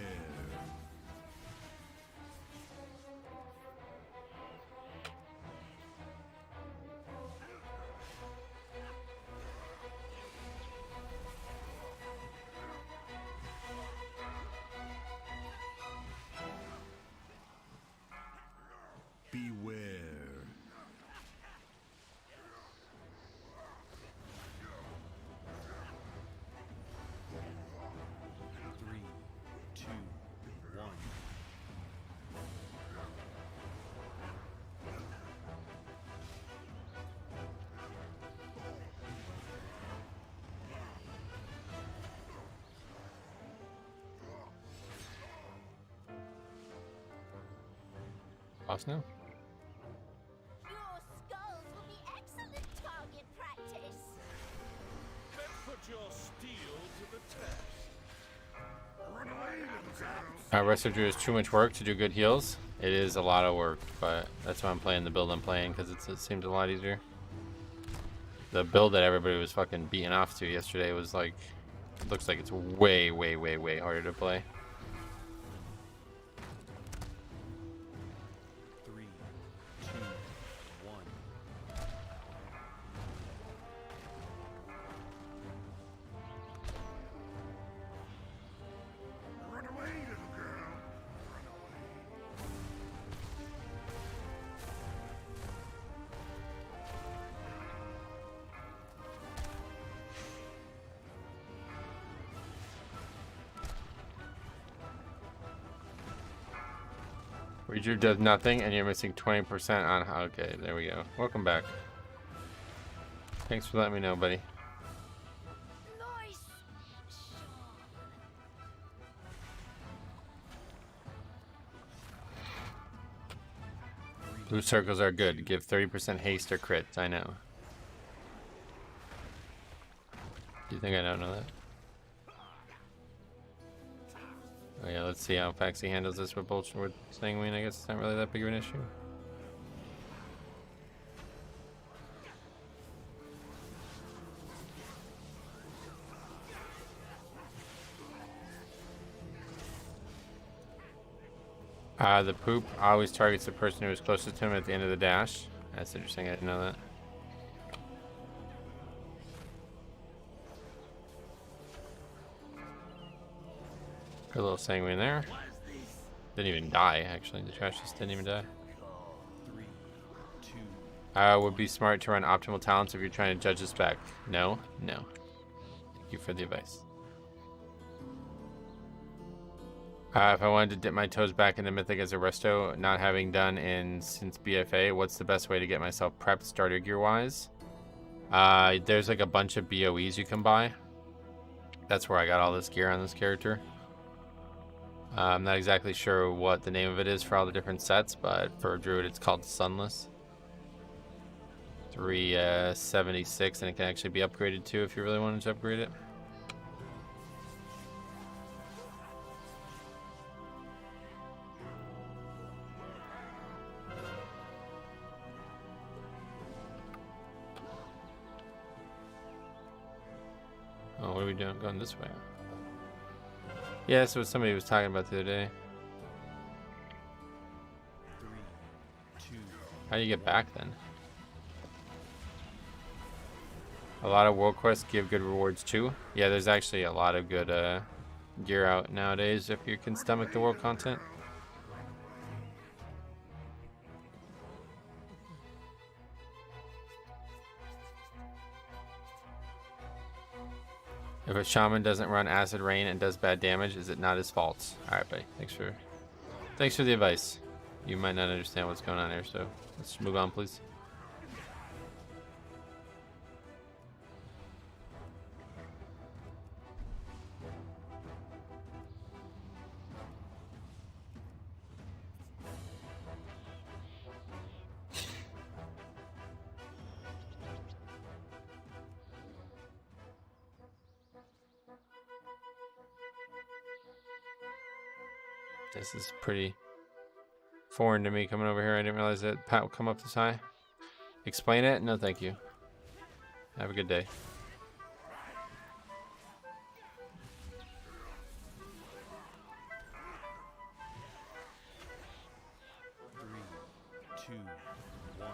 [SPEAKER 3] Beware. Three, two, one.
[SPEAKER 1] Boss now?
[SPEAKER 6] Your skulls will be excellent target practice.
[SPEAKER 4] Let's put your steel to the test.
[SPEAKER 1] Resto Druid is too much work to do good heals. It is a lot of work, but that's why I'm playing the build I'm playing, because it seems a lot easier. The build that everybody was fucking beating off to yesterday was like, it looks like it's way, way, way, way harder to play.
[SPEAKER 3] 3, 2, 1.
[SPEAKER 4] Run away, little girl. Run away.
[SPEAKER 1] Creature does nothing, and you're missing 20% on. Okay, there we go. Welcome back. Thanks for letting me know, buddy.
[SPEAKER 6] Nice.
[SPEAKER 1] Blue circles are good. Give 30% haste or crits. I know. Do you think I don't know that? Oh yeah, let's see how Faxi handles this with Sanguine. I guess it's not really that big of an issue. The poop always targets the person who is closest to him at the end of the dash. That's interesting, I didn't know that. Good little Sanguine there. Didn't even die, actually. The trash just didn't even die.
[SPEAKER 3] 3, 2.
[SPEAKER 1] Would be smart to run optimal talents if you're trying to judge the spec. No, no. Thank you for the advice. If I wanted to dip my toes back into Mythic as a Resto, not having done since BFA, what's the best way to get myself prepped starter gear wise? There's like a bunch of BOEs you can buy. That's where I got all this gear on this character. I'm not exactly sure what the name of it is for all the different sets, but for Druid it's called Sunless. 376, and it can actually be upgraded too if you really wanted to upgrade it. Oh, what are we doing? Going this way? Yeah, that's what somebody was talking about the other day.
[SPEAKER 3] 3, 2.
[SPEAKER 1] How do you get back then? A lot of world quests give good rewards too. Yeah, there's actually a lot of good gear out nowadays if you can stomach the world content. If a shaman doesn't run acid rain and does bad damage, is it not his fault? All right, buddy. Thanks for the advice. You might not understand what's going on there, so let's move on, please. This is pretty foreign to me coming over here. I didn't realize that Pat would come up this high. Explain it? No, thank you. Have a good day.
[SPEAKER 3] Three, two, one.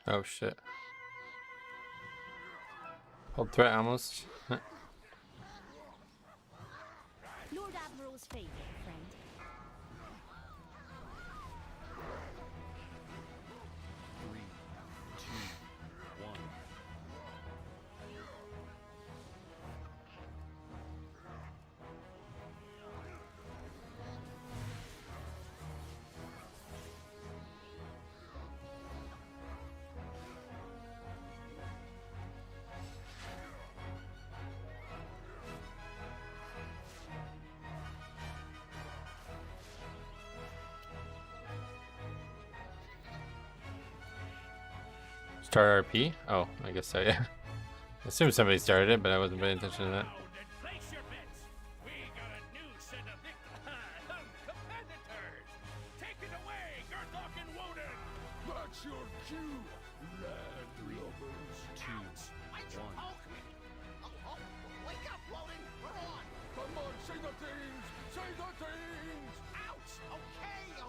[SPEAKER 1] Oh shit. Hold threat almost.
[SPEAKER 6] Lord Admiral's favorite friend.
[SPEAKER 3] Three, two, one.
[SPEAKER 1] Start RP? Oh, I guess I assume somebody started it, but I wasn't paying attention to that.
[SPEAKER 4] Place your bets. We got a new set of competitors. Take it away, Gerthok and Woden. That's your cue, land lubbers.
[SPEAKER 3] Two, one.
[SPEAKER 4] Wake up, Woden. We're on. Come on, say the things. Say the things. Ouch. Okay.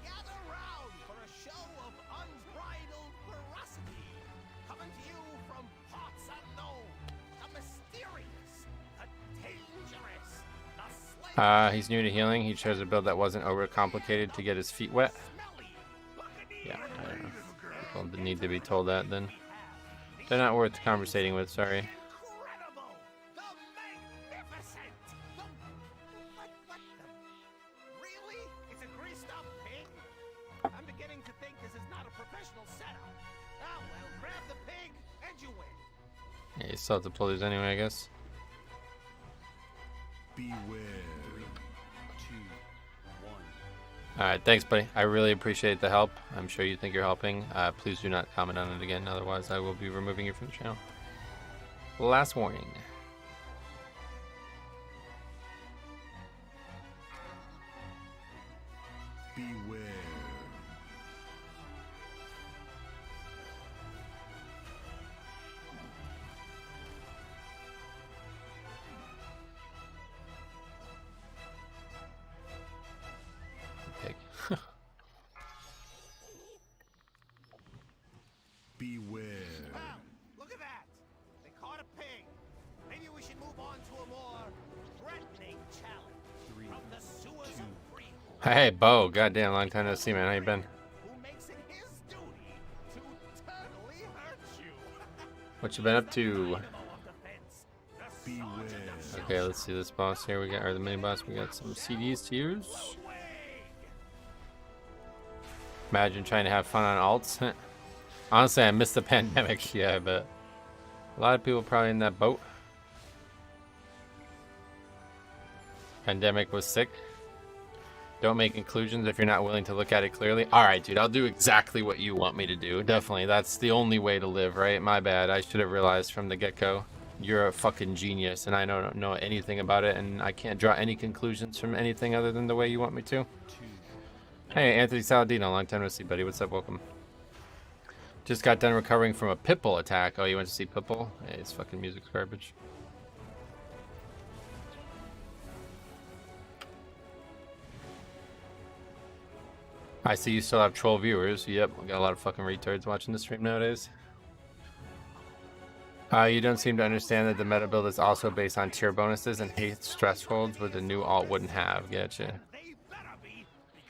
[SPEAKER 4] Gather round for a
[SPEAKER 1] He's new to healing. He chose a build that wasn't over complicated to get his feet wet. Yeah, I don't know. People didn't need to be told that then. They're not worth conversating with, sorry.
[SPEAKER 4] Incredible! The magnificent! What the... Really? It's a greased up pig? I'm beginning to think this is not a professional setup. Oh, well, grab the pig and you win.
[SPEAKER 1] Yeah, you still have to pull these anyway, I guess.
[SPEAKER 3] Beware. 3, 2, 1.
[SPEAKER 1] Alright, thanks, buddy. I really appreciate the help. I'm sure you think you're helping. Please do not comment on it again, otherwise I will be removing you from the channel. Last warning.
[SPEAKER 3] Beware.
[SPEAKER 1] Pig.
[SPEAKER 3] Beware.
[SPEAKER 4] Wow, look at that! They caught a pig. Maybe we should move on to a more threatening challenge.
[SPEAKER 3] 3,
[SPEAKER 4] From the sewers of Freehold.
[SPEAKER 1] Hey, Bo. Goddamn, long time no see, man. How you been?
[SPEAKER 4] Who makes it his duty to totally hurt you.
[SPEAKER 1] What you been up to?
[SPEAKER 3] Beware.
[SPEAKER 1] Okay, let's see this boss here. We got, or the mini boss. We got some CDs to use. Imagine trying to have fun on alts. Honestly, I missed the pandemic. Yeah, but a lot of people probably in that boat. Pandemic was sick. Don't make conclusions if you're not willing to look at it clearly. All right, dude, I'll do exactly what you want me to do. Definitely, that's the only way to live, right? My bad. I should have realized from the get-go. You're a fucking genius, and I don't know anything about it, and I can't draw any conclusions from anything other than the way you want me to. Hey, Anthony Saladino, long time no see, buddy. What's up? Welcome. Just got done recovering from a Pitbull attack. Oh, you went to see Pitbull? Hey, it's fucking music's garbage. I see you still have troll viewers. Yep, we got a lot of fucking retards watching the stream nowadays. You don't seem to understand that the meta build is also based on tier bonuses and haste thresholds, which the new alt wouldn't have. Getcha.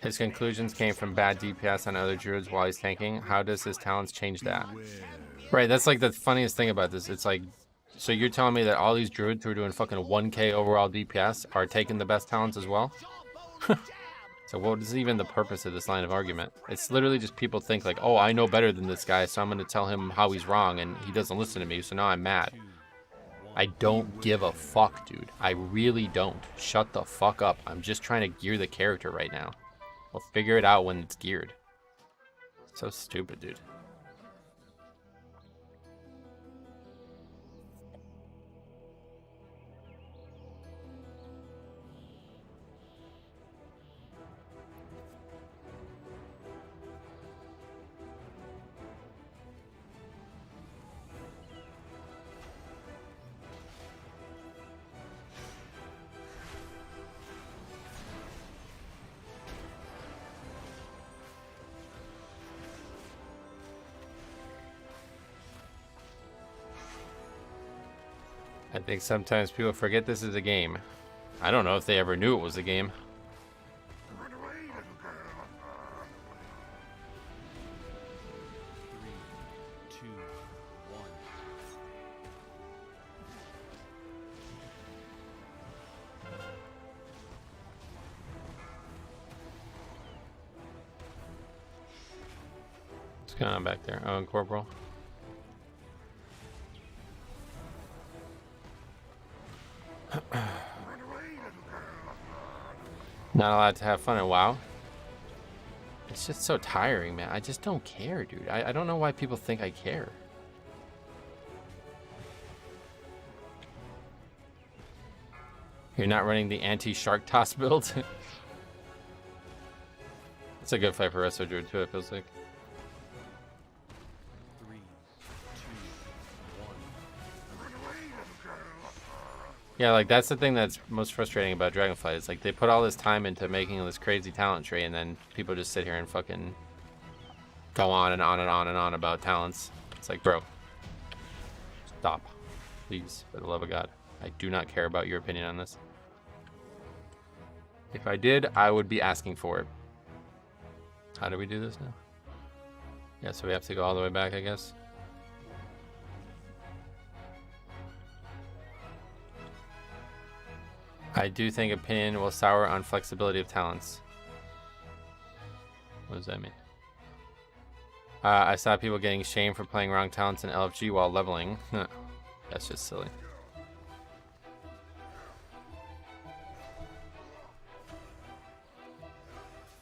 [SPEAKER 1] His conclusions came from bad DPS on other druids while he's tanking. How does his talents change that? Right, that's like the funniest thing about this. It's like, so you're telling me that all these druids who are doing fucking 1k overall DPS are taking the best talents as well? So what is even the purpose of this line of argument? It's literally just people think like, oh, I know better than this guy, so I'm going to tell him how he's wrong, and he doesn't listen to me, so now I'm mad. I don't give a fuck, dude. I really don't. Shut the fuck up. I'm just trying to gear the character right now. We'll figure it out when it's geared. So stupid, dude. I think sometimes people forget this is a game. I don't know if they ever knew it was a game.
[SPEAKER 4] Run away, little girl.
[SPEAKER 3] 3, 2, 1.
[SPEAKER 1] What's going on back there? Oh, and Corporal. Not allowed to have fun in WoW. It's just so tiring, man. I just don't care, dude. I don't know why people think I care. You're not running the anti-shark toss build? It's a good fight for Resto Druid too, it feels like.
[SPEAKER 3] 3, 2, 1.
[SPEAKER 1] Yeah, like that's the thing that's most frustrating about Dragonflight. It's like they put all this time into making this crazy talent tree, and then people just sit here and fucking go on and on and on and on about talents. It's like, bro, stop, please, for the love of God. I do not care about your opinion on this. If I did, I would be asking for it. How do we do this now? Yeah, so we have to go all the way back, I guess. I do think opinion will sour on flexibility of talents. What does that mean? I saw people getting shamed for playing wrong talents in LFG while leveling. That's just silly.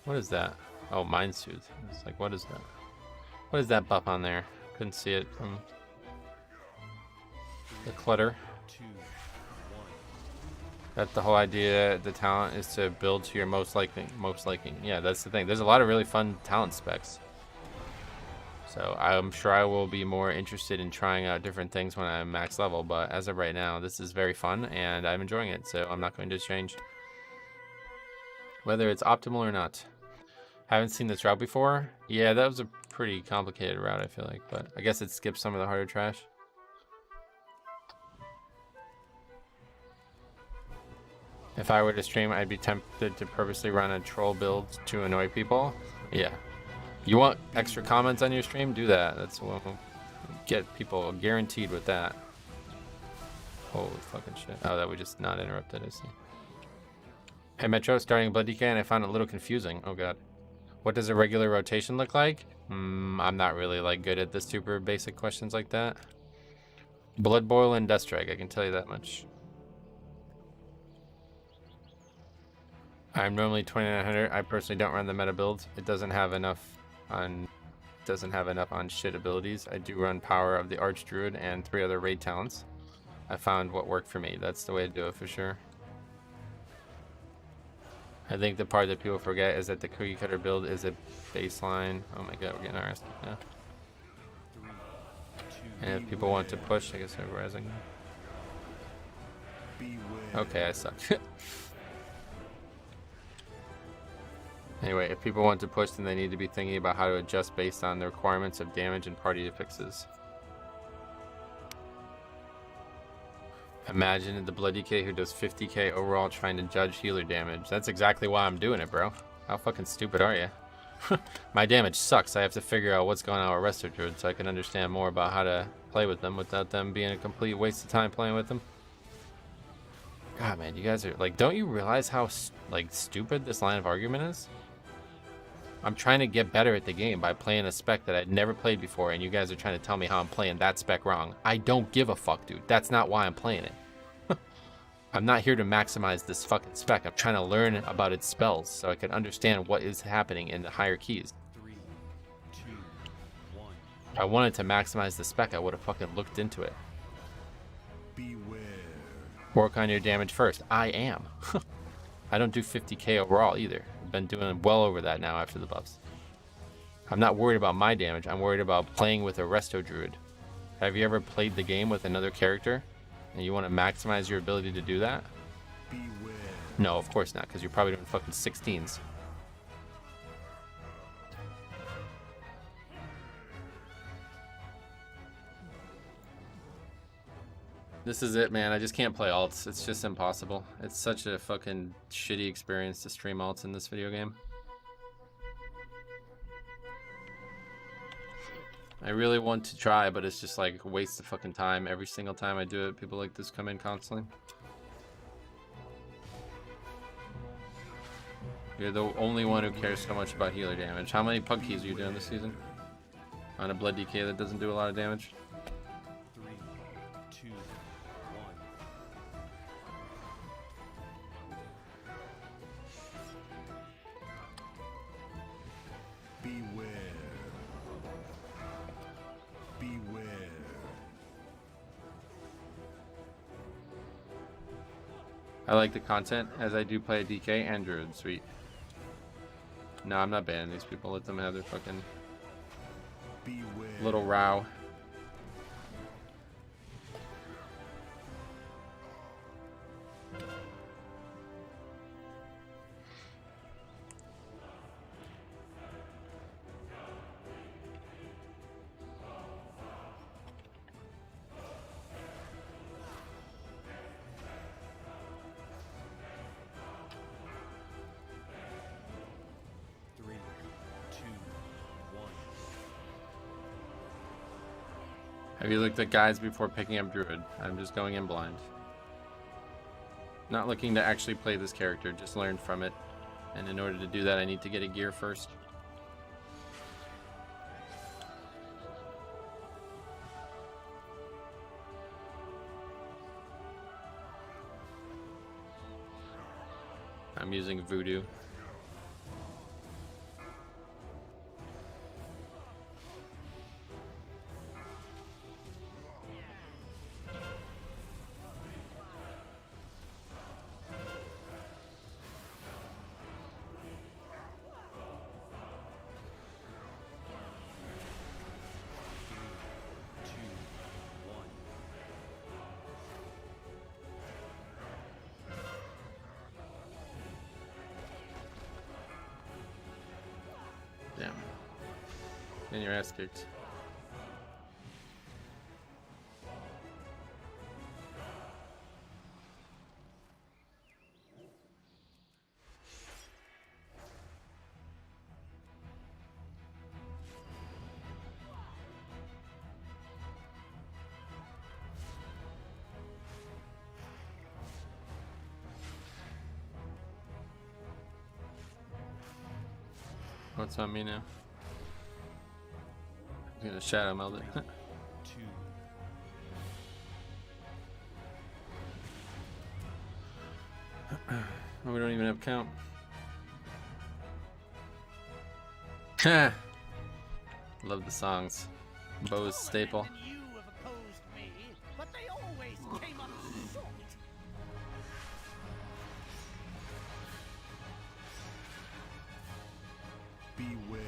[SPEAKER 1] What is that? Oh, Mind Soothe. It's like, what is that? What is that buff on there? Couldn't see it from the clutter. That's the whole idea. The talent is to build to your most liking. Yeah, that's the thing. There's a lot of really fun talent specs. So I'm sure I will be more interested in trying out different things when I'm max level. But as of right now, this is very fun and I'm enjoying it. So I'm not going to change whether it's optimal or not. Haven't seen this route before. Yeah, that was a pretty complicated route, I feel like. But I guess it skips some of the harder trash. If I were to stream, I'd be tempted to purposely run a troll build to annoy people. Yeah. You want extra comments on your stream? Do that. That's what will get people guaranteed with that. Holy fucking shit. Oh, that would just not interrupted, I see. Hey Metro, starting Blood DK and I found it a little confusing. Oh god. What does a regular rotation look like? I'm not really like good at the super basic questions like that. Blood Boil and Dust Strike, I can tell you that much. I'm normally 2900. I personally don't run the meta build. It doesn't have enough on shit abilities. I do run Power of the Arch Druid and 3 other raid talents. I found what worked for me. That's the way to do it for sure. I think the part that people forget is that the cookie cutter build is a baseline. Oh my god, we're getting our ass kicked now. And if people want to push, I guess they're rising. Okay, I suck. Anyway, if people want to push, then they need to be thinking about how to adjust based on the requirements of damage and party fixes. Imagine the Blood DK who does 50k overall trying to judge healer damage. That's exactly why I'm doing it, bro. How fucking stupid are you? My damage sucks. I have to figure out what's going on with Resto Druid so I can understand more about how to play with them without them being a complete waste of time playing with them. God, man, you guys are like, don't you realize how like stupid this line of argument is? I'm trying to get better at the game by playing a spec that I'd never played before, and you guys are trying to tell me how I'm playing that spec wrong. I don't give a fuck, dude. That's not why I'm playing it. I'm not here to maximize this fucking spec. I'm trying to learn about its spells so I can understand what is happening in the higher keys.
[SPEAKER 3] 3, 2, 1.
[SPEAKER 1] If I wanted to maximize the spec, I would have fucking looked into it.
[SPEAKER 3] Beware.
[SPEAKER 1] Work on your damage first. I am. I don't do 50k overall either. I've been doing well over that now after the buffs. I'm not worried about my damage. I'm worried about playing with a Resto Druid. Have you ever played the game with another character and you want to maximize your ability to do that?
[SPEAKER 3] Beware.
[SPEAKER 1] No, of course not, because you're probably doing fucking 16s. This is it, man. I just can't play alts. It's just impossible. It's such a fucking shitty experience to stream alts in this video game. I really want to try, but it's just like a waste of fucking time. Every single time I do it, people like this come in constantly. You're the only one who cares so much about healer damage. How many pug keys are you doing this season? On a Blood DK that doesn't do a lot of damage?
[SPEAKER 3] 3, 2, 1. Beware. Beware.
[SPEAKER 1] I like the content as I do play a DK and Druid. Sweet. No, I'm not banning these people. Let them have their fucking
[SPEAKER 3] Beware.
[SPEAKER 1] little row. Have you looked at guides before picking up Druid? I'm just going in blind. Not looking to actually play this character, just learn from it. And in order to do that, I need to get a gear first. I'm using Voodoo. Damn. And your ass kicked. What's on me now? I'm gonna shadow meld it.
[SPEAKER 3] 2.
[SPEAKER 1] We don't even have count. Ha! Love the songs. Bo's staple.
[SPEAKER 4] You have opposed me, but they always came up short.
[SPEAKER 3] Beware.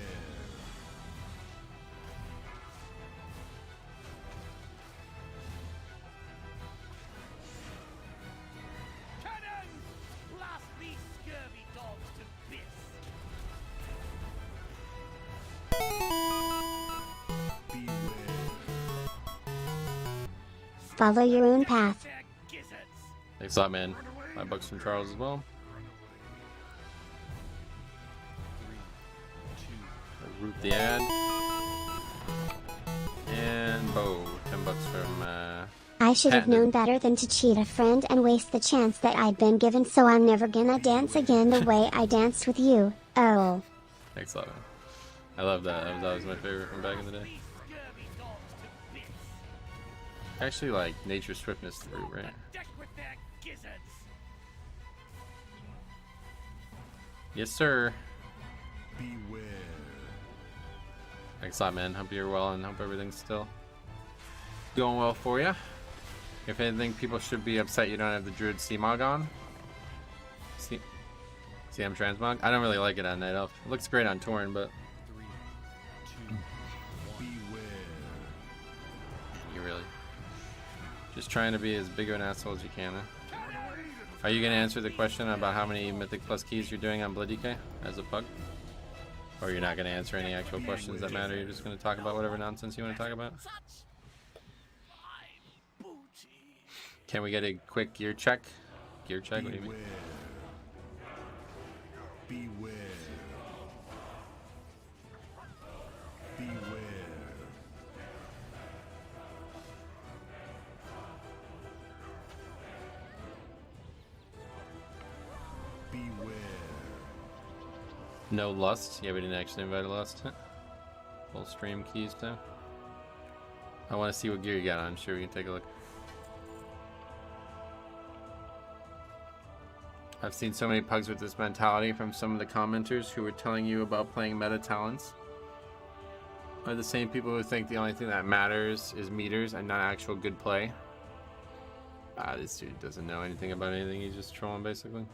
[SPEAKER 4] Cannons! Blast these scurvy dogs to bits!
[SPEAKER 3] Beware.
[SPEAKER 6] Follow your own path.
[SPEAKER 4] Their gizzards!
[SPEAKER 1] Thanks a lot, man. $5 from Charles as well.
[SPEAKER 3] 3, 2.
[SPEAKER 1] Root the ad. And Bo. $10 from
[SPEAKER 6] I should have
[SPEAKER 1] Patented.
[SPEAKER 6] known better than to cheat a friend and waste the chance that I'd been given, so I'm never gonna dance again the way I danced with you. Oh.
[SPEAKER 1] Thanks a lot, man. I love that. That was always my favorite from back in the day.
[SPEAKER 4] These scurvy dogs to bits!
[SPEAKER 1] Actually, like Nature's Swiftness through, right?
[SPEAKER 4] Deck with their gizzards!
[SPEAKER 1] Yes, sir.
[SPEAKER 3] Beware.
[SPEAKER 1] Thanks a lot, man. Hope you're well and hope everything's still going well for you. If anything, people should be upset you don't have the Druid Cmog on. CM Transmog? I don't really like it on Night Elf. It looks great on Torn, but
[SPEAKER 3] 3, 2, 1. Beware.
[SPEAKER 1] you really just trying to be as big of an asshole as you can. Huh? Are you gonna answer the question about how many Mythic Plus keys you're doing on Blood DK as a pug? Or you're not gonna answer any actual questions that matter? You're just gonna talk about whatever nonsense you want to talk about?
[SPEAKER 4] Touch my booty!
[SPEAKER 1] Can we get a quick gear check? Gear check? What do you mean?
[SPEAKER 3] Beware. Beware. Beware.
[SPEAKER 1] No lust? Yeah, we didn't actually invite a lust. Full stream keys too. I want to see what gear you got on. Sure, we can take a look. I've seen so many pugs with this mentality from some of the commenters who were telling you about playing meta talents. Are the same people who think the only thing that matters is meters and not actual good play. This dude doesn't know anything about anything. He's just trolling basically.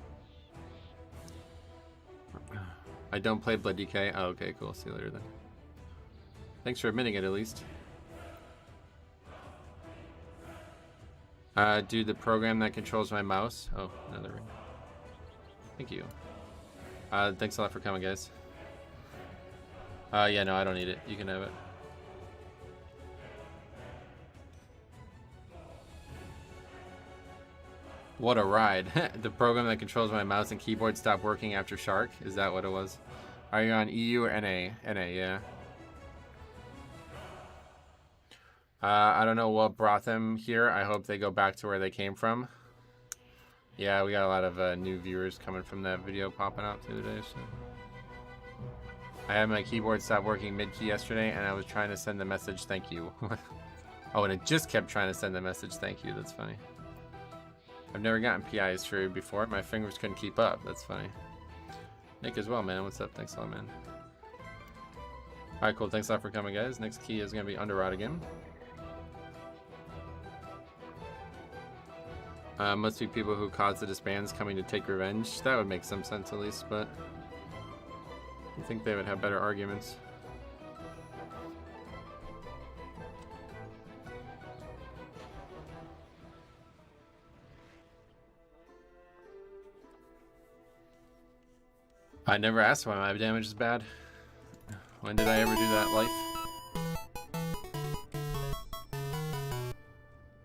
[SPEAKER 1] I don't play Blood DK. Oh, okay, cool. See you later then. Thanks for admitting it at least. Do the program that controls my mouse. Oh, another ring. Thank you. Thanks a lot for coming, guys. Yeah, no, I don't need it. You can have it. What a ride. The program that controls my mouse and keyboard stopped working after Shark? Is that what it was? Are you on EU or NA? NA, yeah. I don't know what brought them here. I hope they go back to where they came from. Yeah, we got a lot of new viewers coming from that video popping out today. So. I had my keyboard stop working mid-key yesterday, and I was trying to send the message thank you. Oh, and it just kept trying to send the message thank you. That's funny. I've never gotten PIs through before. My fingers couldn't keep up. That's funny. Nick as well, man. What's up? Thanks a lot, man. Alright, cool. Thanks a lot for coming, guys. Next key is going to be Underrot again. Must be people who caused the disbands coming to take revenge. That would make some sense at least, but I think they would have better arguments. I never asked why my damage is bad. When did I ever do that, life?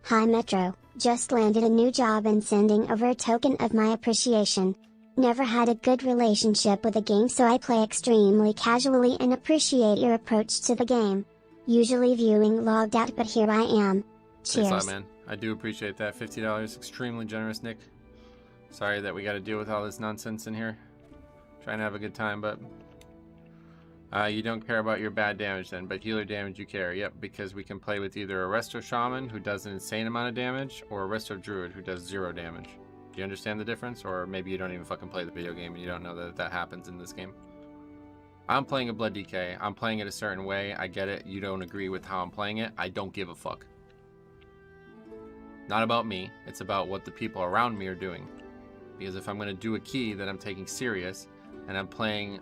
[SPEAKER 6] Hi Metro, just landed a new job and sending over a token of my appreciation. Never had a good relationship with a game, so I play extremely casually and appreciate your approach to the game. Usually viewing logged out, but here I am. Cheers.
[SPEAKER 1] Thanks a lot, man. I do appreciate that. $50, extremely generous, Nick. Sorry that we got to deal with all this nonsense in here. Trying to have a good time, but you don't care about your bad damage then, but healer damage you care. Yep, because we can play with either a Resto Shaman who does an insane amount of damage or a Resto Druid who does 0 damage. Do you understand the difference? Or maybe you don't even fucking play the video game and you don't know that that happens in this game. I'm playing a Blood DK. I'm playing it a certain way. I get it. You don't agree with how I'm playing it. I don't give a fuck. Not about me. It's about what the people around me are doing. Because if I'm going to do a key that I'm taking serious, and I'm playing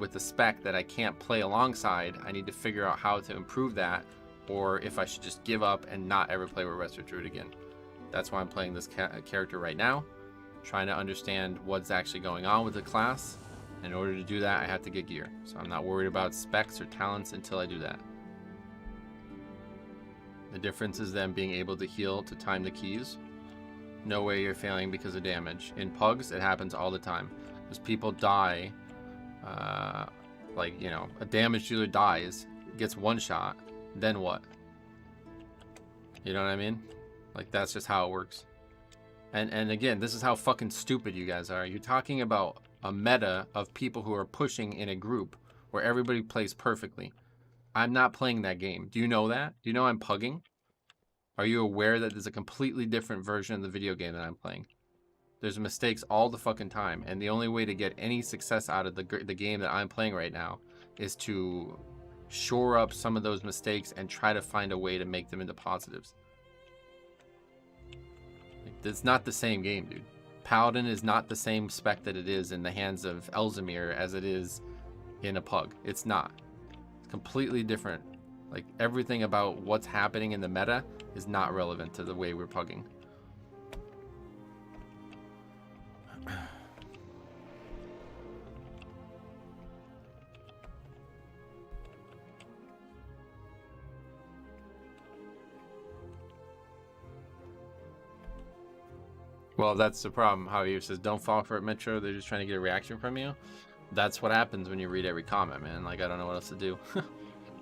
[SPEAKER 1] with a spec that I can't play alongside, I need to figure out how to improve that, or if I should just give up and not ever play with Resto Druid again. That's why I'm playing this character right now, trying to understand what's actually going on with the class. In order to do that, I have to get gear. So I'm not worried about specs or talents until I do that. The difference is them being able to heal to time the keys. No way you're failing because of damage. In Pugs, it happens all the time. Because people die, like, you know, a damage dealer dies, gets one shot, then what? You know what I mean? Like, that's just how it works. And again, this is how fucking stupid you guys are. You're talking about a meta of people who are pushing in a group where everybody plays perfectly. I'm not playing that game. Do you know that? Do you know I'm pugging? Are you aware that there's a completely different version of the video game that I'm playing? There's mistakes all the fucking time, and the only way to get any success out of the game that I'm playing right now is to shore up some of those mistakes and try to find a way to make them into positives. It's not the same game, dude. Paladin is not the same spec that it is in the hands of Elzamir as it is in a Pug. It's not. It's completely different. Like, everything about what's happening in the meta is not relevant to the way we're pugging. Well, that's the problem. Javier says, don't fall for it, Metro. They're just trying to get a reaction from you. That's what happens when you read every comment, man. Like, I don't know what else to do.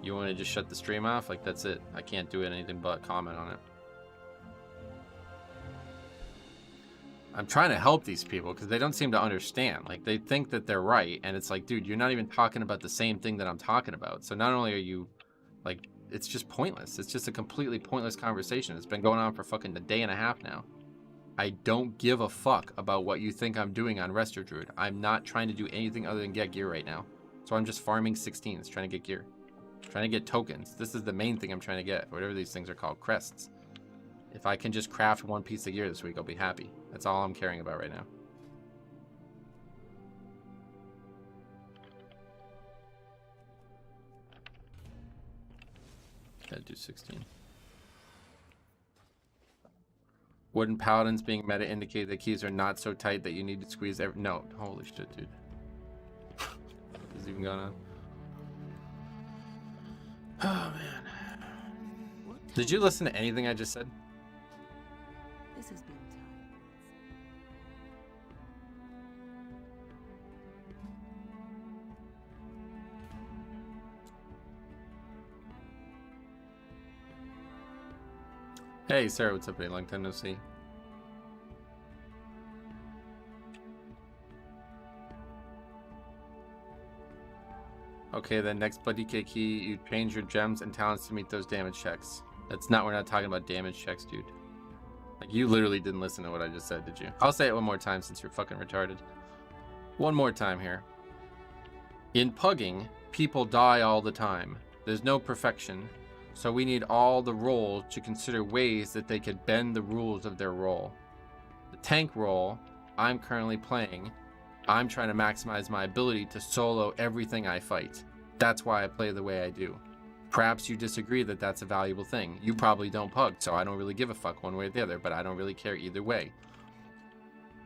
[SPEAKER 1] You want to just shut the stream off? Like, that's it. I can't do anything but comment on it. I'm trying to help these people because they don't seem to understand. Like, they think that they're right. And it's like, dude, you're not even talking about the same thing that I'm talking about. So not only are you, like, it's just pointless. It's just a completely pointless conversation. It's been going on for fucking a day and a half now. I don't give a fuck about what you think I'm doing on Resto Druid. I'm not trying to do anything other than get gear right now. So I'm just farming 16s, trying to get gear. Trying to get tokens. This is the main thing I'm trying to get. Whatever these things are called, crests. If I can just craft one piece of gear this week, I'll be happy. That's all I'm caring about right now. Gotta do 16. Wooden paladins being meta indicate the keys are not so tight that you need to squeeze every. No, holy shit, dude. What is even going on? Oh man. Did you listen to anything I just said?
[SPEAKER 5] This has been time.
[SPEAKER 1] Hey, Sarah, what's up, buddy? Long time no see. Okay, then next Bloody K key, you change your gems and talents to meet those damage checks. We're not talking about damage checks, dude. Like, you literally didn't listen to what I just said, did you? I'll say it one more time since you're fucking retarded. One more time here. In pugging, people die all the time. There's no perfection. So we need all the roles to consider ways that they could bend the rules of their role. The tank role I'm currently playing, I'm trying to maximize my ability to solo everything I fight. That's why I play the way I do. Perhaps you disagree that that's a valuable thing. You probably don't pug, so I don't really give a fuck one way or the other, but I don't really care either way.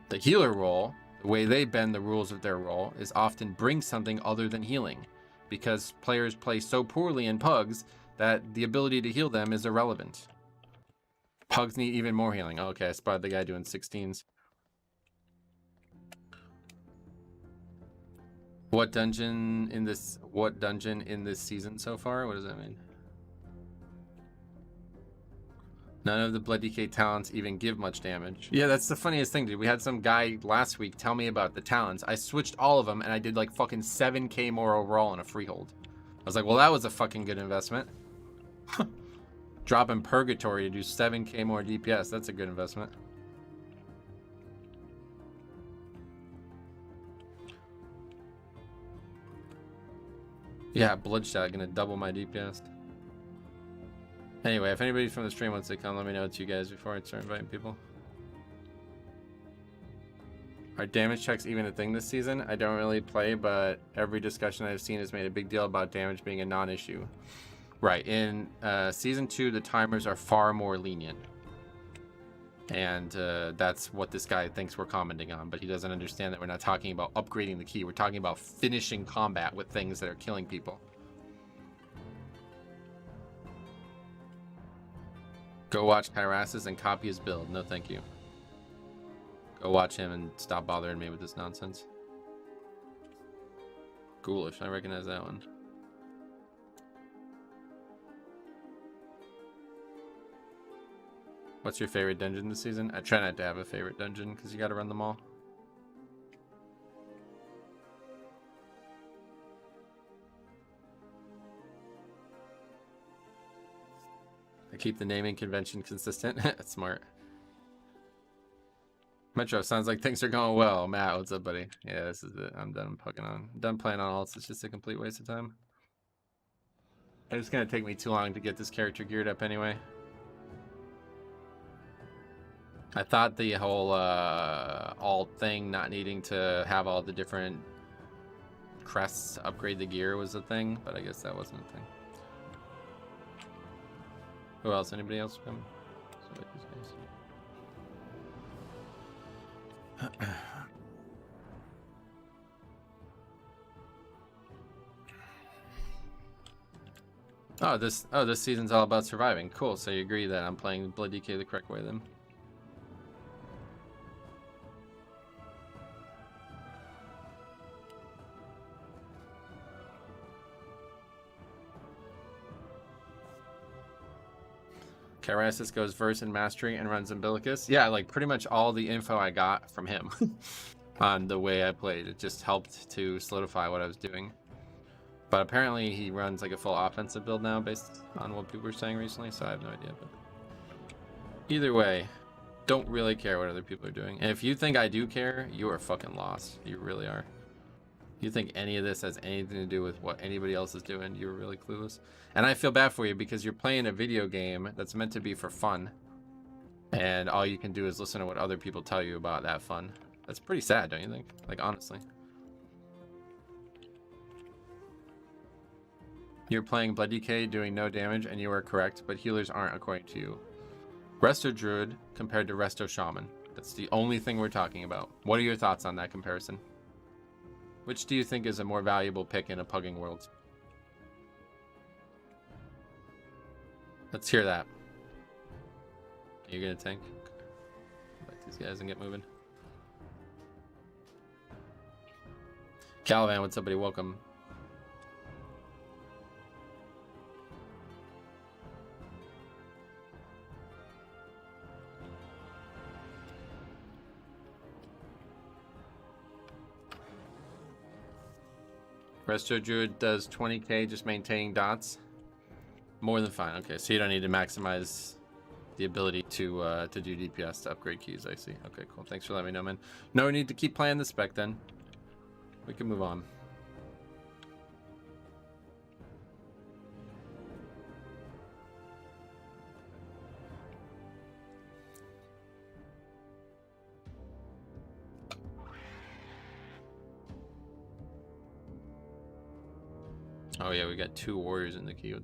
[SPEAKER 1] The healer role, the way they bend the rules of their role, is often bring something other than healing, because players play so poorly in pugs that the ability to heal them is irrelevant. Pugs need even more healing. Okay, I spotted the guy doing 16s. What dungeon in this season so far? What does that mean? None of the Blood DK talents even give much damage. Yeah, that's the funniest thing, dude. We had some guy last week tell me about the talents. I switched all of them and I did like fucking 7k more overall in a freehold. I was like, well, that was a fucking good investment. Dropping Purgatory to do 7k more DPS. That's a good investment. Yeah, Bloodshot gonna double my DPS. Anyway, if anybody from the stream wants to come, let me know it's you guys before I start inviting people. Are damage checks even a thing this season? I don't really play, but every discussion I've seen has made a big deal about damage being a non-issue. Right, in Season 2, the timers are far more lenient. And that's what this guy thinks we're commenting on, but he doesn't understand that we're not talking about upgrading the key. We're talking about finishing combat with things that are killing people. Go watch Kyrasis and copy his build. No, thank you. Go watch him and stop bothering me with this nonsense. Ghoulish, I recognize that one. What's your favorite dungeon this season? I try not to have a favorite dungeon because you got to run them all. I keep the naming convention consistent. That's smart. Metro, sounds like things are going well. Matt, what's up, buddy? Yeah, this is it. I'm done pugging on. I'm done playing on alts. It's just a complete waste of time. It's going to take me too long to get this character geared up anyway. I thought the whole alt thing, not needing to have all the different crests to upgrade the gear was a thing, but I guess that wasn't a thing. Who else? Anybody else come? This season's all about surviving. Cool. So you agree that I'm playing Blood DK the correct way then? Kyrasis goes verse and mastery and runs umbilicus. Yeah, like pretty much all the info I got from him on the way I played. It just helped to solidify what I was doing. But apparently he runs like a full offensive build now based on what people were saying recently, so I have no idea. But either way, don't really care what other people are doing. And if you think I do care, you are fucking lost. You really are. You think any of this has anything to do with what anybody else is doing, you're really clueless. And I feel bad for you because you're playing a video game that's meant to be for fun. And all you can do is listen to what other people tell you about that fun. That's pretty sad, don't you think? Like, honestly. You're playing Blood DK doing no damage, and you are correct, but healers aren't according to you. Resto Druid compared to Resto Shaman. That's the only thing we're talking about. What are your thoughts on that comparison? Which do you think is a more valuable pick in a pugging world? Let's hear that. You're gonna tank? Let these guys and get moving. Calavan, what's up, buddy? Welcome. Resto Druid does 20k just maintaining dots. More than fine. Okay, so you don't need to maximize the ability to do DPS to upgrade keys. I see. Okay, cool. Thanks for letting me know, man. No need to keep playing the spec then. We can move on. Oh yeah, we got 2 warriors in the queue.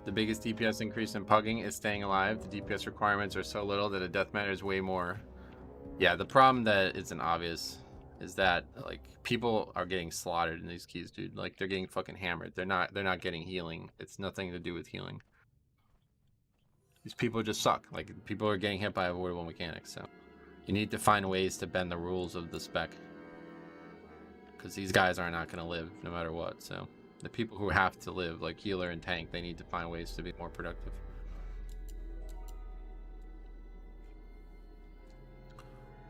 [SPEAKER 1] The biggest DPS increase in pugging is staying alive. The DPS requirements are so little that a death matters way more. Yeah, the problem that isn't obvious is that like people are getting slaughtered in these keys, dude. Like they're getting fucking hammered. They're not getting healing. It's nothing to do with healing. These people just suck. Like people are getting hit by avoidable mechanics. So you need to find ways to bend the rules of the spec, because these guys are not going to live no matter what. So the people who have to live, like healer and tank, they need to find ways to be more productive.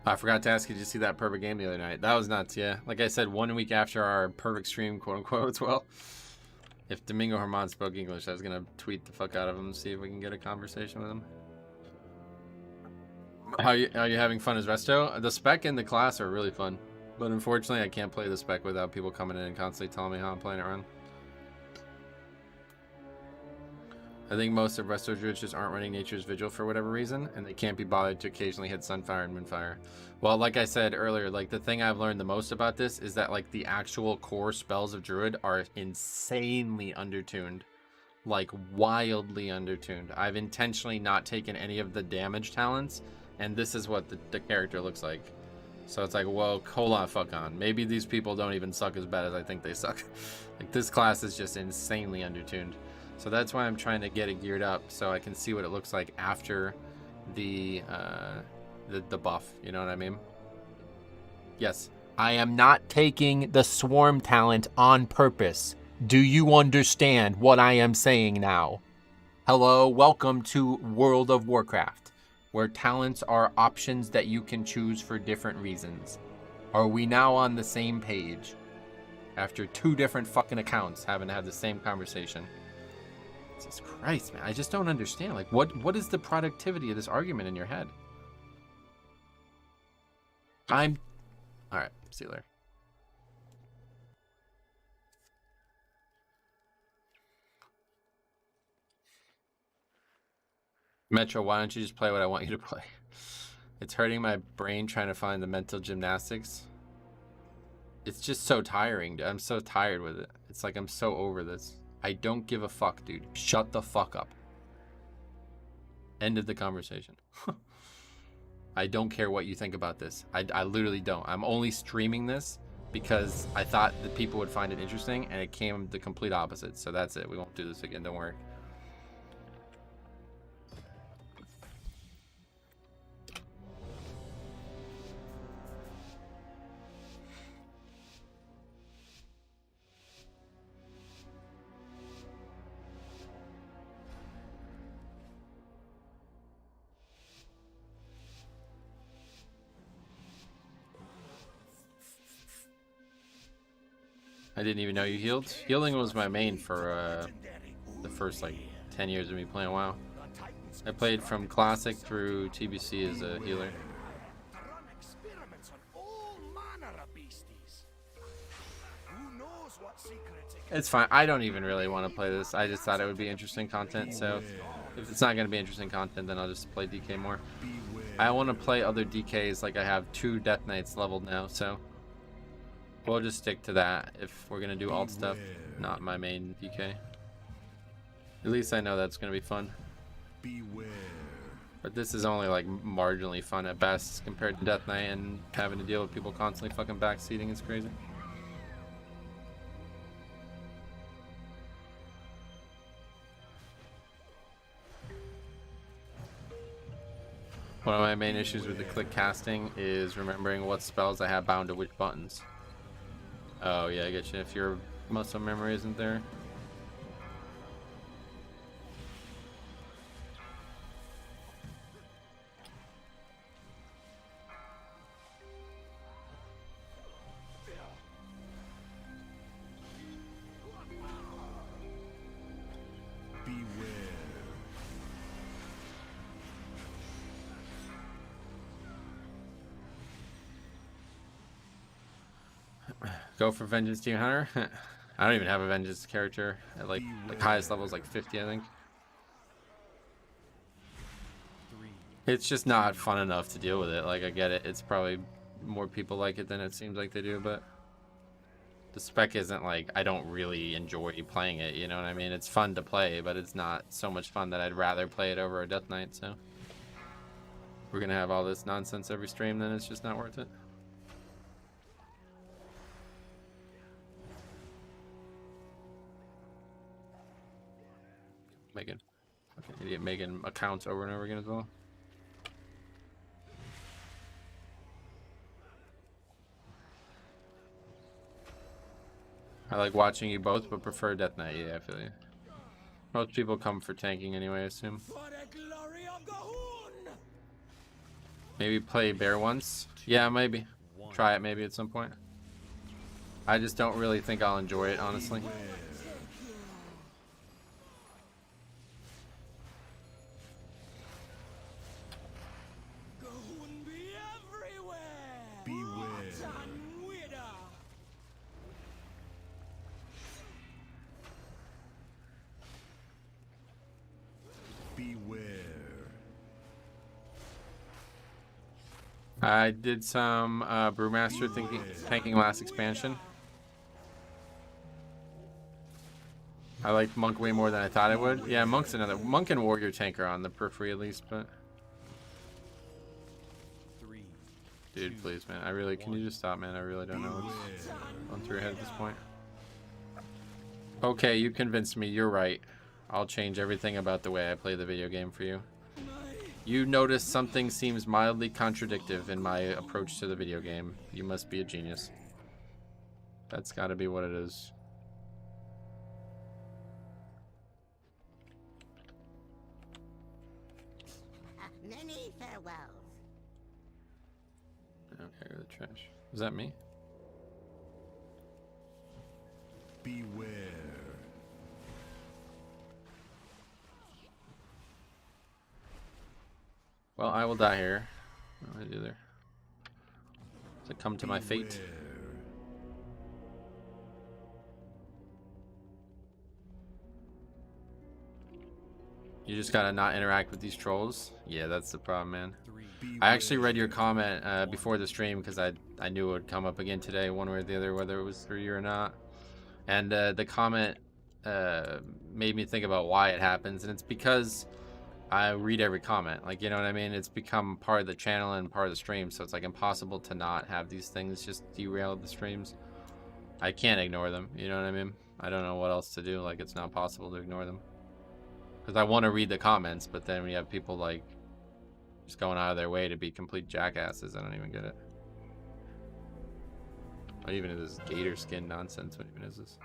[SPEAKER 1] I forgot to ask you, did you see that perfect game the other night? That was nuts, yeah. Like I said, 1 week after our perfect stream, quote unquote, as well. If Domingo Herman spoke English, I was going to tweet the fuck out of him and see if we can get a conversation with him. Are you having fun as Resto? The spec and the class are really fun. But unfortunately, I can't play the spec without people coming in and constantly telling me how I'm playing it wrong. I think most of Resto Druids just aren't running Nature's Vigil for whatever reason, and they can't be bothered to occasionally hit Sunfire and Moonfire. Well, like I said earlier, like the thing I've learned the most about this is that like the actual core spells of Druid are insanely undertuned. Like wildly undertuned. I've intentionally not taken any of the damage talents, and this is what the character looks like. So it's like, well, hold on, fuck on. Maybe these people don't even suck as bad as I think they suck. Like this class is just insanely undertuned. So that's why I'm trying to get it geared up so I can see what it looks like after the buff. You know what I mean? Yes.
[SPEAKER 2] I am not taking the swarm talent on purpose. Do you understand what I am saying now? Hello, welcome to World of Warcraft, where talents are options that you can choose for different reasons. Are we now on the same page? After 2 different fucking accounts having had the same conversation. Jesus Christ, man. I just don't understand. Like, what is the productivity of this argument in your head? Alright, see you later. Metro, why don't you just play what I want you to play? It's hurting my brain trying to find the mental gymnastics. It's just so tiring, dude. I'm so tired with it. It's like I'm so over this. I don't give a fuck, dude. Shut the fuck up. End of the conversation. I don't care what you think about this. I literally don't. I'm only streaming this because I thought that people would find it interesting, and it came the complete opposite. So that's it. We won't do this again. Don't worry. I didn't even know you healed. Healing was my main for the first like 10 years of me playing WoW. I played from Classic through TBC as a healer. It's fine. I don't even really want to play this. I just thought it would be interesting content. So if it's not going to be interesting content, then I'll just play DK more. I want to play other DKs. Like I have 2 Death Knights leveled now, so we'll just stick to that if we're going to do alt stuff, not my main DK. At least I know that's going to be fun. But this is only like marginally fun at best compared to Death Knight, and having to deal with people constantly fucking backseating is crazy. One of my main issues with the click casting is remembering what spells I have bound to which buttons. Oh yeah, I get you. If your muscle memory isn't there.
[SPEAKER 1] Go for Vengeance Demon Hunter. I don't even have a Vengeance character at like highest level is like 50, I think. It's just not fun enough to deal with it. Like, I get it. It's probably more people like it than it seems like they do, but the spec isn't like, I don't really enjoy playing it, you know what I mean? It's fun to play, but it's not so much fun that I'd rather play it over a Death Knight, so. We're gonna have all this nonsense every stream, then it's just not worth it. Megan. Okay, idiot Megan accounts over and over again as well. I like watching you both, but prefer Death Knight. Yeah, I feel you. Most people come for tanking anyway, I assume. Maybe play Bear once. Yeah, maybe. Try it maybe at some point. I just don't really think I'll enjoy it, honestly. I did some Brewmaster tanking last expansion. I like Monk way more than I thought I would. Yeah, Monk's another. Monk and Warrior tank are on the periphery at least, but... Dude, please, man. I really... Can you just stop, man? I really don't know what's going through your head at this point. Okay, you convinced me. You're right. I'll change everything about the way I play the video game for you. You notice something seems mildly contradictive in my approach to the video game. You must be a genius. That's gotta be what it is.
[SPEAKER 7] Many farewells.
[SPEAKER 1] Okay, go to the trash. Is that me?
[SPEAKER 3] Beware.
[SPEAKER 1] Well, I will die here. What do I do there? Does it come to my fate? You just gotta not interact with these trolls? Yeah, that's the problem, man. I actually read your comment before the stream because I knew it would come up again today, one way or the other, whether it was through you or not. And the comment made me think about why it happens, and it's because I read every comment. Like, you know what I mean? It's become part of the channel and part of the stream, so it's like impossible to not have these things just derail the streams. I can't ignore them, you know what I mean? I don't know what else to do. Like, it's not possible to ignore them. Because I want to read the comments, but then we have people like just going out of their way to be complete jackasses. I don't even get it. What even is this gator skin nonsense? What even is this?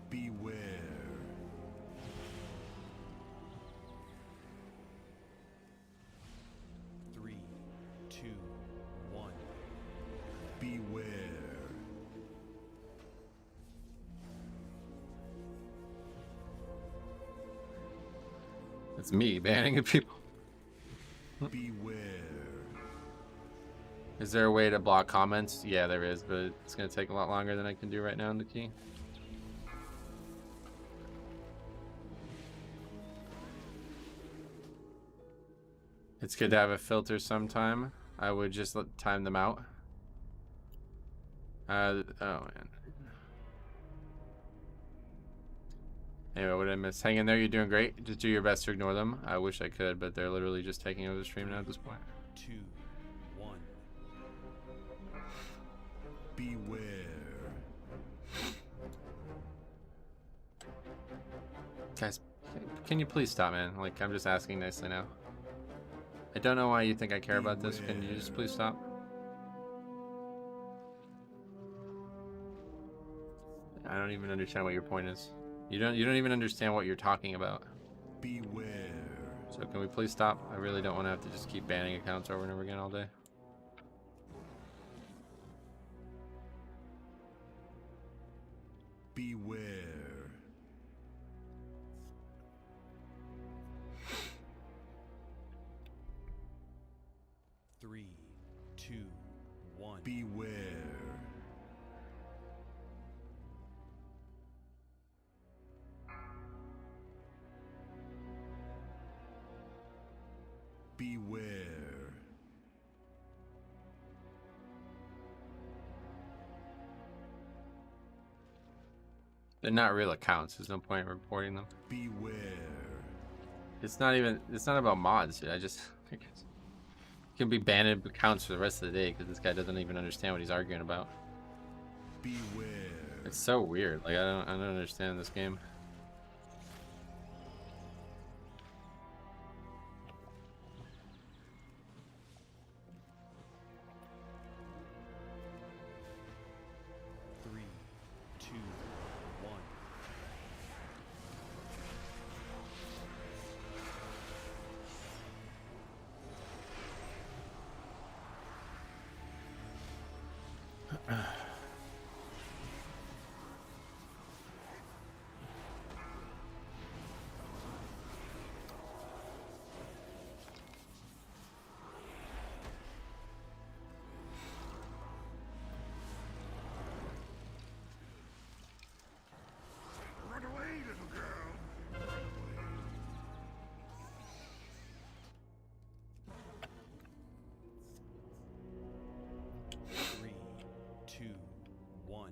[SPEAKER 3] Beware. Beware.
[SPEAKER 1] It's me banning people.
[SPEAKER 3] Beware.
[SPEAKER 1] Is there a way to block comments? Yeah, there is, but it's going to take a lot longer than I can do right now in the key. It's good to have a filter sometime. I would just time them out. Oh man. Anyway, what did I miss? Hang in there, you're doing great. Just do your best to ignore them. I wish I could, but they're literally just taking over the stream now at this point.
[SPEAKER 3] 2, 1. Beware.
[SPEAKER 1] Guys, can you please stop, man? Like, I'm just asking nicely now. I don't know why you think I care about this. Can you just please stop? I don't even understand what your point is. You don't even understand what you're talking about.
[SPEAKER 3] Beware.
[SPEAKER 1] So can we please stop? I really don't want to have to just keep banning accounts over and over again all day.
[SPEAKER 3] Beware. Three, two, one. Beware. Beware.
[SPEAKER 1] They're not real accounts. There's no point in reporting them.
[SPEAKER 3] Beware.
[SPEAKER 1] It's not about mods, dude. You can be banned accounts for the rest of the day because this guy doesn't even understand what he's arguing about.
[SPEAKER 3] Beware.
[SPEAKER 1] It's so weird. Like I don't understand this game.
[SPEAKER 3] Three, two, one. Run away, little girl. Run away. Three, two, one.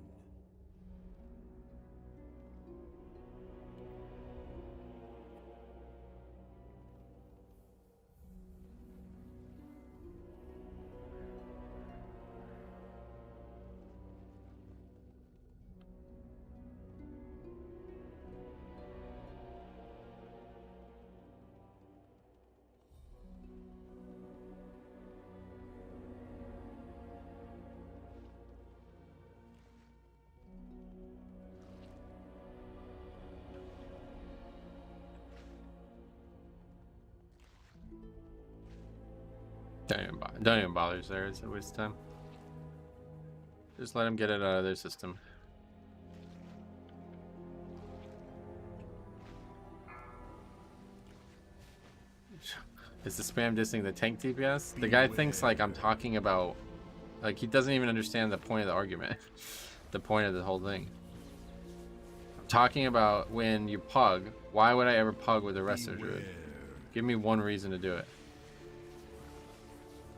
[SPEAKER 1] Don't even bother there. It's a waste of time. Just let them get it out of their system. Is the spam dissing the tank DPS? The guy thinks like I'm talking about, like he doesn't even understand the point of the argument. The point of the whole thing. I'm talking about when you pug. Why would I ever pug with a Resto Druid? Give me one reason to do it.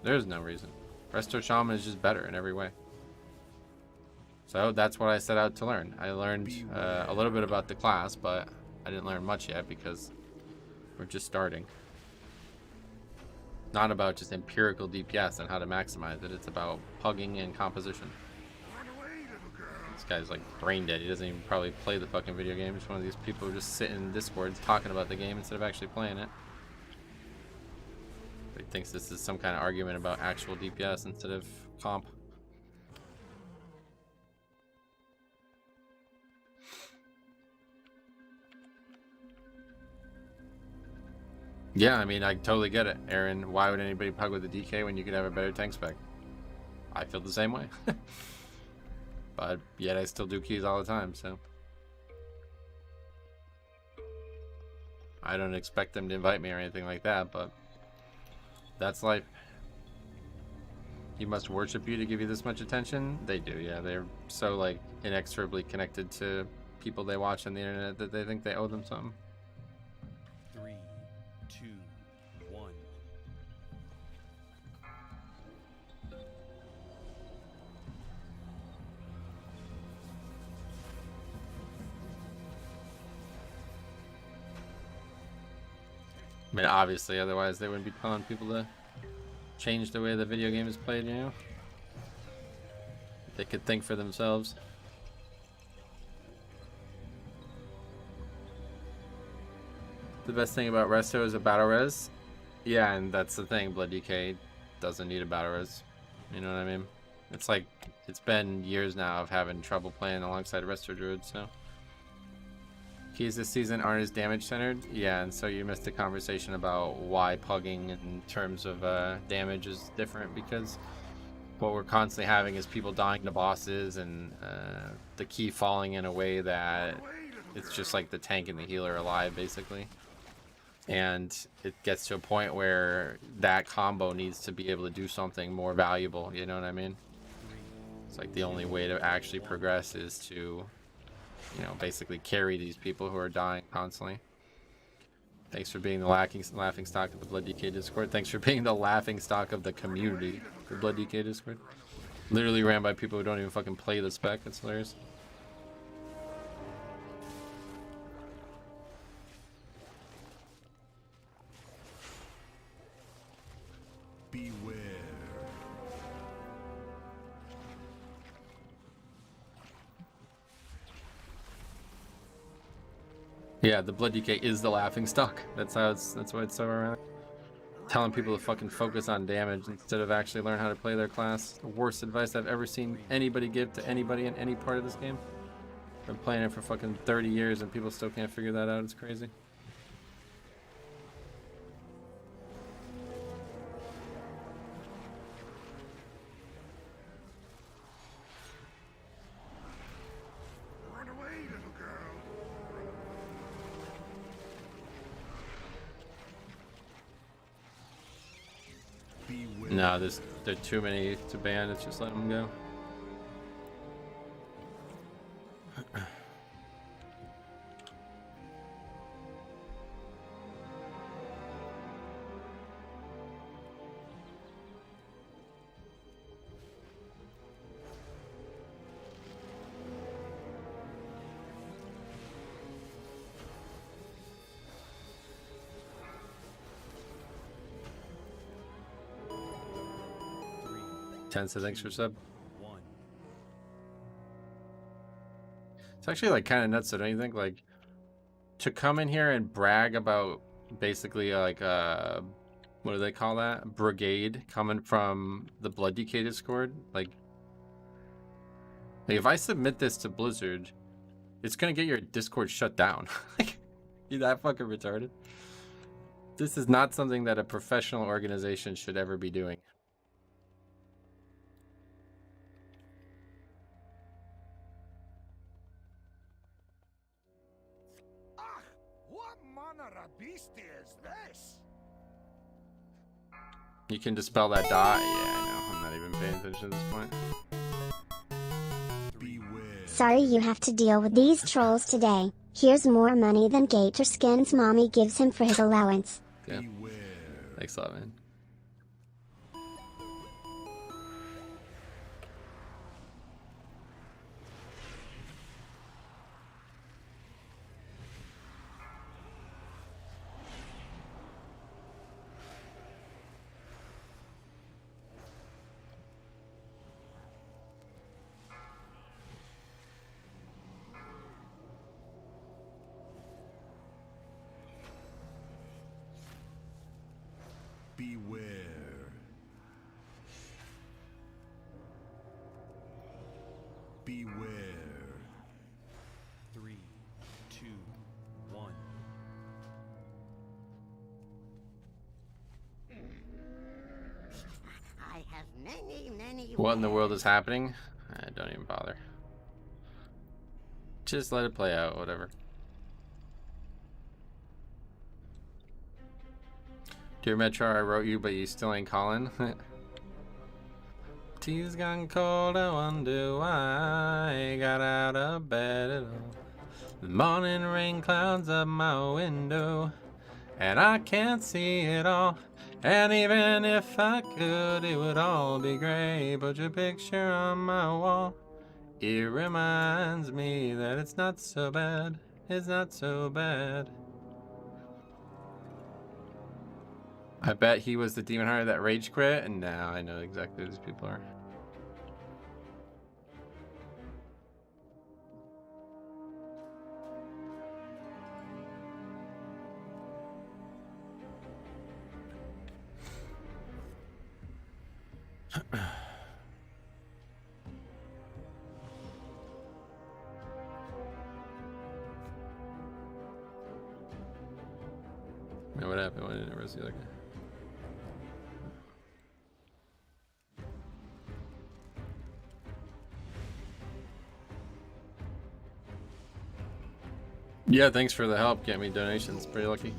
[SPEAKER 1] There's no reason. Resto Shaman is just better in every way. So that's what I set out to learn. I learned a little bit about the class, but I didn't learn much yet because we're just starting. Not about just empirical DPS and how to maximize it. It's about pugging and composition. This guy's like brain dead. He doesn't even probably play the fucking video game. He's one of these people who just sit in Discord talking about the game instead of actually playing it. He thinks this is some kind of argument about actual DPS instead of comp. Yeah, I mean, I totally get it, Aaron. Why would anybody pug with a DK when you could have a better tank spec? I feel the same way. But yet I still do keys all the time, so. I don't expect them to invite me or anything like that, but that's life. He must worship you to give you this much attention? They do, yeah. They're so, like, inexorably connected to people they watch on the internet that they think they owe them something.
[SPEAKER 3] 3, 2, 1.
[SPEAKER 1] I mean, obviously, otherwise they wouldn't be telling people to change the way the video game is played, you know? They could think for themselves. The best thing about Resto is a battle res. Yeah, and that's the thing, Blood DK doesn't need a battle res. You know what I mean? It's like, it's been years now of having trouble playing alongside Resto Druid, so. Keys this season aren't as damage centered. Yeah, and so you missed a conversation about why pugging in terms of damage is different, because what we're constantly having is people dying to bosses and the key falling in a way that it's just like the tank and the healer alive, basically. And it gets to a point where that combo needs to be able to do something more valuable, you know what I mean? It's like the only way to actually progress is to, you know, basically carry these people who are dying constantly. Thanks for being the laughing stock of the Blood DK Discord. Thanks for being the laughing stock of the community for Blood DK Discord. Literally ran by people who don't even fucking play the spec. It's hilarious.
[SPEAKER 3] Beware.
[SPEAKER 1] Yeah, the Blood DK is the laughing stock. That's why it's so around. Telling people to fucking focus on damage instead of actually learn how to play their class. The worst advice I've ever seen anybody give to anybody in any part of this game. Been playing it for fucking 30 years and people still can't figure that out. It's crazy.
[SPEAKER 3] Run away, little girl. Beware.
[SPEAKER 1] No, there are too many to ban. It's just let them go. Tensa, thanks for sub.
[SPEAKER 3] 1.
[SPEAKER 1] It's actually like kind of nuts, don't you think? Like to come in here and brag about basically like what do they call that? Brigade coming from the Blood DK Discord. Like if I submit this to Blizzard, it's gonna get your Discord shut down. Like, you that fucking retarded? This is not something that a professional organization should ever be doing.
[SPEAKER 4] Ach, what manner of beast is this?
[SPEAKER 1] You can dispel that dot. Yeah, I know. I'm not even paying attention at this point.
[SPEAKER 3] Beware.
[SPEAKER 6] Sorry you have to deal with these trolls today. Here's more money than Gator Skin's mommy gives him for his allowance.
[SPEAKER 1] Yeah.
[SPEAKER 3] Beware.
[SPEAKER 1] Thanks a lot, man.
[SPEAKER 3] Beware. Beware. 3, 2, 1.
[SPEAKER 7] I have many
[SPEAKER 1] What in the world
[SPEAKER 7] wares.
[SPEAKER 1] is happening? I don't even bother. Just let it play out, whatever. Dear Metro, I wrote you, but you still ain't calling. Tea's gone cold, I wonder why I got out of bed at all. The morning rain clouds up my window, and I can't see it all. And even if I could, it would all be great. Put your picture on my wall. It reminds me that it's not so bad. It's not so bad. I bet he was the demon hunter that rage quit, and now I know exactly who these people are. Man, what happened? Why didn't I arrest the other guy? Yeah, thanks for the help. Get me donations. Pretty lucky.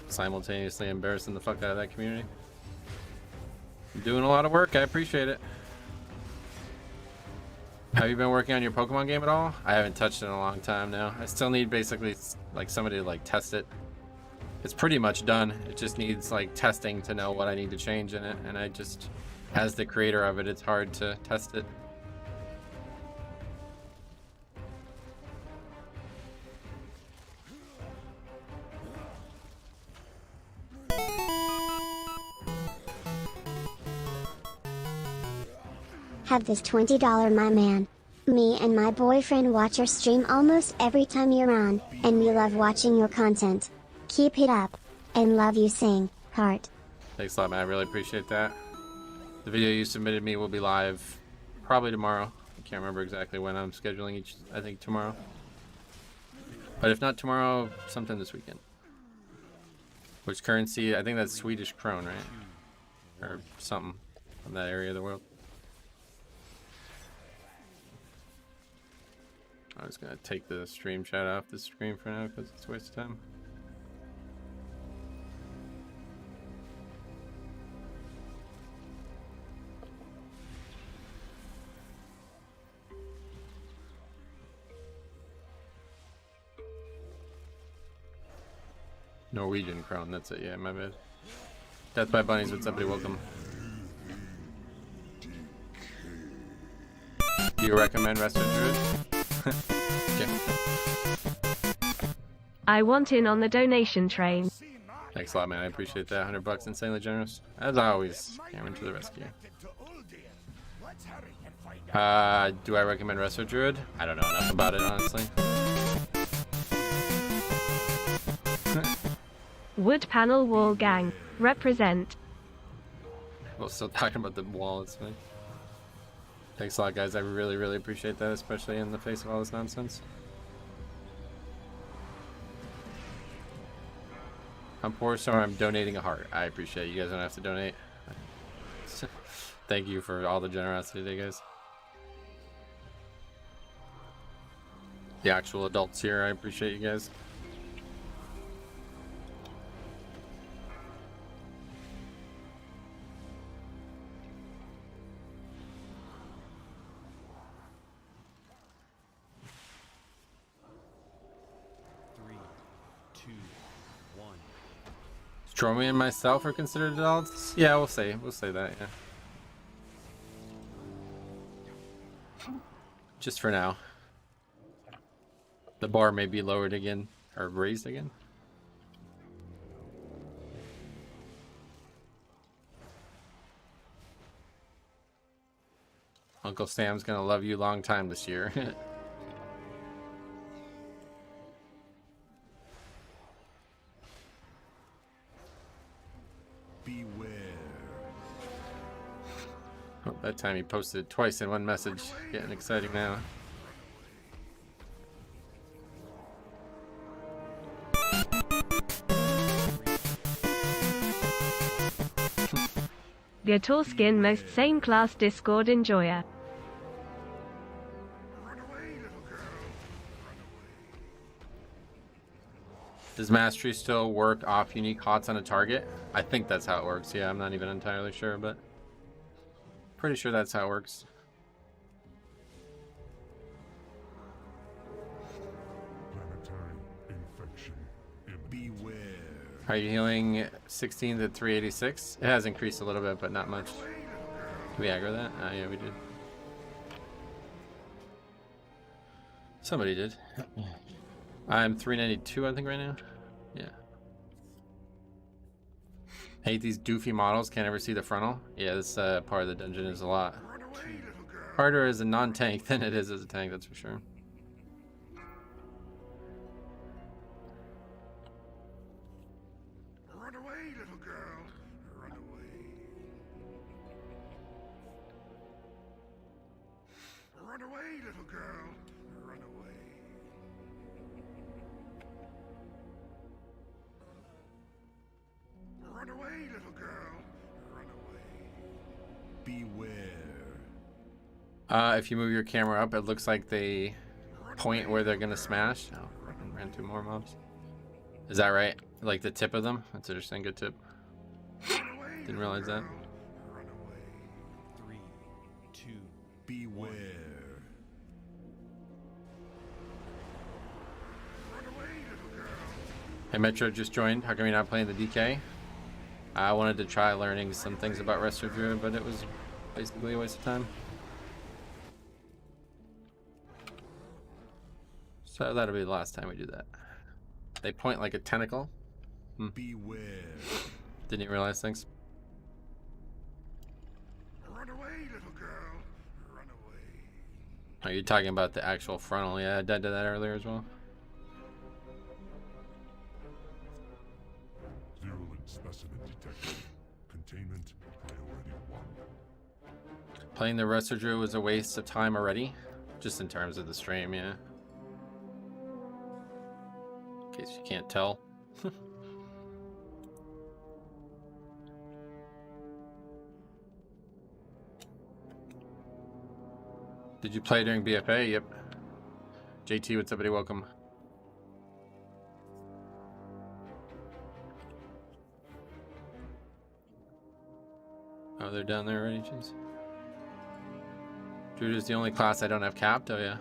[SPEAKER 1] Simultaneously embarrassing the fuck out of that community. You're doing a lot of work. I appreciate it. Have you been working on your Pokemon game at all? I haven't touched it in a long time now. I still need basically like somebody to like test it. It's pretty much done. It just needs like testing to know what I need to change in it. And I just, as the creator of it, it's hard to test it.
[SPEAKER 6] Have this $20, my man. Me and my boyfriend watch your stream almost every time you're on, and we love watching your content. Keep it up. And love you sing, heart.
[SPEAKER 1] Thanks a lot, man. I really appreciate that. The video you submitted me will be live probably tomorrow. I can't remember exactly when I'm scheduling each, I think tomorrow. But if not tomorrow, sometime this weekend. Which currency? I think that's Swedish krone, right? Or something from that area of the world. I'm just gonna take the stream chat off the screen for now because it's a waste of time. Norwegian crown, that's it, yeah, my bad. Death by Bunnies, what's up, buddy? Welcome. Do you recommend Resto Druid? Okay.
[SPEAKER 8] I want in on the donation train.
[SPEAKER 1] Thanks a lot, man. I appreciate that. $100, insanely generous. As always, Cameron to the rescue. Do I recommend Resto Druid? I don't know enough about it, honestly.
[SPEAKER 8] Wood panel wall gang. Represent.
[SPEAKER 1] We're still talking about the wall, it's fine. Thanks a lot, guys. I really, really appreciate that, especially in the face of all this nonsense. I'm poor, so I'm donating a heart. I appreciate it. You guys don't have to donate. Thank you for all the generosity today, guys. The actual adults here, I appreciate you guys. Stromy and myself are considered adults? Yeah, we'll say that, yeah. Just for now. The bar may be lowered again, or raised again. Uncle Sam's gonna love you long time this year.
[SPEAKER 3] Beware.
[SPEAKER 1] Oh, that time he posted it twice in one message. Getting exciting now.
[SPEAKER 8] The Torskin most same class Discord enjoyer.
[SPEAKER 1] Does Mastery still work off unique hots on a target? I think that's how it works. Yeah, I'm not even entirely sure, but pretty sure that's how it works.
[SPEAKER 3] Planetary infection. Beware.
[SPEAKER 1] Are you healing 16 to 386? It has increased a little bit, but not much. Did we aggro that? Yeah, we did. Somebody did. I'm 392, I think, right now. Yeah. Hate these doofy models. Can't ever see the frontal. Yeah, this part of the dungeon is a lot harder as a non-tank than it is as a tank, that's for sure.
[SPEAKER 3] Run away, little girl. Run away. Run away, little girl. Run away. Run away, little girl. Run away. Beware.
[SPEAKER 1] If you move your camera up, it looks like they point where they're gonna smash. Oh, I ran two more mobs. Is that right? Like the tip of them? That's interesting. Good tip. Didn't realize that.
[SPEAKER 3] Run away. 3, 2, beware.
[SPEAKER 1] Hey, Metro just joined. How come you're not playing the DK? I wanted to try learning some things about Resto Druid, but it was basically a waste of time. So that'll be the last time we do that. They point like a tentacle.
[SPEAKER 3] Beware.
[SPEAKER 1] Didn't even realize things.
[SPEAKER 3] Run away, little girl. Run away.
[SPEAKER 1] Are you talking about the actual frontal? Yeah, I did that earlier as well.
[SPEAKER 3] Virulent specimen detected. Containment priority 1.
[SPEAKER 1] Playing the Resto Druid was a waste of time already. Just in terms of the stream, yeah. In case you can't tell. Did you play during BFA? Yep. JT, what's up, buddy? Welcome. Oh, they're down there already, jeez. Druid is the only class I don't have capped. Oh, yeah.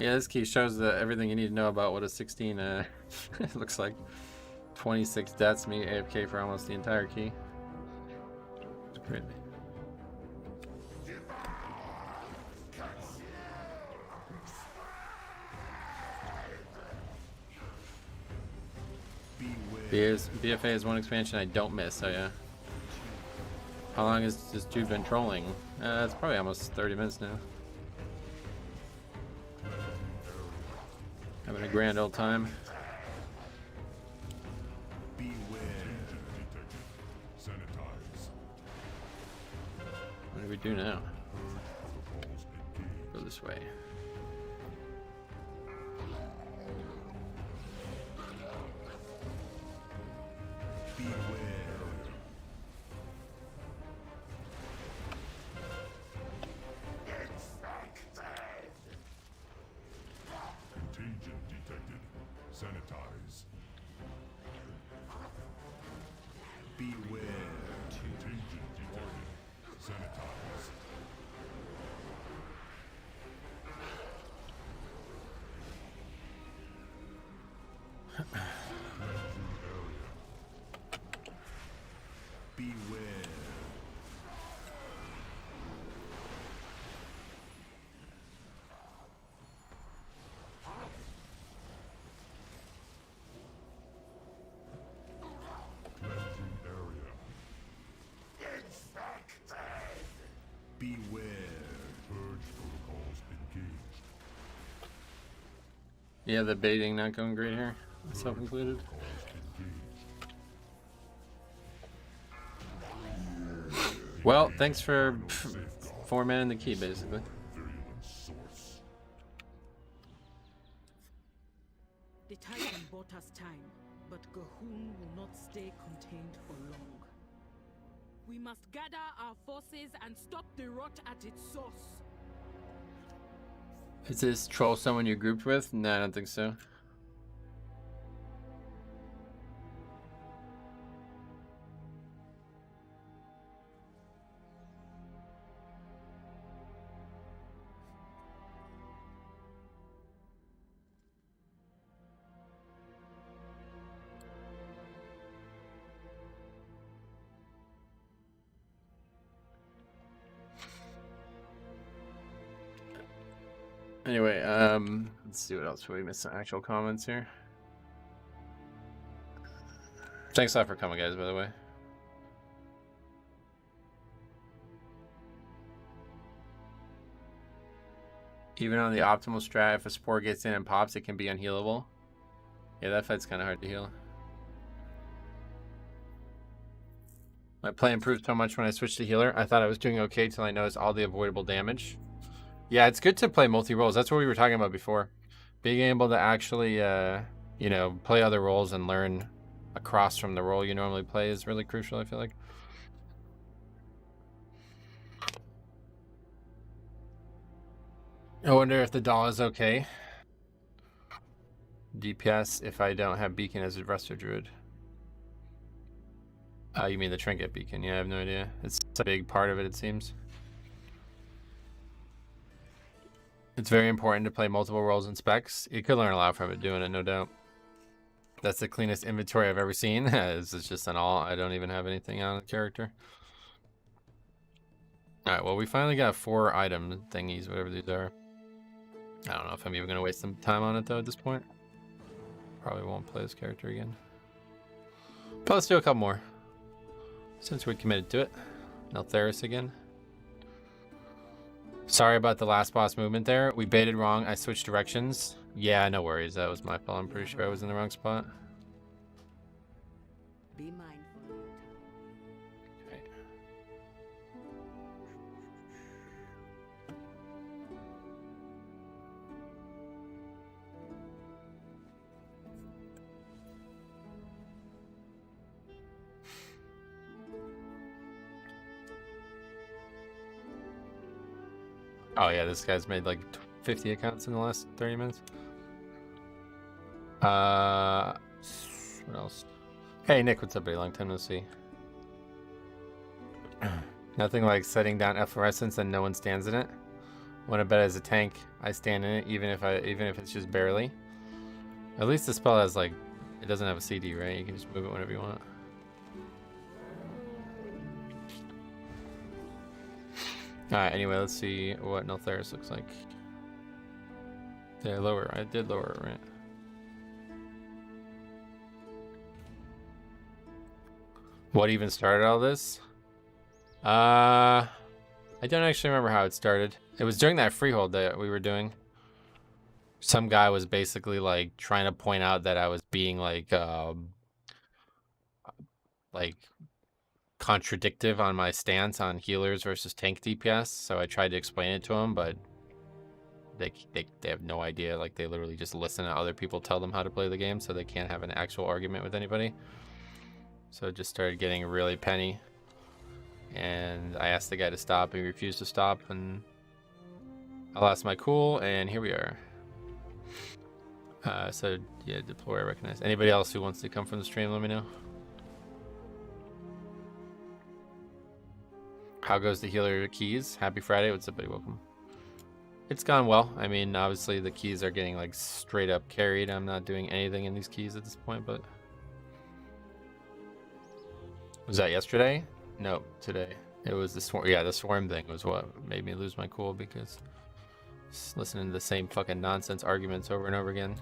[SPEAKER 1] Yeah, this key shows everything you need to know about what a 16 looks like. 26 deaths, me AFK for almost the entire key. It's crazy. BFA is one expansion I don't miss, oh yeah. How long has this dude been trolling? It's probably almost 30 minutes now. Having a grand old time. What do we do now? Go this way.
[SPEAKER 3] Contagion detected. Sanitize. Beware. Contagion detected. Sanitize. Beware. Cleansing area. Infected. Beware. Purge protocols engaged.
[SPEAKER 1] Yeah, the baiting not going great here, myself included. Well, thanks for formatting the key, basically.
[SPEAKER 9] The Titan bought us time, but Gahun will not stay contained for long. We must gather our forces and stop the rot at its source.
[SPEAKER 1] Is this troll someone you're grouped with? No, I don't think so. Anyway, let's see what else we missed. Some actual comments here. Thanks a lot for coming, guys, by the way. Even on the optimal strat, if a spore gets in and pops, it can be unhealable. Yeah, that fight's kind of hard to heal. My play improved so much when I switched to healer. I thought I was doing okay till I noticed all the avoidable damage. Yeah, it's good to play multi-roles. That's what we were talking about before. Being able to actually, you know, play other roles and learn across from the role you normally play is really crucial, I feel like. I wonder if the doll is okay. DPS if I don't have beacon as a Resto Druid. You mean the trinket beacon? Yeah, I have no idea. It's a big part of it, it seems. It's very important to play multiple roles in specs. You could learn a lot from it doing it, no doubt. That's the cleanest inventory I've ever seen. This is just an all. I don't even have anything on the character. All right, well, we finally got 4 item thingies, whatever these are. I don't know if I'm even going to waste some time on it, though, at this point. Probably won't play this character again. But let's do a couple more. Since we committed to it. Neltheris again. Sorry about the last boss movement there. We baited wrong. I switched directions. Yeah, no worries. That was my fault. I'm pretty sure I was in the wrong spot.
[SPEAKER 5] Be mindful.
[SPEAKER 1] Okay. Oh yeah, this guy's made like 50 accounts in the last 30 minutes. What else? Hey Nick, what's up, buddy? Long time no see. Nothing like setting down efflorescence and no one stands in it. When I bet as a tank, I stand in it, even if it's just barely. At least the spell has like, it doesn't have a CD, right? You can just move it whenever you want. Alright, anyway, let's see what Neltheris looks like. Did I lower? I did lower it, right? What even started all this? I don't actually remember how it started. It was during that freehold that we were doing. Some guy was basically like trying to point out that I was being like contradictive on my stance on healers versus tank DPS. So I tried to explain it to him, but they have no idea. Like they literally just listen to other people tell them how to play the game, so they can't have an actual argument with anybody. So it just started getting really penny. And I asked the guy to stop, he refused to stop, and I lost my cool, and here we are. So yeah, deploy, I recognize. Anybody else who wants to come from the stream, let me know. How goes the healer keys? Happy Friday, what's up, buddy? Welcome. It's gone well. I mean, obviously the keys are getting like straight up carried. I'm not doing anything in these keys at this point, but... Was that yesterday? No, today. It was the swarm. Yeah, the swarm thing was what made me lose my cool, because just listening to the same fucking nonsense arguments over and over again.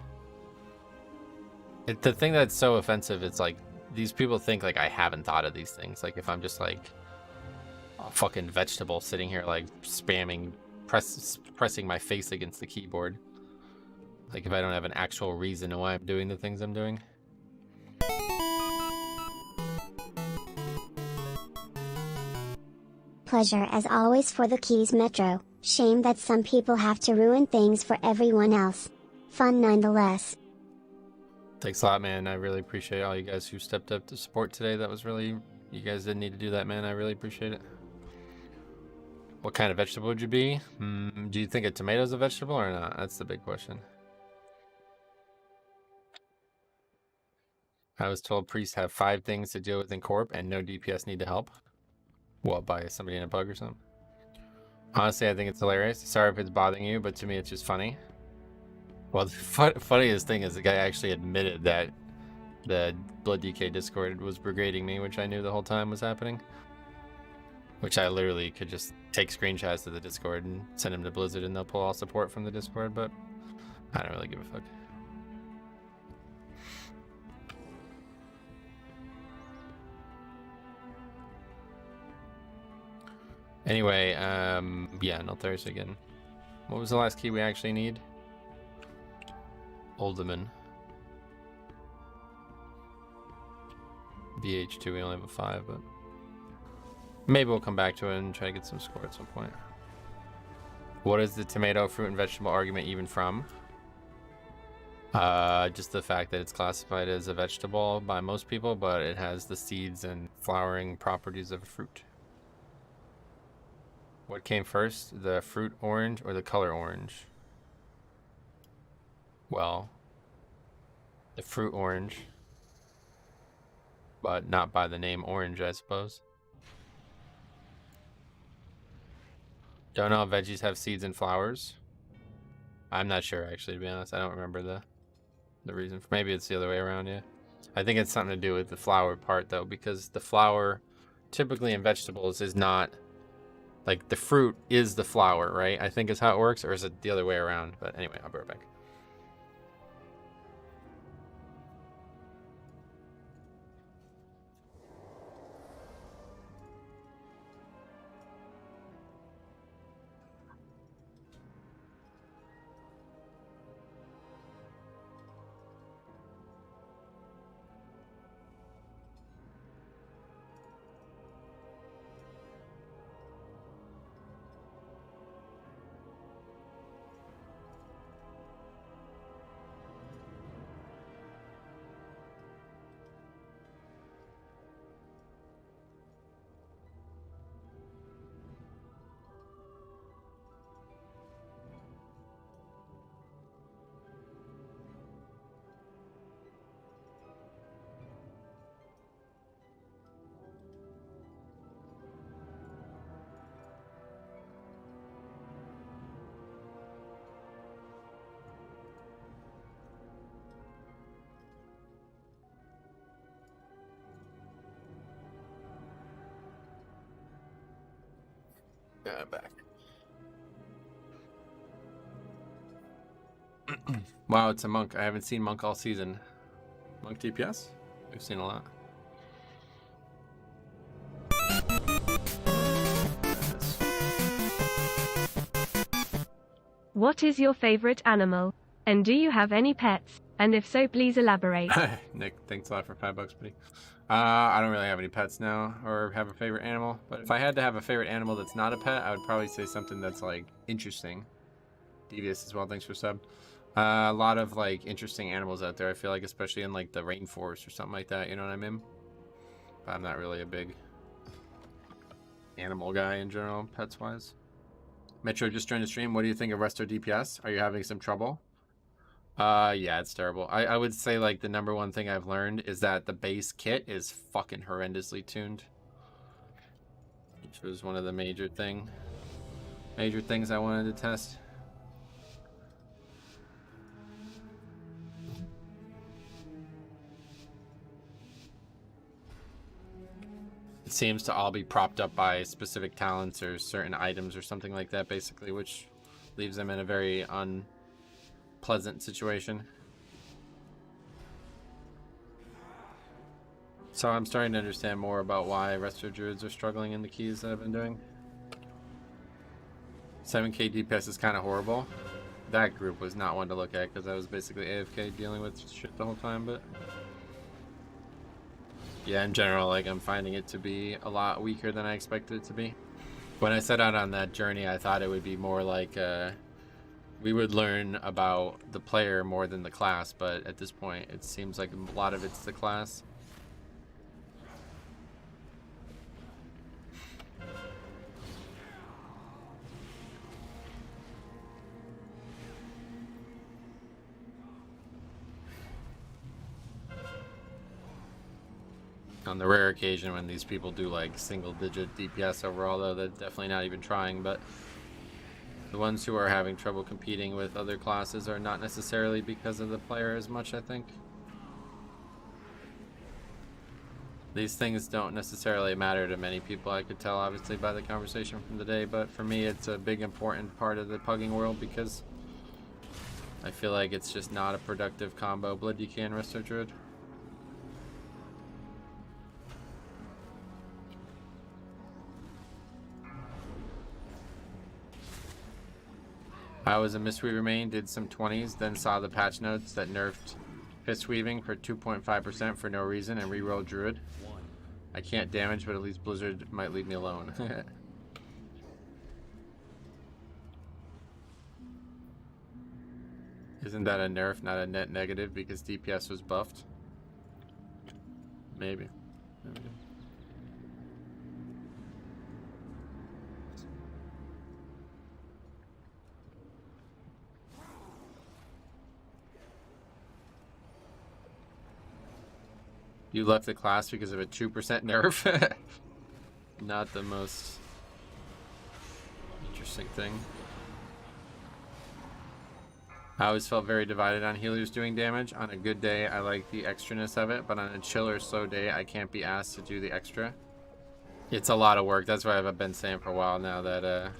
[SPEAKER 1] The thing that's so offensive, it's like these people think like I haven't thought of these things. Like if I'm just like a fucking vegetable sitting here like spamming, pressing my face against the keyboard. Like if I don't have an actual reason why I'm doing the things I'm doing.
[SPEAKER 6] Pleasure as always for the keys, Metro. Shame that some people have to ruin things for everyone else. Fun nonetheless.
[SPEAKER 1] Thanks a lot, man. I really appreciate all you guys who stepped up to support today. That was really, you guys didn't need to do that, man. I really appreciate it. What kind of vegetable would you be? Do you think a tomato's a vegetable or not? That's the big question. I was told priests have 5 things to deal with in Corp and no DPS need to help. What, by somebody in a bug or something? Honestly, I think it's hilarious. Sorry if it's bothering you, but to me it's just funny. Well, the funniest thing is the guy actually admitted that the Blood DK Discord was brigading me, which I knew the whole time was happening. Which I literally could just take screenshots of the Discord and send them to Blizzard and they'll pull all support from the Discord, but I don't really give a fuck. Anyway, yeah, no Thursday again. What was the last key we actually need? Olderman. BH2, we only have a 5, but maybe we'll come back to it and try to get some score at some point. What is the tomato, fruit, and vegetable argument even from? Just the fact that it's classified as a vegetable by most people, but it has the seeds and flowering properties of a fruit. What came first, the fruit orange or the color orange? Well, the fruit orange, but not by the name orange, I suppose. Don't know if veggies have seeds and flowers. I'm not sure actually, to be honest. I don't remember the reason. Maybe it's the other way around. Yeah, I think it's something to do with the flower part though, because the flower typically in vegetables is not like the fruit is the flower, right? I think is how it works, or is it the other way around? But anyway, I'll be right back. Yeah, I'm back. Wow, it's a monk. I haven't seen monk all season. Monk DPS? We've seen a lot.
[SPEAKER 8] What is your favorite animal? And do you have any pets? And if so, please elaborate.
[SPEAKER 1] Nick, thanks a lot for $5, buddy. I don't really have any pets now or have a favorite animal, but if I had to have a favorite animal that's not a pet, I would probably say something that's like interesting. Devious as well, thanks for sub. A lot of like interesting animals out there, I feel like, especially in like the rainforest or something like that, you know what I mean? But I'm not really a big animal guy in general, pets wise. Metro just joined the stream. What do you think of Resto DPS? Are you having some trouble? Yeah, it's terrible. I would say like the number one thing I've learned is that the base kit is fucking horrendously tuned, which was one of the major things I wanted to test. It seems to all be propped up by specific talents or certain items or something like that, basically, which leaves them in a very unpleasant situation. So I'm starting to understand more about why Resto Druids are struggling in the keys that I've been doing. 7k DPS is kind of horrible. That group was not one to look at because I was basically AFK dealing with shit the whole time, but yeah, in general, like, I'm finding it to be a lot weaker than I expected it to be. When I set out on that journey, I thought it would be more like we would learn about the player more than the class, but at this point, it seems like a lot of it's the class. On the rare occasion when these people do like single-digit DPS overall, though, they're definitely not even trying, but the ones who are having trouble competing with other classes are not necessarily because of the player as much, I think. These things don't necessarily matter to many people, I could tell, obviously, by the conversation from the day, but for me, it's a big, important part of the pugging world because I feel like it's just not a productive combo Blood DK and Resto Druid. I was a Mistweaver main, did some 20s, then saw the patch notes that nerfed Fistweaving for 2.5% for no reason and rerolled Druid. I can't damage, but at least Blizzard might leave me alone. Isn't that a nerf, not a net negative because DPS was buffed? Maybe. Maybe. You left the class because of a 2% nerf? Not the most interesting thing. I always felt very divided on healers doing damage. On a good day, I like the extraness of it, but on a chill or slow day, I can't be asked to do the extra. It's a lot of work. That's why I've been saying for a while now that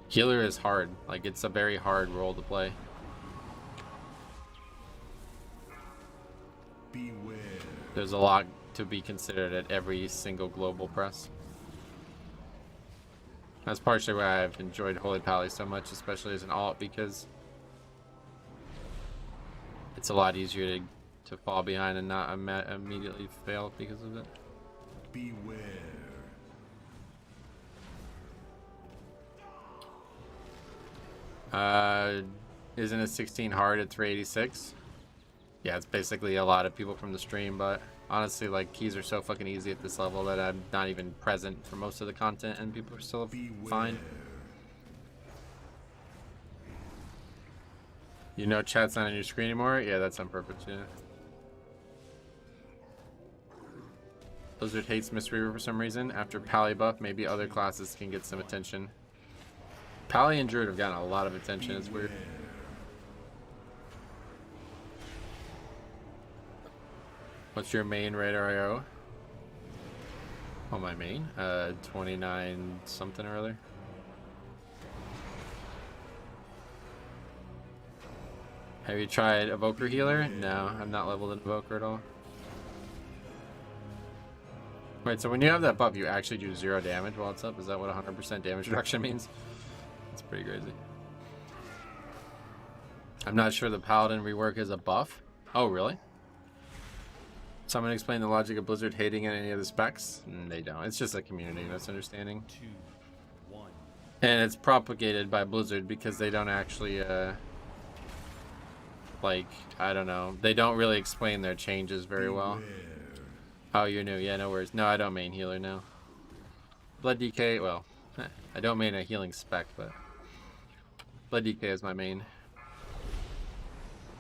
[SPEAKER 1] healer is hard. Like, it's a very hard role to play.
[SPEAKER 3] Beware.
[SPEAKER 1] There's a lot to be considered at every single global press. That's partially why I've enjoyed Holy Pally so much, especially as an alt, because it's a lot easier to fall behind and not immediately fail because of it.
[SPEAKER 3] Beware.
[SPEAKER 1] Isn't a 16 hard at 386? Yeah, it's basically a lot of people from the stream, but honestly, like, keys are so fucking easy at this level that I'm not even present for most of the content and people are still fine. You know chat's not on your screen anymore? Yeah, that's on purpose, yeah. Blizzard hates Mistweaver for some reason. After Pally buff, maybe other classes can get some attention. Pally and Druid have gotten a lot of attention, it's weird. What's your main radar IO? Oh, my main? 29 something or other. Have you tried Evoker Healer? No, I'm not leveled in Evoker at all. Wait, so when you have that buff, you actually do 0 damage while it's up? Is that what 100% damage reduction means? That's pretty crazy. I'm not sure the Paladin rework is a buff. Oh, really? Someone explain the logic of Blizzard hating any of the specs? They don't. It's just a community misunderstanding.
[SPEAKER 3] 2, 1.
[SPEAKER 1] And it's propagated by Blizzard because they don't actually, like, I don't know. They don't really explain their changes very well. Oh, you're new. Yeah, no worries. No, I don't main healer now. Blood DK, well, I don't main a healing spec, but Blood DK is my main.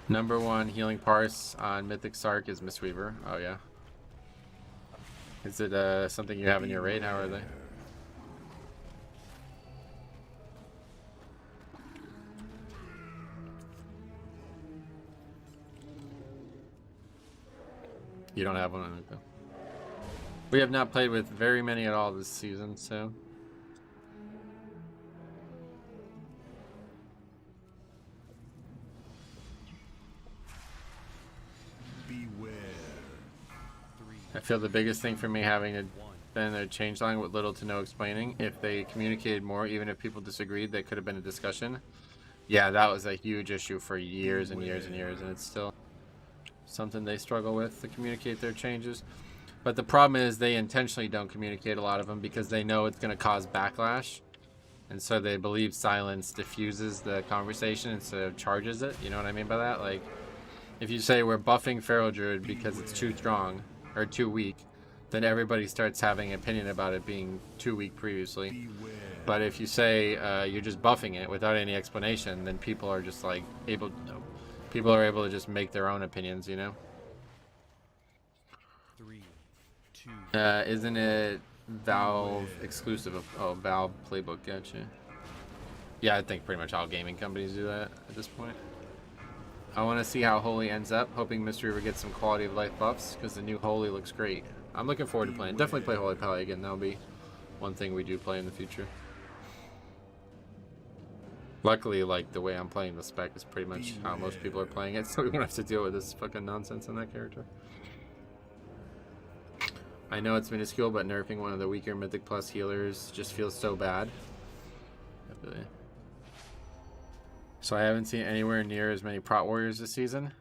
[SPEAKER 1] Number 1 healing parse on Mythic Sark is Mistweaver. Oh, yeah. Is it something you have in your raid? How are they? You don't have one? Okay. We have not played with very many at all this season, so... I feel the biggest thing for me having to been a changeling with little to no explaining. If they communicated more, even if people disagreed, that could have been a discussion. Yeah, that was a huge issue for years and years and years, and it's still something they struggle with to communicate their changes. But the problem is they intentionally don't communicate a lot of them because they know it's going to cause backlash. And so they believe silence diffuses the conversation instead of charges it. You know what I mean by that? Like, if you say we're buffing Feral Druid because it's too strong, or too weak, then everybody starts having an opinion about it being too weak previously. But if you say you're just buffing it without any explanation, then people are just like people are able to just make their own opinions, you know?
[SPEAKER 3] 3, 2.
[SPEAKER 1] Isn't it Valve exclusive of Valve Playbook? Gotcha. Yeah, I think pretty much all gaming companies do that at this point. I want to see how Holy ends up, hoping Mistweaver gets some quality of life buffs, because the new Holy looks great. I'm looking forward to playing. Definitely play Holy Pally again. That'll be one thing we do play in the future. Luckily, like, the way I'm playing the spec is pretty much how most people are playing it, so we won't have to deal with this fucking nonsense in that character. I know it's minuscule, but nerfing one of the weaker Mythic Plus healers just feels so bad. Definitely. So I haven't seen anywhere near as many Prot Warriors this season.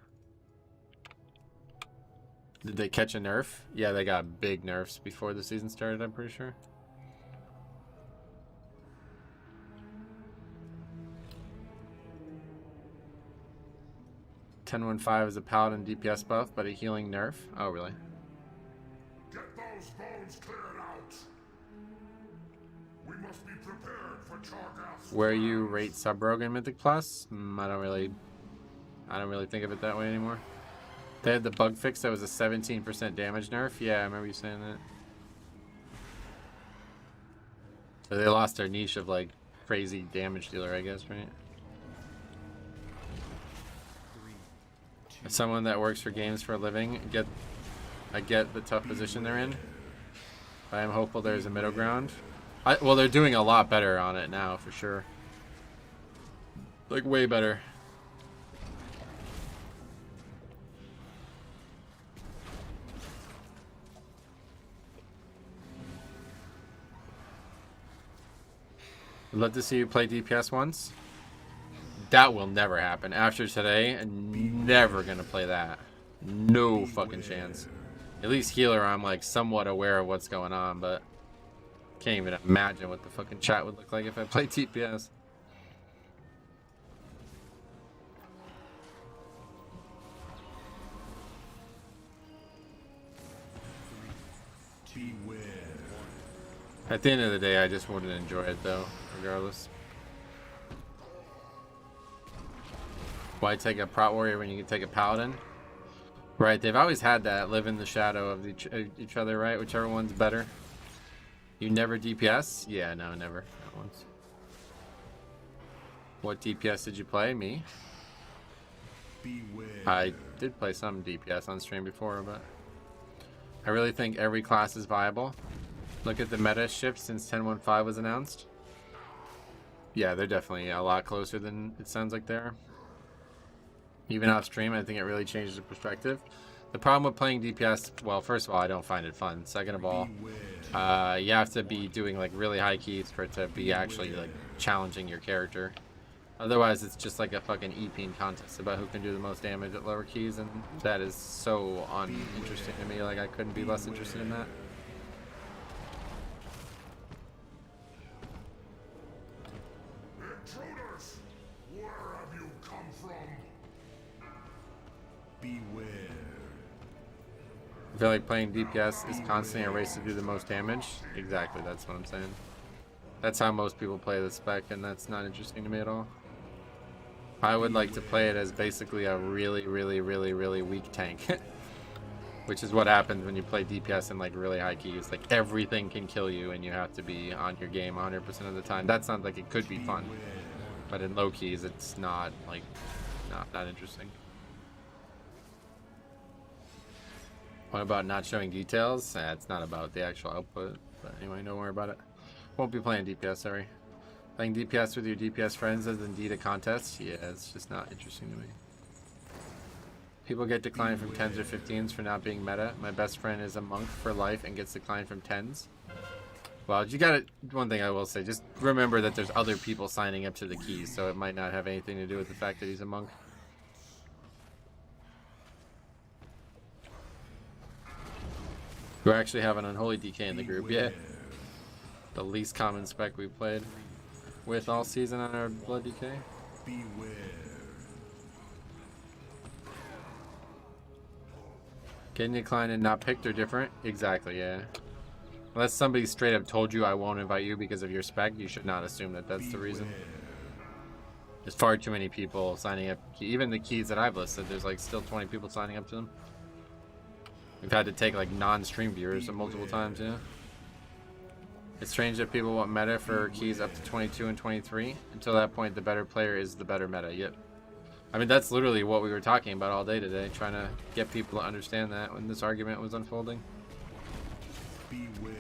[SPEAKER 1] Did they catch a nerf? Yeah, they got big nerfs before the season started, I'm pretty sure. $10.15 is a Paladin DPS buff, but a healing nerf. Oh, really?
[SPEAKER 10] Get those bones cleared out. We must be prepared for Chargas.
[SPEAKER 1] Where you rate Sub-Rogue in Mythic Plus? I don't really think of it that way anymore. They had the bug fix that was a 17% damage nerf. Yeah, I remember you saying that. So they lost their niche of like crazy damage dealer, I guess, right? As someone that works for games for a living, I get the tough position they're in. I am hopeful there's a middle ground. Well, they're doing a lot better on it now, for sure. Like, way better. I'd love to see you play DPS once. That will never happen. After today, I'm never gonna play that. No fucking chance. At least healer, I'm like somewhat aware of what's going on, but can't even imagine what the fucking chat would look like if I played TPS. At the end of the day, I just wouldn't enjoy it though, regardless. Why take a prot warrior when you can take a paladin? Right, they've always had that, live in the shadow of each other, right? Whichever one's better. You never DPS? Yeah, no, never. Not once. What DPS did you play? Me? I did play some DPS on stream before, but I really think every class is viable. Look at the meta shift since 10.15 was announced. Yeah, they're definitely a lot closer than it sounds like they are. Even off stream, I think it really changes the perspective. The problem with playing DPS, well, first of all, I don't find it fun. Second of all, you have to be doing like really high keys for it to be actually like challenging your character. Otherwise, it's just like a fucking EP contest about who can do the most damage at lower keys, and that is so uninteresting to me. Like, I couldn't be less interested in that.
[SPEAKER 10] Intruders! Where have you come from? Beware.
[SPEAKER 1] I feel like playing DPS is constantly a race to do the most damage. Exactly, that's what I'm saying. That's how most people play the spec, and that's not interesting to me at all. I would like to play it as basically a really, really, really, really weak tank. Which is what happens when you play DPS in like really high keys. Like, everything can kill you and you have to be on your game 100% of the time. That sounds like it could be fun. But in low keys, it's not, like, not that interesting. What about not showing details? It's not about the actual output. But anyway, don't worry about it. Won't be playing DPS, sorry. Playing DPS with your DPS friends is indeed a contest? Yeah, it's just not interesting to me. People get declined from 10s or 15s for not being meta. My best friend is a monk for life and gets declined from 10s. Well, you gotta, one thing I will say, just remember that there's other people signing up to the keys, so it might not have anything to do with the fact that he's a monk. We actually have an unholy DK in the group, yeah. The least common spec we played with all season on our blood DK.
[SPEAKER 10] Beware.
[SPEAKER 1] Getting declined and not picked are different? Exactly, yeah. Unless somebody straight up told you I won't invite you because of your spec, you should not assume that that's the reason. There's far too many people signing up. Even the keys that I've listed, there's like still 20 people signing up to them. We've had to take like non-stream viewers multiple times, yeah. It's strange that people want meta for keys up to 22 and 23. Until that point, the better player is the better meta. Yep. I mean, that's literally what we were talking about all day today, trying to get people to understand that when this argument was unfolding.
[SPEAKER 10] Beware.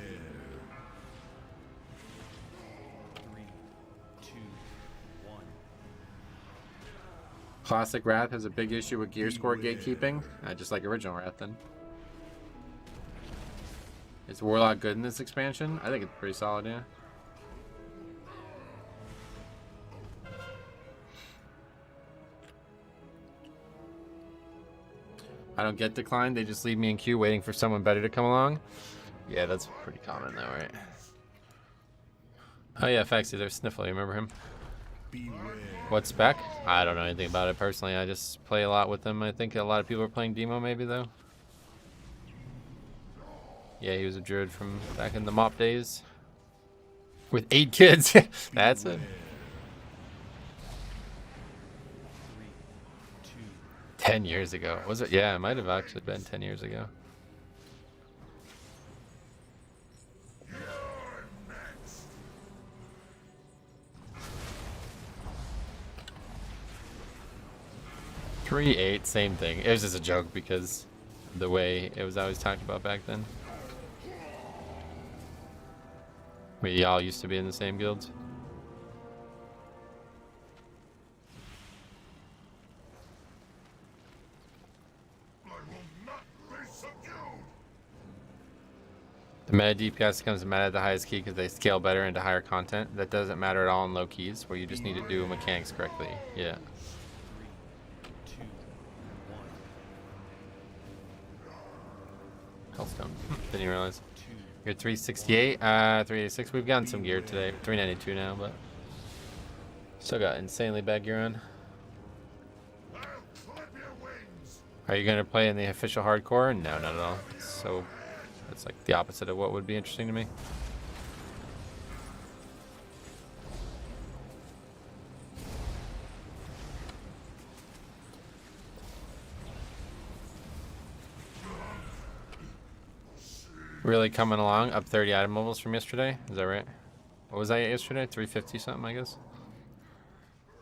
[SPEAKER 3] 3, 2, 1.
[SPEAKER 1] Classic Wrath has a big issue with gear score gatekeeping. Just like original Wrath then. Is Warlock good in this expansion? I think it's pretty solid, yeah. I don't get declined, they just leave me in queue waiting for someone better to come along. Yeah, that's pretty common though, right? Oh yeah, Faxi, there's Sniffle, you remember him? What spec? I don't know anything about it personally, I just play a lot with him. I think a lot of people are playing Demo maybe though. Yeah, he was a druid from back in the mop days. With 8 kids. That's it.
[SPEAKER 3] 3, 2.
[SPEAKER 1] 10 years ago. Was it? Yeah, it might have actually been 10 years ago. 3-8, same thing. It was just a joke because the way it was always talked about back then. We all used to be in the same guilds. The meta DPS becomes meta at the highest key because they scale better into higher content. That doesn't matter at all in low keys, where you just need to do mechanics correctly. Yeah.
[SPEAKER 3] 3, 2, 1.
[SPEAKER 1] Hellstone. Didn't even realize. You're 368, 386. We've gotten some gear today. 392 now, but still got insanely bad gear on. Are you gonna play in the official hardcore? No, not at all. So it's like the opposite of what would be interesting to me. Really coming along, up 30 item levels from yesterday. Is that right? What was I at yesterday? 350 something, I guess.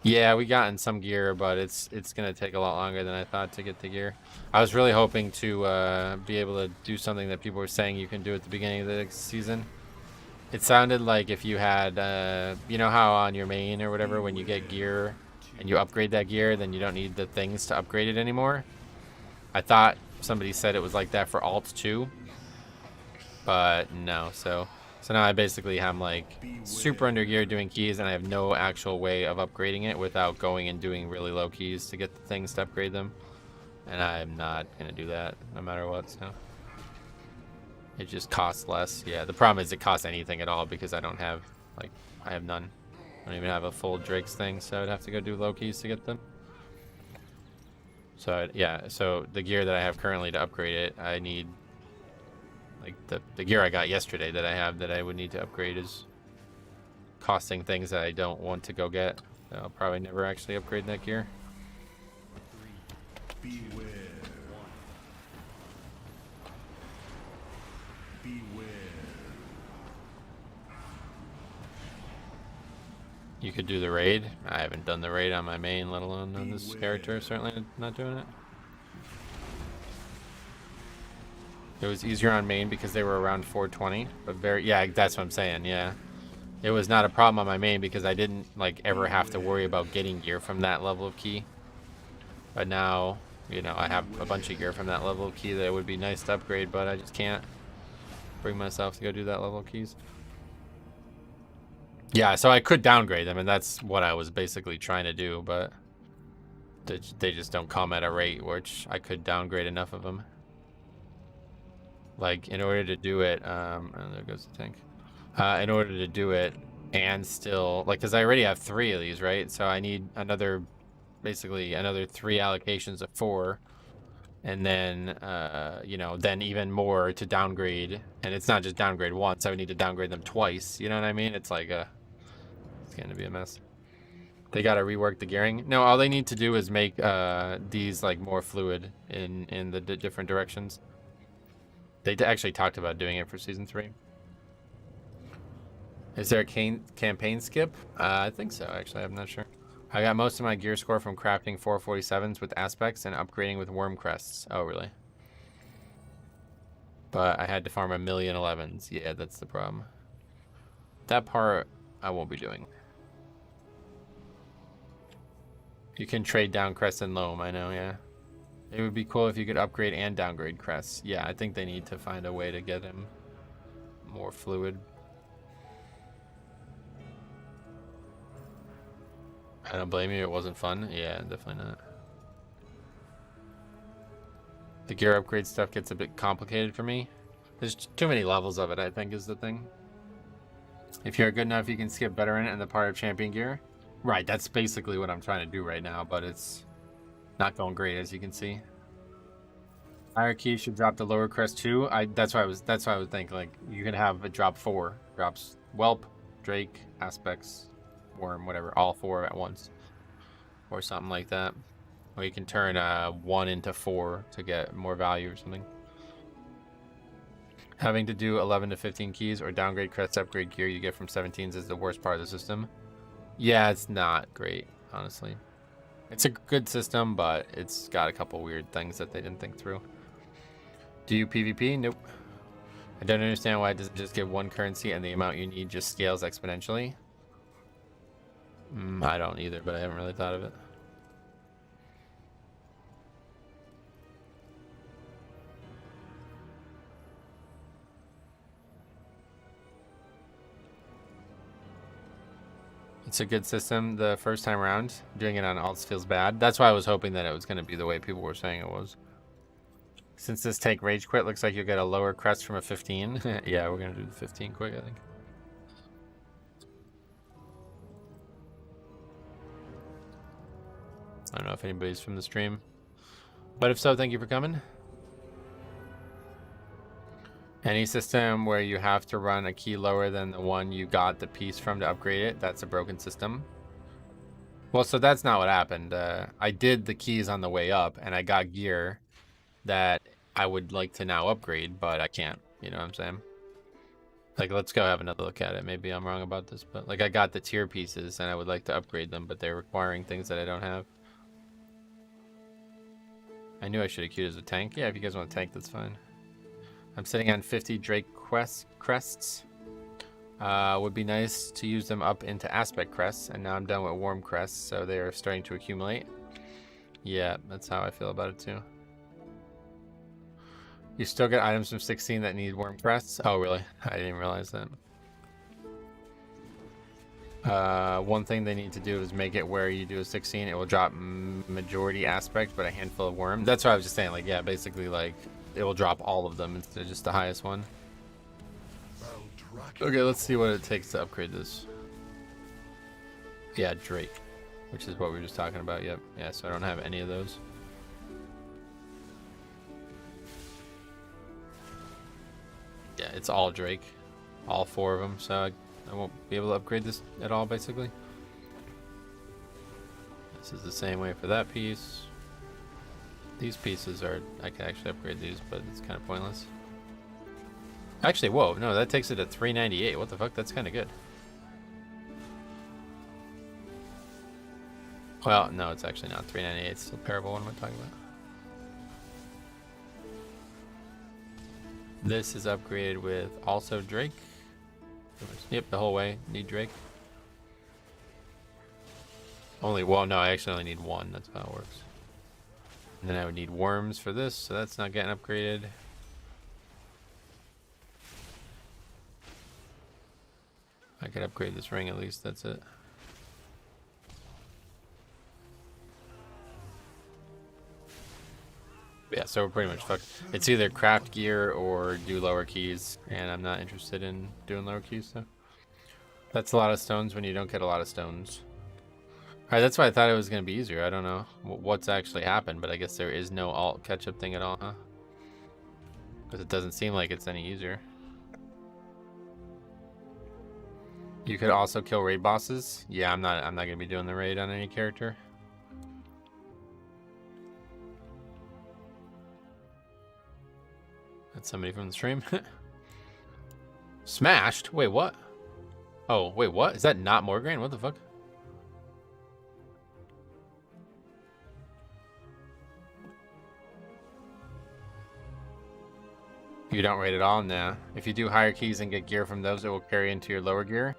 [SPEAKER 1] Yeah, we got in some gear, but it's gonna take a lot longer than I thought to get the gear. I was really hoping to be able to do something that people were saying you can do at the beginning of the season. It sounded like if you had, you know how on your main or whatever, when you get gear and you upgrade that gear, then you don't need the things to upgrade it anymore. I thought somebody said it was like that for alt too. But no, so now I basically am like super under gear doing keys, and I have no actual way of upgrading it without going and doing really low keys to get the things to upgrade them. And I'm not gonna do that no matter what, so it just costs less. Yeah, the problem is it costs anything at all because I don't have, like, I have none. I don't even have a full Drake's thing, so I'd have to go do low keys to get them. So yeah, so the gear that I have currently to upgrade it, I need, like, the gear I got yesterday that I have that I would need to upgrade is costing things that I don't want to go get. So I'll probably never actually upgrade that gear.
[SPEAKER 3] 3, 2, 1. Beware.
[SPEAKER 1] You could do the raid. I haven't done the raid on my main, let alone on this character. Certainly not doing it. It was easier on main because they were around 420, but yeah, that's what I'm saying. Yeah, it was not a problem on my main because I didn't like ever have to worry about getting gear from that level of key. But now, you know, I have a bunch of gear from that level of key that it would be nice to upgrade, but I just can't bring myself to go do that level of keys. Yeah, so I could downgrade them, and that's what I was basically trying to do, but they just don't come at a rate which I could downgrade enough of them. Like, in order to do it, and there goes the tank. In order to do it and still, like, because I already have 3 of these, right? So I need another, basically another 3 allocations of 4, and then, you know, then even more to downgrade. And it's not just downgrade once, I would need to downgrade them twice. You know what I mean? It's like it's going to be a mess. They got to rework the gearing. No, all they need to do is make these like more fluid in the different directions. They actually talked about doing it for season 3. Is there a campaign skip? I think so, actually. I'm not sure. I got most of my gear score from crafting 447s with aspects and upgrading with worm crests. Oh, really? But I had to farm 1,000,011s. Yeah, that's the problem. That part I won't be doing. You can trade down crest and loam, I know, yeah. It would be cool if you could upgrade and downgrade crests. Yeah, I think they need to find a way to get him more fluid. I don't blame you, it wasn't fun. Yeah, definitely not. The gear upgrade stuff gets a bit complicated for me. There's too many levels of it, I think, is the thing. If you're good enough, you can skip veteran and the part of champion gear. Right, that's basically what I'm trying to do right now, but it's not going great, as you can see. Higher key should drop the lower crest too. That's why I was thinking, like, you can have it drop 4. Drops whelp, drake, aspects, worm, whatever, all 4 at once. Or something like that. Or you can turn 1 into 4 to get more value or something. Having to do 11 to 15 keys or downgrade crest upgrade gear you get from 17s is the worst part of the system. Yeah, it's not great, honestly. It's a good system, but it's got a couple weird things that they didn't think through. Do you PvP? Nope. I don't understand why it doesn't just give one currency and the amount you need just scales exponentially. I don't either, but I haven't really thought of it. It's a good system the first time around. Doing it on alts feels bad. That's why I was hoping that it was going to be the way people were saying it was. Since this take rage quit looks like you'll get a lower crest from a 15. Yeah, we're going to do the 15 quick, I think. I don't know if anybody's from the stream, but if so, thank you for coming. Any system where you have to run a key lower than the one you got the piece from to upgrade it, that's a broken system. Well, so that's not what happened. I did the keys on the way up, and I got gear that I would like to now upgrade, but I can't. You know what I'm saying? Like, let's go have another look at it. Maybe I'm wrong about this, but like I got the tier pieces, and I would like to upgrade them, but they're requiring things that I don't have. I knew I should have queued as a tank. Yeah, if you guys want a tank, that's fine. I'm sitting on 50 Drake crests. Would be nice to use them up into aspect crests, and now I'm done with warm crests, so they are starting to accumulate. Yeah, that's how I feel about it too. You still get items from 16 that need warm crests? Oh, really? I didn't realize that. One thing they need to do is make it where you do a 16, it will drop majority aspect, but a handful of worm. That's what I was just saying. Like, yeah, basically, like, it will drop all of them instead of just the highest one. Okay, let's see what it takes to upgrade this. Yeah, Drake, which is what we were just talking about. Yep. Yeah, so I don't have any of those. Yeah, it's all Drake. All 4 of them, so I won't be able to upgrade this at all, basically. This is the same way for that piece. These pieces are, I can actually upgrade these, but it's kind of pointless. Actually, whoa, no, that takes it to 398. What the fuck? That's kind of good. Well, no, it's actually not 398. It's still parable. What am I talking about? This is upgraded with also Drake. Yep, the whole way. Need Drake. Only, well, no, I actually only need 1. That's how it works. And then I would need worms for this, so that's not getting upgraded. I could upgrade this ring at least, that's it. Yeah, so we're pretty much fucked. It's either craft gear or do lower keys, and I'm not interested in doing lower keys, so. That's a lot of stones when you don't get a lot of stones. Alright, that's why I thought it was going to be easier. I don't know what's actually happened, but I guess there is no alt catch-up thing at all, huh? Because it doesn't seem like it's any easier. You could also kill raid bosses. Yeah, I'm not going to be doing the raid on any character. That's somebody from the stream. Smashed? Wait, what? Oh, wait, what? Is that not Morgraine? What the fuck? You don't raid at all? Nah. If you do higher keys and get gear from those, it will carry into your lower gear.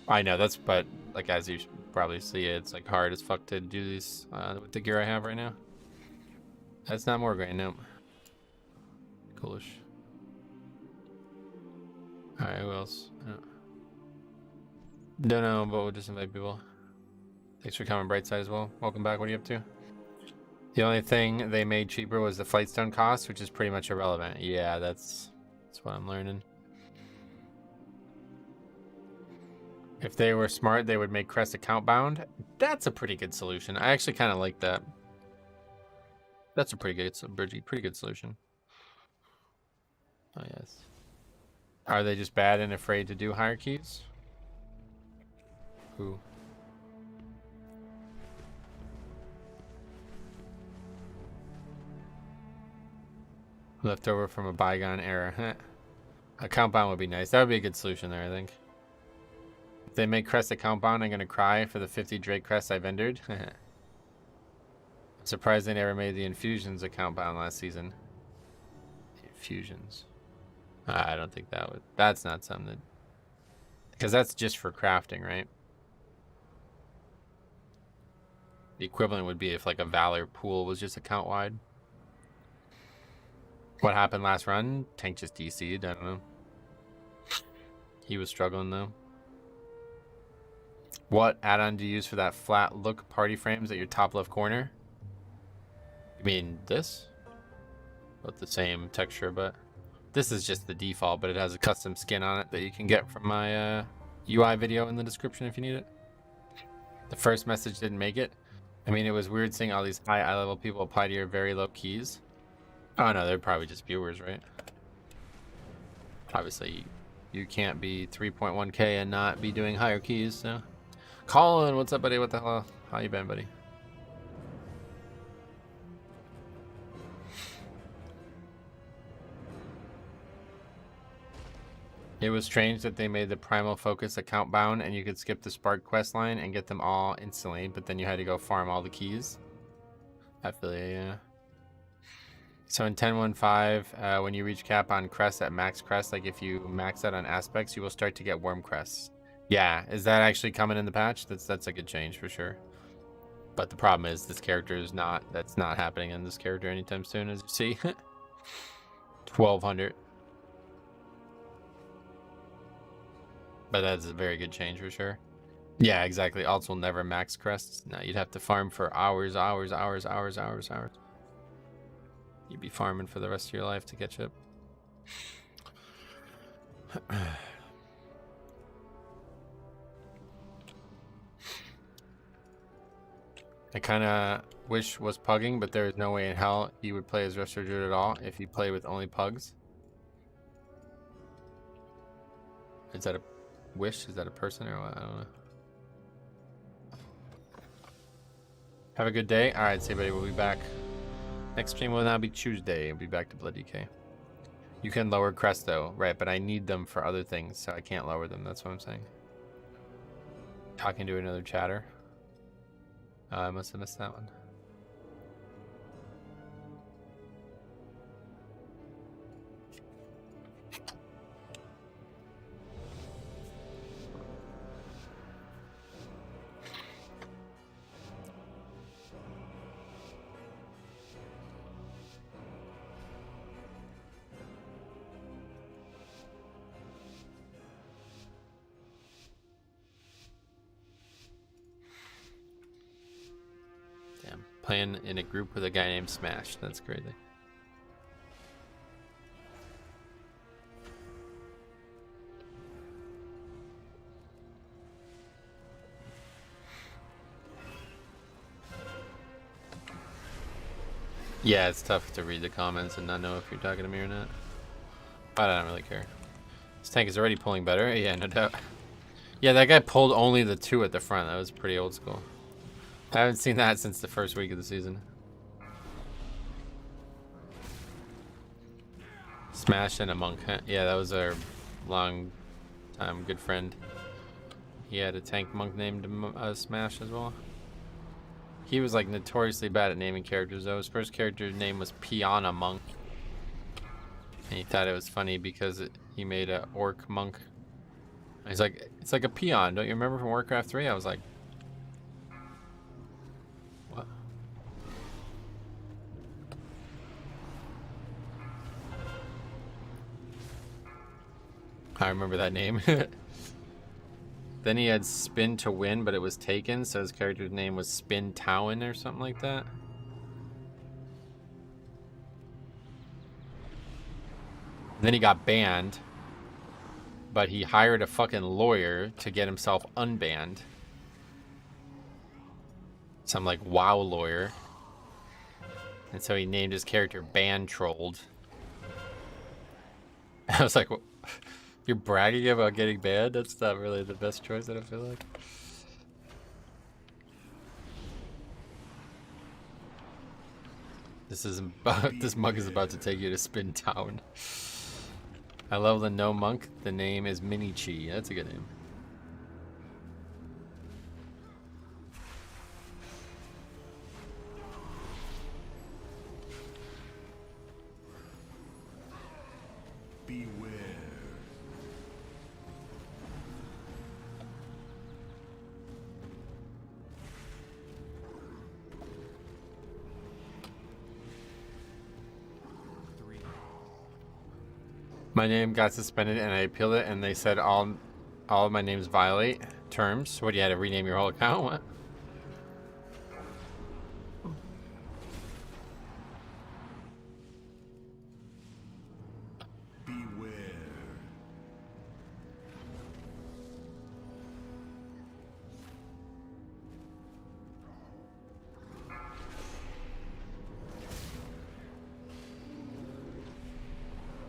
[SPEAKER 1] I know, that's, but, like, as you probably see, it's, like, hard as fuck to do these with the gear I have right now. That's not Morgraine, nope. Coolish. Alright, who else? Don't know, but we'll just invite people. Thanks for coming, Brightside, as well. Welcome back. What are you up to? The only thing they made cheaper was the Flightstone cost, which is pretty much irrelevant. Yeah, that's what I'm learning. If they were smart, they would make Crest account bound. That's a pretty good solution. I actually kind of like that. That's a pretty good solution. Oh, yes. Are they just bad and afraid to do higher keys? Who? Leftover from a bygone era. Account bound would be nice. That would be a good solution there, I think. If they make crest account bound, I'm gonna cry for the 50 Drake crests I vendored. I'm surprised they never made the infusions account bound last season. Infusions. I don't think that would. That's not something that. Because that's just for crafting, right? The equivalent would be if like a Valor pool was just account wide. What happened last run? Tank just DC'd. I don't know. He was struggling though. What add-on do you use for that flat look party frames at your top left corner? You mean this? With the same texture, but this is just the default, but it has a custom skin on it that you can get from my UI video in the description if you need it. The first message didn't make it. I mean, it was weird seeing all these high eye level people apply to your very low keys. Oh no, they're probably just viewers, right? Obviously, you can't be 3.1k and not be doing higher keys, so. Colin, what's up, buddy? What the hell? How you been, buddy? It was strange that they made the Primal Focus account bound and you could skip the Spark quest line and get them all instantly, but then you had to go farm all the keys. I feel you, yeah. So in 10.1.5, when you reach cap on crest at max crest, like if you max out on aspects, you will start to get worm crests. Yeah, is that actually coming in the patch? That's a good change for sure. But the problem is this character is not, that's not happening in this character anytime soon, as you see. 1200. But that's a very good change for sure. Yeah, exactly. Alts will never max crests. No, you'd have to farm for hours. You'd be farming for the rest of your life to catch up. I kind of wish was pugging, but there is no way in hell he would play as Resto Druid at all if he played with only pugs. Is that a wish? Is that a person or what? I don't know. Have a good day. All right, see you, buddy. We'll be back. Next stream will now be Tuesday. We'll be back to Blood DK. You can lower crest though, right? But I need them for other things, so I can't lower them. That's what I'm saying. Talking to another chatter. I must have missed that one. Playing in a group with a guy named Smash. That's crazy. Yeah, it's tough to read the comments and not know if you're talking to me or not. But I don't really care. This tank is already pulling better. Yeah, no doubt. Yeah, that guy pulled only the 2 at the front. That was pretty old school. I haven't seen that since the first week of the season. Smash and a monk. Yeah, that was our long time good friend. He had a tank monk named Smash as well. He was like notoriously bad at naming characters though. His first character's name was Piana Monk. And he thought it was funny because he made a orc monk. He's like, it's like a peon. Don't you remember from Warcraft 3? I was like, what? I remember that name. Then he had Spin to Win, but it was taken, so his character's name was Spin Towen or something like that. And then he got banned, but he hired a fucking lawyer to get himself unbanned. Some like WoW lawyer. And so he named his character Ban Trolled. I was like, what? You're bragging about getting banned? That's not really the best choice, I don't feel like. This mug is about to take you to Spin Town. I love the no monk. The name is Minichi. That's a good name. My name got suspended and I appealed it and they said all of my names violate terms. What, you had to rename your whole account? What?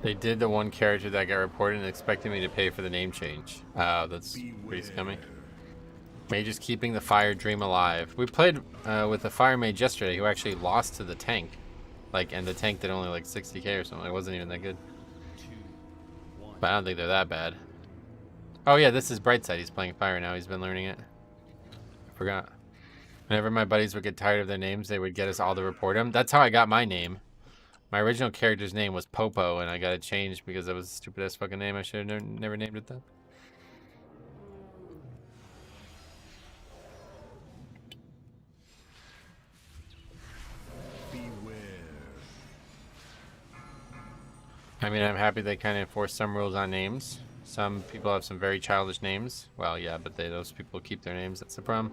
[SPEAKER 1] They did the one character that got reported and expected me to pay for the name change. That's pretty scummy. Mage's keeping the fire dream alive. We played with a fire mage yesterday who actually lost to the tank. Like, and the tank did only like 60k or something. It wasn't even that good. But I don't think they're that bad. Oh yeah, this is Brightside. He's playing fire now. He's been learning it. I forgot. Whenever my buddies would get tired of their names, they would get us all to report them. That's how I got my name. My original character's name was Popo, and I got it changed because it was a stupid-ass fucking name. I should have never named it that.
[SPEAKER 3] Beware.
[SPEAKER 1] I mean, I'm happy they kind of enforce some rules on names. Some people have some very childish names. Well, yeah, but those people keep their names. That's the problem.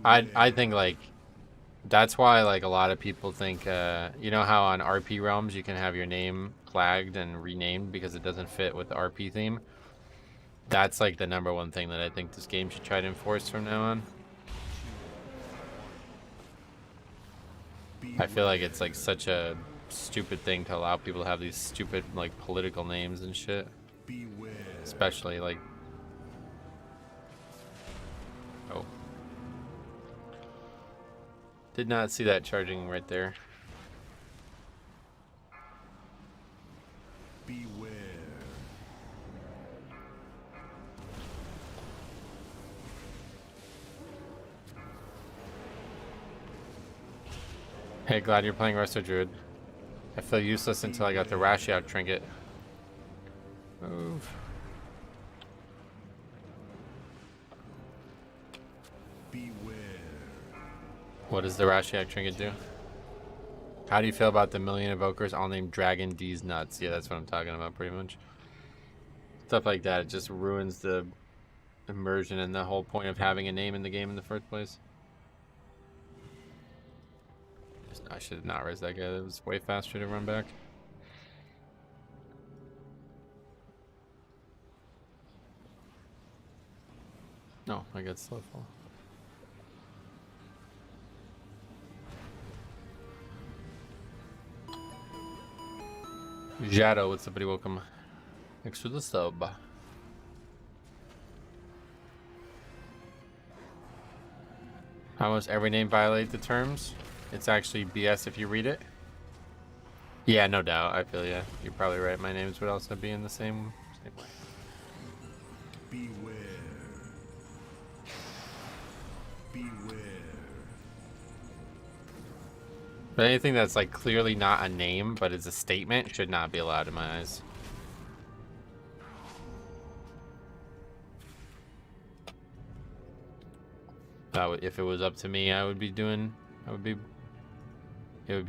[SPEAKER 1] I think, like... That's why, like, a lot of people think, you know how on RP realms you can have your name flagged and renamed because it doesn't fit with the RP theme? That's, like, the #1 thing that I think this game should try to enforce from now on. I feel like it's, like, such a stupid thing to allow people to have these stupid, like, political names and shit. Especially, like... Oh. Did not see that charging right there.
[SPEAKER 3] Beware.
[SPEAKER 1] Hey, glad you're playing Resto, Druid. I feel useless until I got the Rash Out trinket. Move. What does the Rashiak trinket do? How do you feel about the million evokers all named Dragon D's nuts? Yeah, that's what I'm talking about pretty much. Stuff like that, it just ruins the immersion and the whole point of having a name in the game in the first place. I should have not raised that guy. That was way faster to run back. No, I got slow fall. Jado, what's up, buddy? Welcome. Thanks for the sub. Almost every name violate the terms. It's actually BS if you read it. Yeah, no doubt. I feel yeah. You're probably right. My names would also be in the same way.
[SPEAKER 3] Beware. Beware.
[SPEAKER 1] But anything that's like clearly not a name, but is a statement, should not be allowed in my eyes. If it was up to me, it would be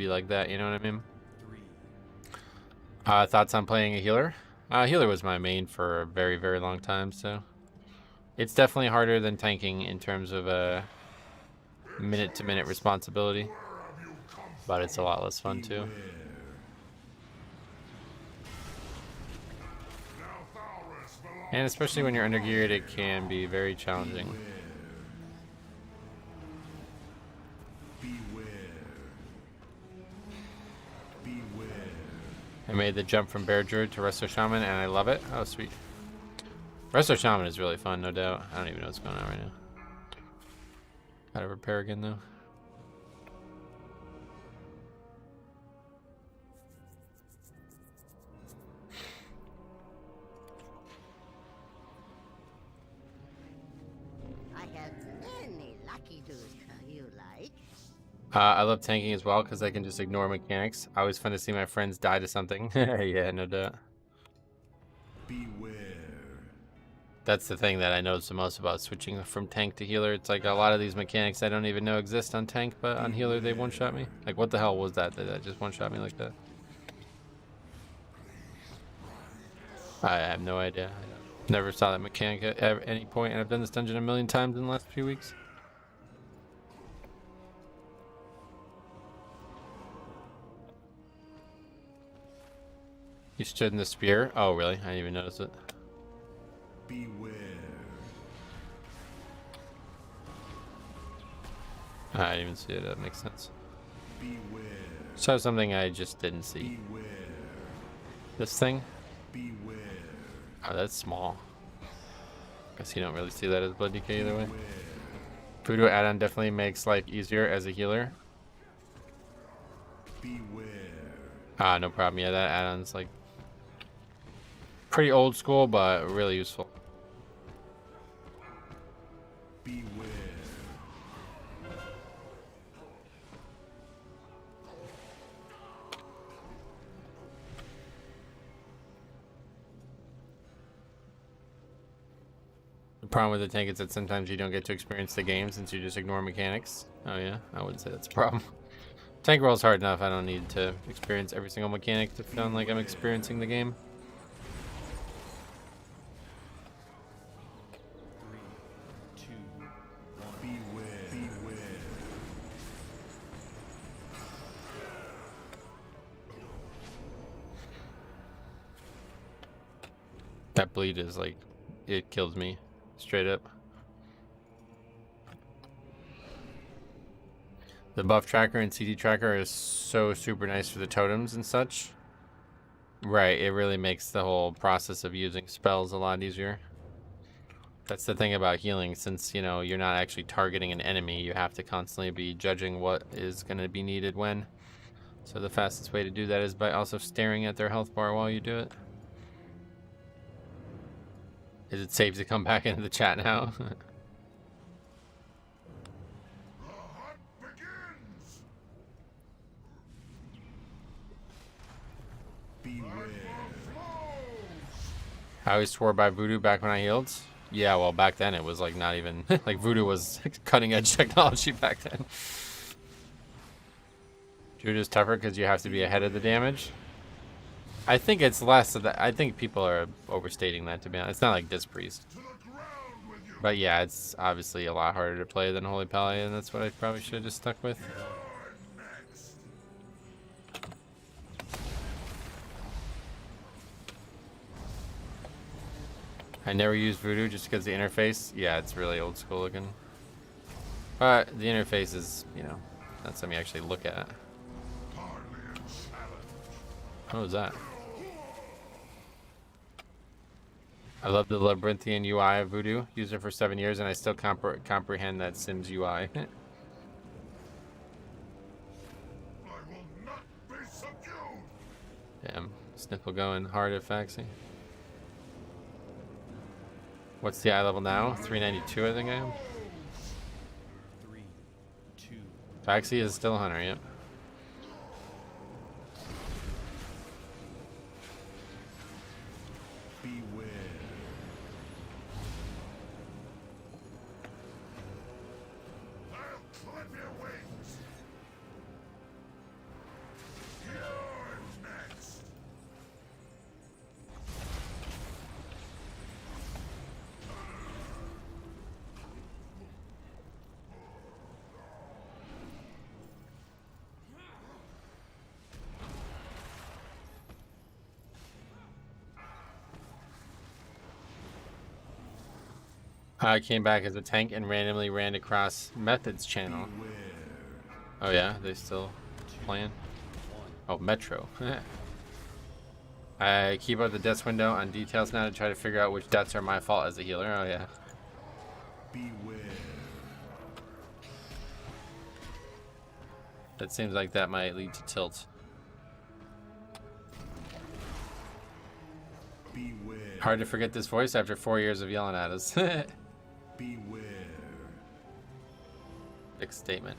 [SPEAKER 1] like that, you know what I mean? Thoughts on playing a healer? Healer was my main for a very, very long time, so it's definitely harder than tanking in terms of minute-to-minute responsibility. But it's a lot less fun too. And especially when you're undergeared, it can be very challenging. I made the jump from Bear Druid to Resto Shaman and I love it. Oh, sweet. Resto Shaman is really fun, no doubt. I don't even know what's going on right now. Gotta repair again though. I love tanking as well because I can just ignore mechanics. Always fun to see my friends die to something. Yeah, no doubt.
[SPEAKER 3] Beware.
[SPEAKER 1] That's the thing that I notice the most about switching from tank to healer. It's like a lot of these mechanics I don't even know exist on tank, but on healer they one-shot me. Like, what the hell was that? That just one-shot me like that? I have no idea. I never saw that mechanic at any point, and I've done this dungeon a million times in the last few weeks. You stood in the spear? Oh, really? I didn't even notice it.
[SPEAKER 3] Beware.
[SPEAKER 1] I didn't even see it. That makes sense.
[SPEAKER 3] Beware.
[SPEAKER 1] So something I just didn't see.
[SPEAKER 3] Beware.
[SPEAKER 1] This thing?
[SPEAKER 3] Beware.
[SPEAKER 1] Oh, that's small. Guess you don't really see that as blood decay either way.
[SPEAKER 3] Beware.
[SPEAKER 1] Voodoo add-on definitely makes life easier as a healer.
[SPEAKER 3] Beware.
[SPEAKER 1] Ah, no problem. Yeah, that add-on's like pretty old school, but really useful.
[SPEAKER 3] Beware.
[SPEAKER 1] The problem with the tank is that sometimes you don't get to experience the game since you just ignore mechanics. Oh yeah, I wouldn't say that's a problem. Tank roll's hard enough. I don't need to experience every single mechanic to feel like I'm experiencing the game.
[SPEAKER 3] 3, 2, 1. Beware. Beware.
[SPEAKER 1] That bleed is like, it kills me straight up. The buff tracker and CD tracker is so super nice for the totems and such. Right, it really makes the whole process of using spells a lot easier. That's the thing about healing, since, you know, you're not actually targeting an enemy, you have to constantly be judging what is going to be needed when. So the fastest way to do that is by also staring at their health bar while you do it. Is it safe to come back into the chat now? I always swore by voodoo back when I healed. Yeah, well, back then it was like not even like voodoo was cutting edge technology back then. Druid is tougher because you have to be ahead of the damage. I think it's less of that. I think people are overstating that, to be honest. It's not like Disc Priest. But yeah, it's obviously a lot harder to play than Holy Pally, and that's what I probably should have just stuck with. I never use Voodoo just because the interface, yeah, it's really old school looking. But the interface is, you know, not something you actually look at. What was that? I love the labyrinthian UI of Voodoo. Used it for 7 years and I still comprehend that Sims UI. Damn, Snipple going hard at Faxi. What's the eye level now? 392, I think I am.
[SPEAKER 3] 3, 2.
[SPEAKER 1] Faxi is still a hunter, yep.
[SPEAKER 3] Beware. I'll clip your wings. You're next.
[SPEAKER 1] I came back as a tank and randomly ran across Method's channel.
[SPEAKER 3] Beware.
[SPEAKER 1] Oh yeah, they still playing? Oh, Metro. I keep out the deaths window on details now to try to figure out which deaths are my fault as a healer. Oh yeah.
[SPEAKER 3] Beware.
[SPEAKER 1] That seems like that might lead to tilt.
[SPEAKER 3] Beware.
[SPEAKER 1] Hard to forget this voice after 4 years of yelling at us.
[SPEAKER 3] Beware.
[SPEAKER 1] Big statement.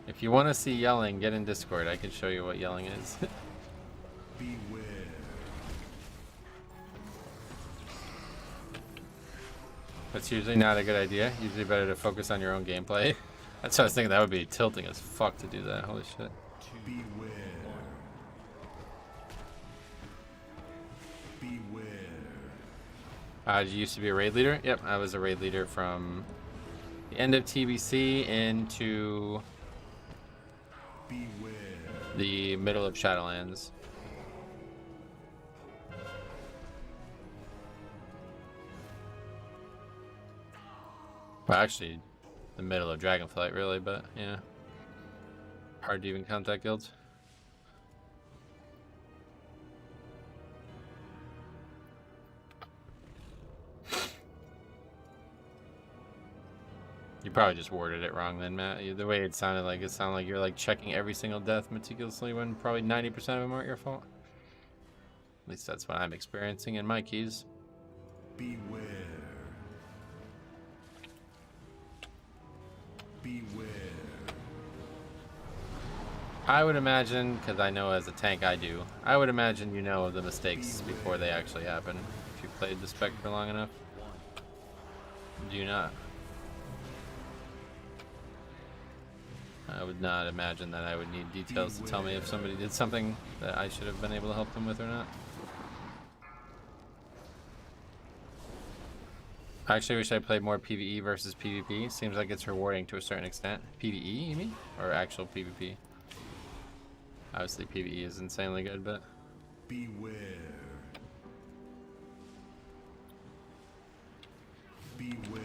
[SPEAKER 1] If you want to see yelling, get in Discord. I can show you what yelling is.
[SPEAKER 3] Beware.
[SPEAKER 1] That's usually not a good idea. Usually better to focus on your own gameplay. That's what I was thinking. That would be tilting as fuck to do that. Holy shit.
[SPEAKER 3] Beware. Beware.
[SPEAKER 1] You used to be a raid leader? Yep, I was a raid leader from the end of TBC into
[SPEAKER 3] Beware.
[SPEAKER 1] the middle of Shadowlands. Well, actually, the middle of Dragonflight, really, but yeah. Hard to even count that guild. You probably just worded it wrong then, Matt. The way it sounded like you're like checking every single death meticulously when probably 90% of them aren't your fault. At least that's what I'm experiencing in my keys.
[SPEAKER 3] Beware. Beware.
[SPEAKER 1] I would imagine, because I know as a tank I do, I would imagine you know the mistakes before they actually happen. If you've played the Spec for long enough. Do you not? I would not imagine that I would need details to tell me if somebody did something that I should have been able to help them with or not. I actually wish I played more PvE versus PvP. Seems like it's rewarding to a certain extent. PvE, you mean? Or actual PvP? Obviously PvE is insanely good, but...
[SPEAKER 3] Beware. Beware.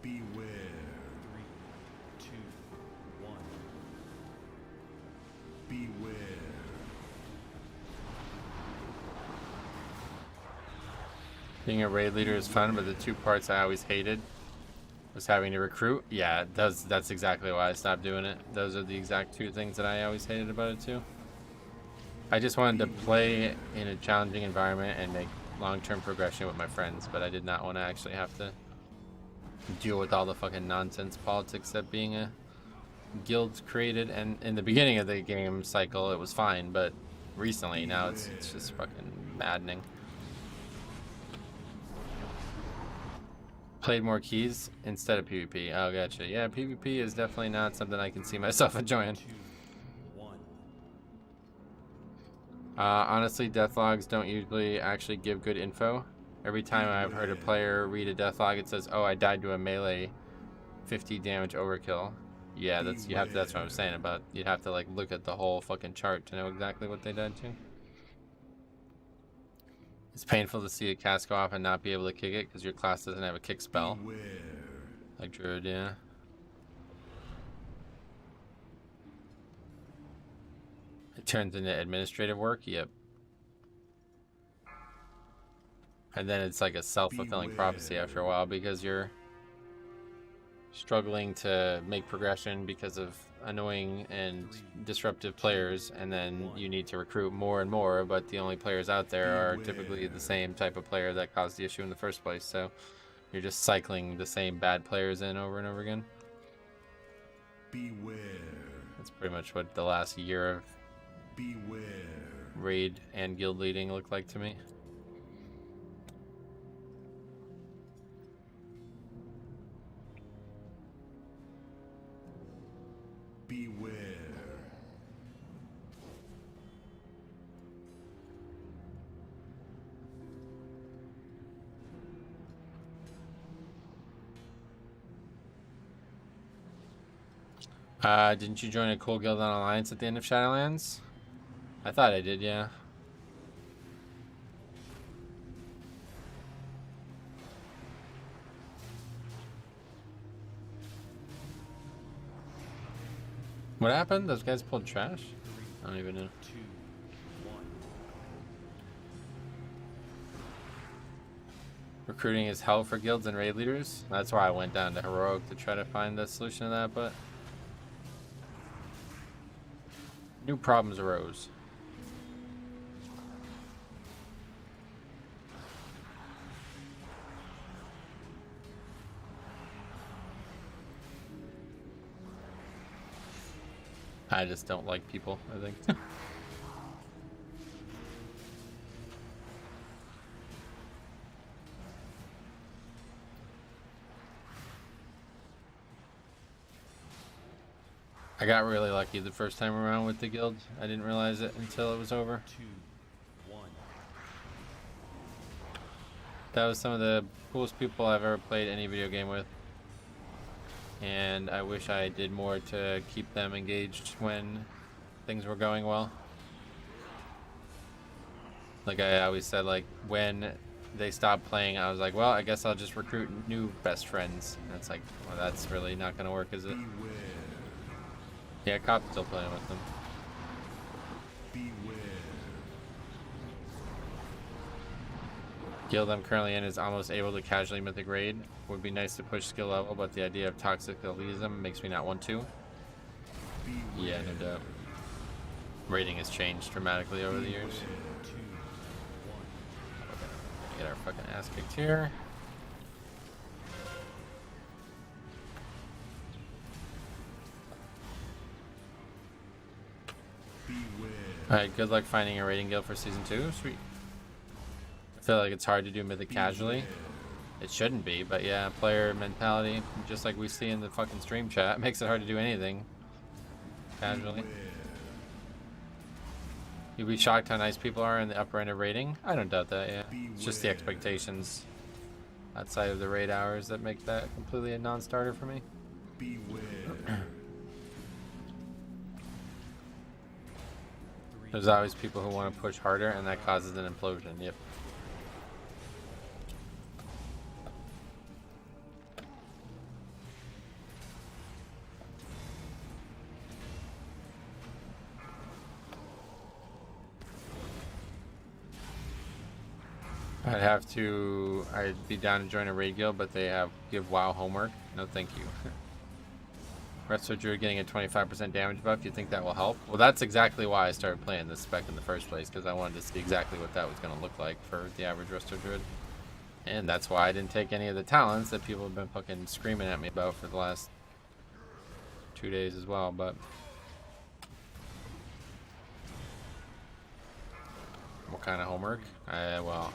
[SPEAKER 3] Beware. 3, 2, 1. Beware.
[SPEAKER 1] Being a raid leader is fun, but the two parts I always hated was having to recruit. Yeah, that's exactly why I stopped doing it. Those are the exact two things that I always hated about it too. I just wanted to play in a challenging environment and make long-term progression with my friends, but I did not want to actually have to deal with all the fucking nonsense politics that being a guild created. And in the beginning of the game cycle, it was fine, but recently now it's just fucking maddening. Played more keys instead of PvP. Oh, gotcha. Yeah, PvP is definitely not something I can see myself enjoying.
[SPEAKER 3] 2, 1.
[SPEAKER 1] Honestly, deathlogs don't usually actually give good info. Every time I've heard a player read a deathlog, it says, "Oh, I died to a melee 50 damage overkill." Yeah, that's what I'm saying about you'd have to like look at the whole fucking chart to know exactly what they died to. It's painful to see a cast go off and not be able to kick it because your class doesn't have a kick spell.
[SPEAKER 3] Beware.
[SPEAKER 1] Like Druid, yeah. It turns into administrative work, yep. And then it's like a self-fulfilling prophecy after a while because you're struggling to make progression because of annoying and disruptive players, and then you need to recruit more and more, but the only players out there are typically the same type of player that caused the issue in the first place, so you're just cycling the same bad players in over and over again.
[SPEAKER 3] Beware.
[SPEAKER 1] That's pretty much what the last year of
[SPEAKER 3] Beware.
[SPEAKER 1] raid and guild leading looked like to me.
[SPEAKER 3] Beware.
[SPEAKER 1] Didn't you join a cool guild on Alliance at the end of Shadowlands? I thought I did, yeah. What happened? Those guys pulled trash? I don't even know.
[SPEAKER 3] 2, 1.
[SPEAKER 1] Recruiting is hell for guilds and raid leaders. That's why I went down to Heroic to try to find the solution to that, but new problems arose. I just don't like people, I think. I got really lucky the first time around with the guild. I didn't realize it until it was over.
[SPEAKER 3] 2, 1.
[SPEAKER 1] That was some of the coolest people I've ever played any video game with. And I wish I did more to keep them engaged when things were going well. Like I always said, like when they stopped playing, I was like, well, I guess I'll just recruit new best friends. And it's like, well, that's really not going to work, is it?
[SPEAKER 3] Beware.
[SPEAKER 1] Yeah, Cop's still playing with them.
[SPEAKER 3] Beware.
[SPEAKER 1] Guild I'm currently in is almost able to casually mythic raid. Would be nice to push skill level, but the idea of toxic elitism makes me not want to.
[SPEAKER 3] Beware.
[SPEAKER 1] Yeah, no doubt. Rating has changed dramatically over the years.
[SPEAKER 3] 2, 1.
[SPEAKER 1] Get our fucking ass kicked here.
[SPEAKER 3] Beware.
[SPEAKER 1] Alright, good luck finding a raiding guild for season 2. Sweet. I feel like it's hard to do mythic casually. It shouldn't be, but yeah, player mentality, just like we see in the fucking stream chat, makes it hard to do anything casually. You'd be shocked how nice people are in the upper end of raiding. I don't doubt that, yeah. It's just the expectations outside of the raid hours that make that completely a non-starter for me.
[SPEAKER 3] Beware.
[SPEAKER 1] There's always people who want to push harder, and that causes an implosion. Yep. I'd be down to join a raid guild, but they give WoW homework. No, thank you. Resto Druid getting a 25% damage buff. You think that will help? Well, that's exactly why I started playing this spec in the first place, because I wanted to see exactly what that was going to look like for the average Resto Druid. And that's why I didn't take any of the talents that people have been fucking screaming at me about for the last 2 days as well, but... What kind of homework? Well...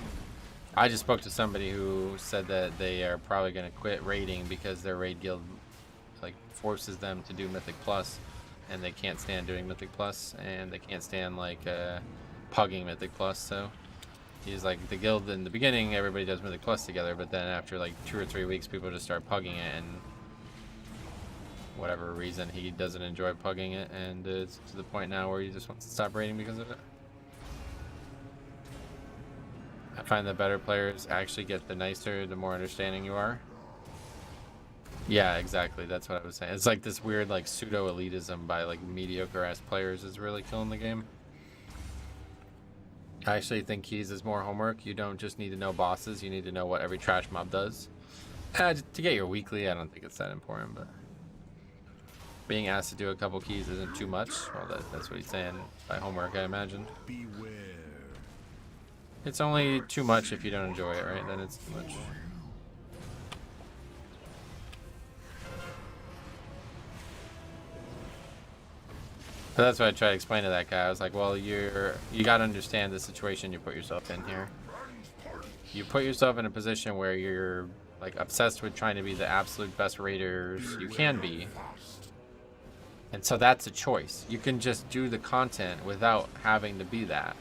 [SPEAKER 1] I just spoke to somebody who said that they are probably going to quit raiding because their raid guild like forces them to do Mythic Plus, and they can't stand doing Mythic Plus, and they can't stand like pugging Mythic Plus. So he's like, the guild in the beginning everybody does Mythic Plus together, but then after like 2 or 3 weeks people just start pugging it, and whatever reason he doesn't enjoy pugging it, and it's to the point now where he just wants to stop raiding because of it. I find that better players actually get the nicer, the more understanding you are. Yeah, exactly. That's what I was saying. It's like this weird, like, pseudo-elitism by, like, mediocre-ass players is really killing the game. I actually think keys is more homework. You don't just need to know bosses. You need to know what every trash mob does. To get your weekly, I don't think it's that important, but... Being asked to do a couple keys isn't too much. Well, that's what he's saying by homework, I imagine.
[SPEAKER 3] Beware.
[SPEAKER 1] It's only too much if you don't enjoy it, right? Then it's too much. But that's what I tried to explain to that guy. I was like, well, you got to understand the situation you put yourself in here. You put yourself in a position where you're like obsessed with trying to be the absolute best raiders you can be. And so that's a choice. You can just do the content without having to be that.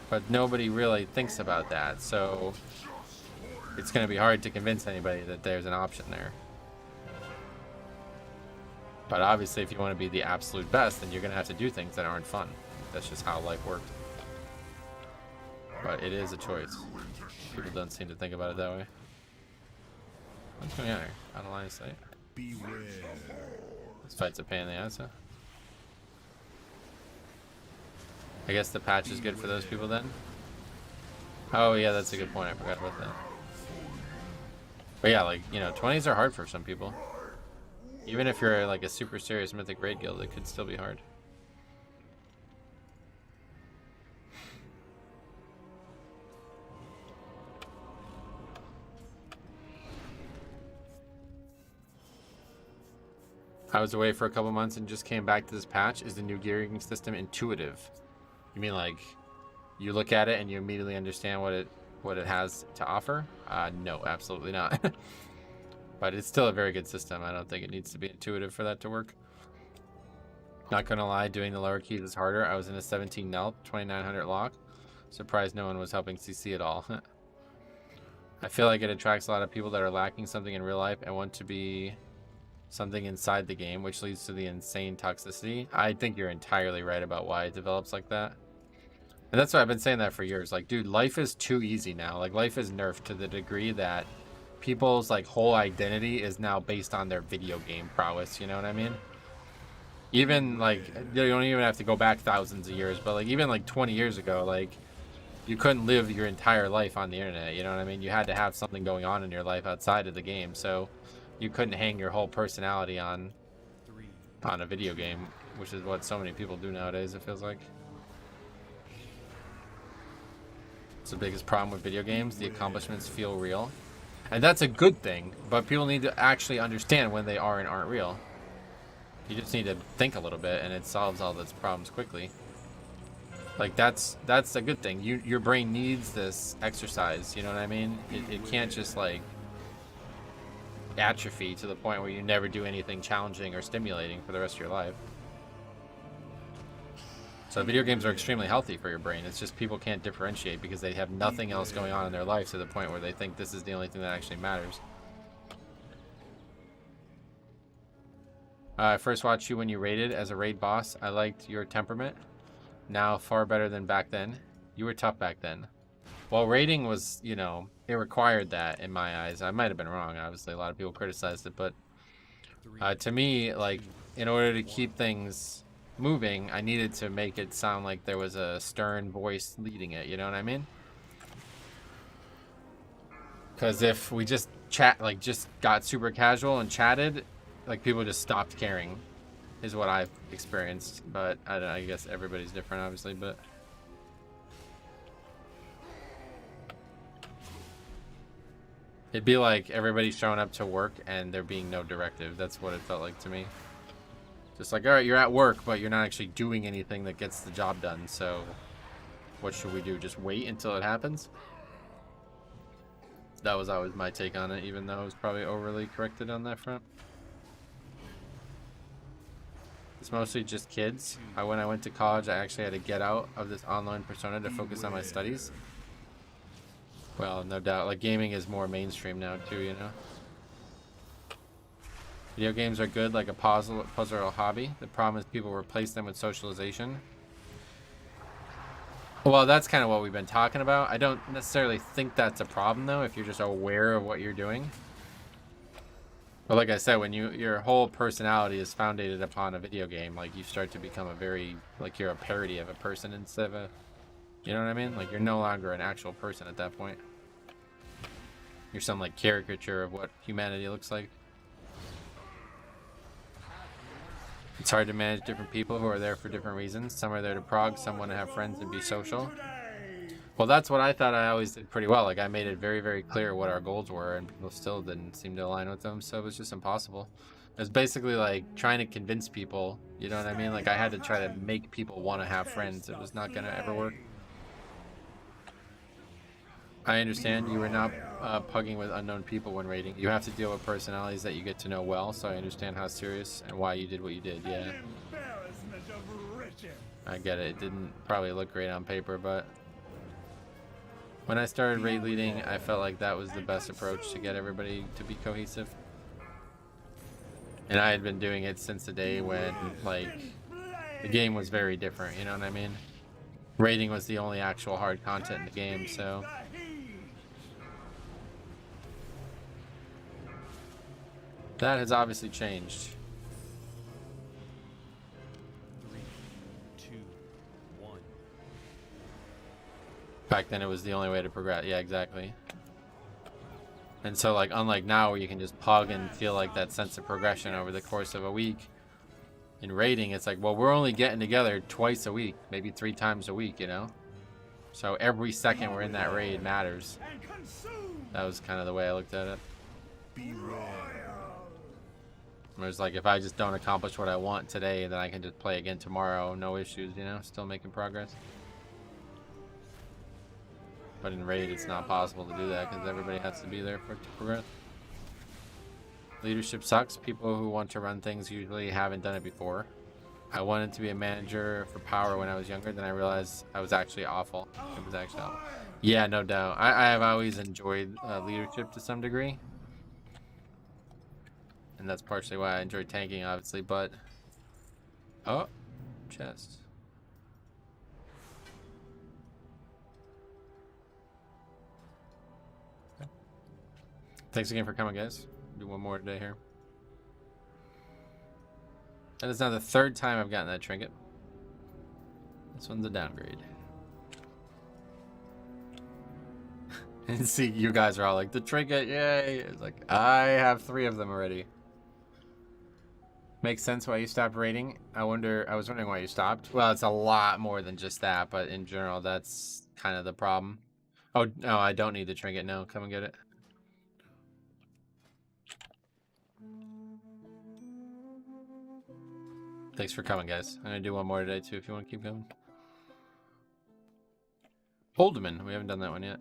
[SPEAKER 1] But nobody really thinks about that, so it's going to be hard to convince anybody that there's an option there. But obviously, if you want to be the absolute best, then you're going to have to do things that aren't fun. That's just how life works. But it is a choice. People don't seem to think about it that way. What's going on here? Out of line of sight.
[SPEAKER 3] Beware.
[SPEAKER 1] This fight's a pain in the ass, huh? I guess the patch is good for those people then? Oh yeah, that's a good point. I forgot about that. But yeah, like, you know, 20s are hard for some people. Even if you're like a super serious Mythic Raid guild, it could still be hard. I was away for a couple months and just came back to this patch. Is the new gearing system intuitive? You mean like you look at it and you immediately understand what it has to offer? No, absolutely not. But it's still a very good system. I don't think it needs to be intuitive for that to work. Not gonna lie, doing the lower keys is harder. I was in a 17 Nelt, 2900 lock. Surprised no one was helping CC at all. I feel like it attracts a lot of people that are lacking something in real life and want to be something inside the game, which leads to the insane toxicity. I think you're entirely right about why it develops like that. And that's why I've been saying that for years. Like, dude, life is too easy now. Like, life is nerfed to the degree that people's, like, whole identity is now based on their video game prowess. You know what I mean? Even, like, you don't even have to go back thousands of years, but, like, even, like, 20 years ago, like, you couldn't live your entire life on the internet. You know what I mean? You had to have something going on in your life outside of the game. So you couldn't hang your whole personality on a video game, which is what so many people do nowadays, it feels like. It's the biggest problem with video games. The accomplishments feel real. And that's a good thing, but people need to actually understand when they are and aren't real. You just need to think a little bit, and it solves all those problems quickly. Like, that's a good thing. Your brain needs this exercise, you know what I mean? It can't just, like, atrophy to the point where you never do anything challenging or stimulating for the rest of your life. So video games are extremely healthy for your brain. It's just people can't differentiate because they have nothing else going on in their life to the point where they think this is the only thing that actually matters. I first watched you when you raided as a raid boss. I liked your temperament. Now far better than back then. You were tough back then. Well, raiding was, you know, it required that in my eyes. I might have been wrong. Obviously, a lot of people criticized it, but to me, like, in order to keep things moving, I needed to make it sound like there was a stern voice leading it. You know what I mean? Because if we just just got super casual and chatted, like, people just stopped caring. Is what I've experienced, but I don't know, I guess everybody's different, obviously, but it'd be like everybody's showing up to work and there being no directive. That's what it felt like to me. Just like, all right, you're at work, but you're not actually doing anything that gets the job done, so what should we do? Just wait until it happens? That was always my take on it, even though it was probably overly corrected on that front. It's mostly just kids. When I went to college, I actually had to get out of this online persona to focus on my studies. Well, no doubt. Like, gaming is more mainstream now, too, you know? Video games are good, like a puzzle or hobby. The problem is people replace them with socialization. Well, that's kind of what we've been talking about. I don't necessarily think that's a problem, though, if you're just aware of what you're doing. But like I said, when your whole personality is founded upon a video game, like, you start to become a very, like, you're a parody of a person instead of a, you know what I mean? Like, you're no longer an actual person at that point. You're some, like, caricature of what humanity looks like. It's hard to manage different people who are there for different reasons. Some are there to prog, some want to have friends and be social. Well, that's what I thought I always did pretty well. Like, I made it very, very clear what our goals were, and people still didn't seem to align with them, so it was just impossible. It was basically like trying to convince people, you know what I mean? Like, I had to try to make people want to have friends. It was not going to ever work. I understand you were not pugging with unknown people when raiding. You have to deal with personalities that you get to know well, so I understand how serious and why you did what you did, yeah. I get it. It didn't probably look great on paper, but when I started raid leading, I felt like that was the best approach to get everybody to be cohesive. And I had been doing it since the day when, like, the game was very different, you know what I mean? Raiding was the only actual hard content in the game, so that has obviously changed.
[SPEAKER 3] 3, 2, 1.
[SPEAKER 1] Back then it was the only way to progress. Yeah, exactly. And so, like, unlike now where you can just pug and feel like that sense of progression over the course of a week, in raiding it's like, well, we're only getting together twice a week, maybe 3 times a week, you know? So every second we're in that raid matters. That was kind of the way I looked at it. Whereas, like, if I just don't accomplish what I want today, then I can just play again tomorrow, no issues, you know? Still making progress. But in raid, it's not possible to do that because everybody has to be there for it to progress. Leadership sucks. People who want to run things usually haven't done it before. I wanted to be a manager for Power when I was younger, then I realized I was actually awful. It was actually awful. Yeah, no doubt. I have always enjoyed leadership to some degree. And that's partially why I enjoy tanking, obviously, but... Oh, chest. Okay. Thanks again for coming, guys. Do one more today here. That is now the 3rd time I've gotten that trinket. This one's a downgrade. And see, you guys are all like, the trinket, yay! It's like, I have 3 of them already. Makes sense why you stopped raiding. I was wondering why you stopped. Well, it's a lot more than just that, but in general, that's kind of the problem. Oh, no, I don't need the trinket. No, come and get it. Thanks for coming, guys. I'm gonna do one more today, too, if you want to keep going. Holdeman. We haven't done that one yet.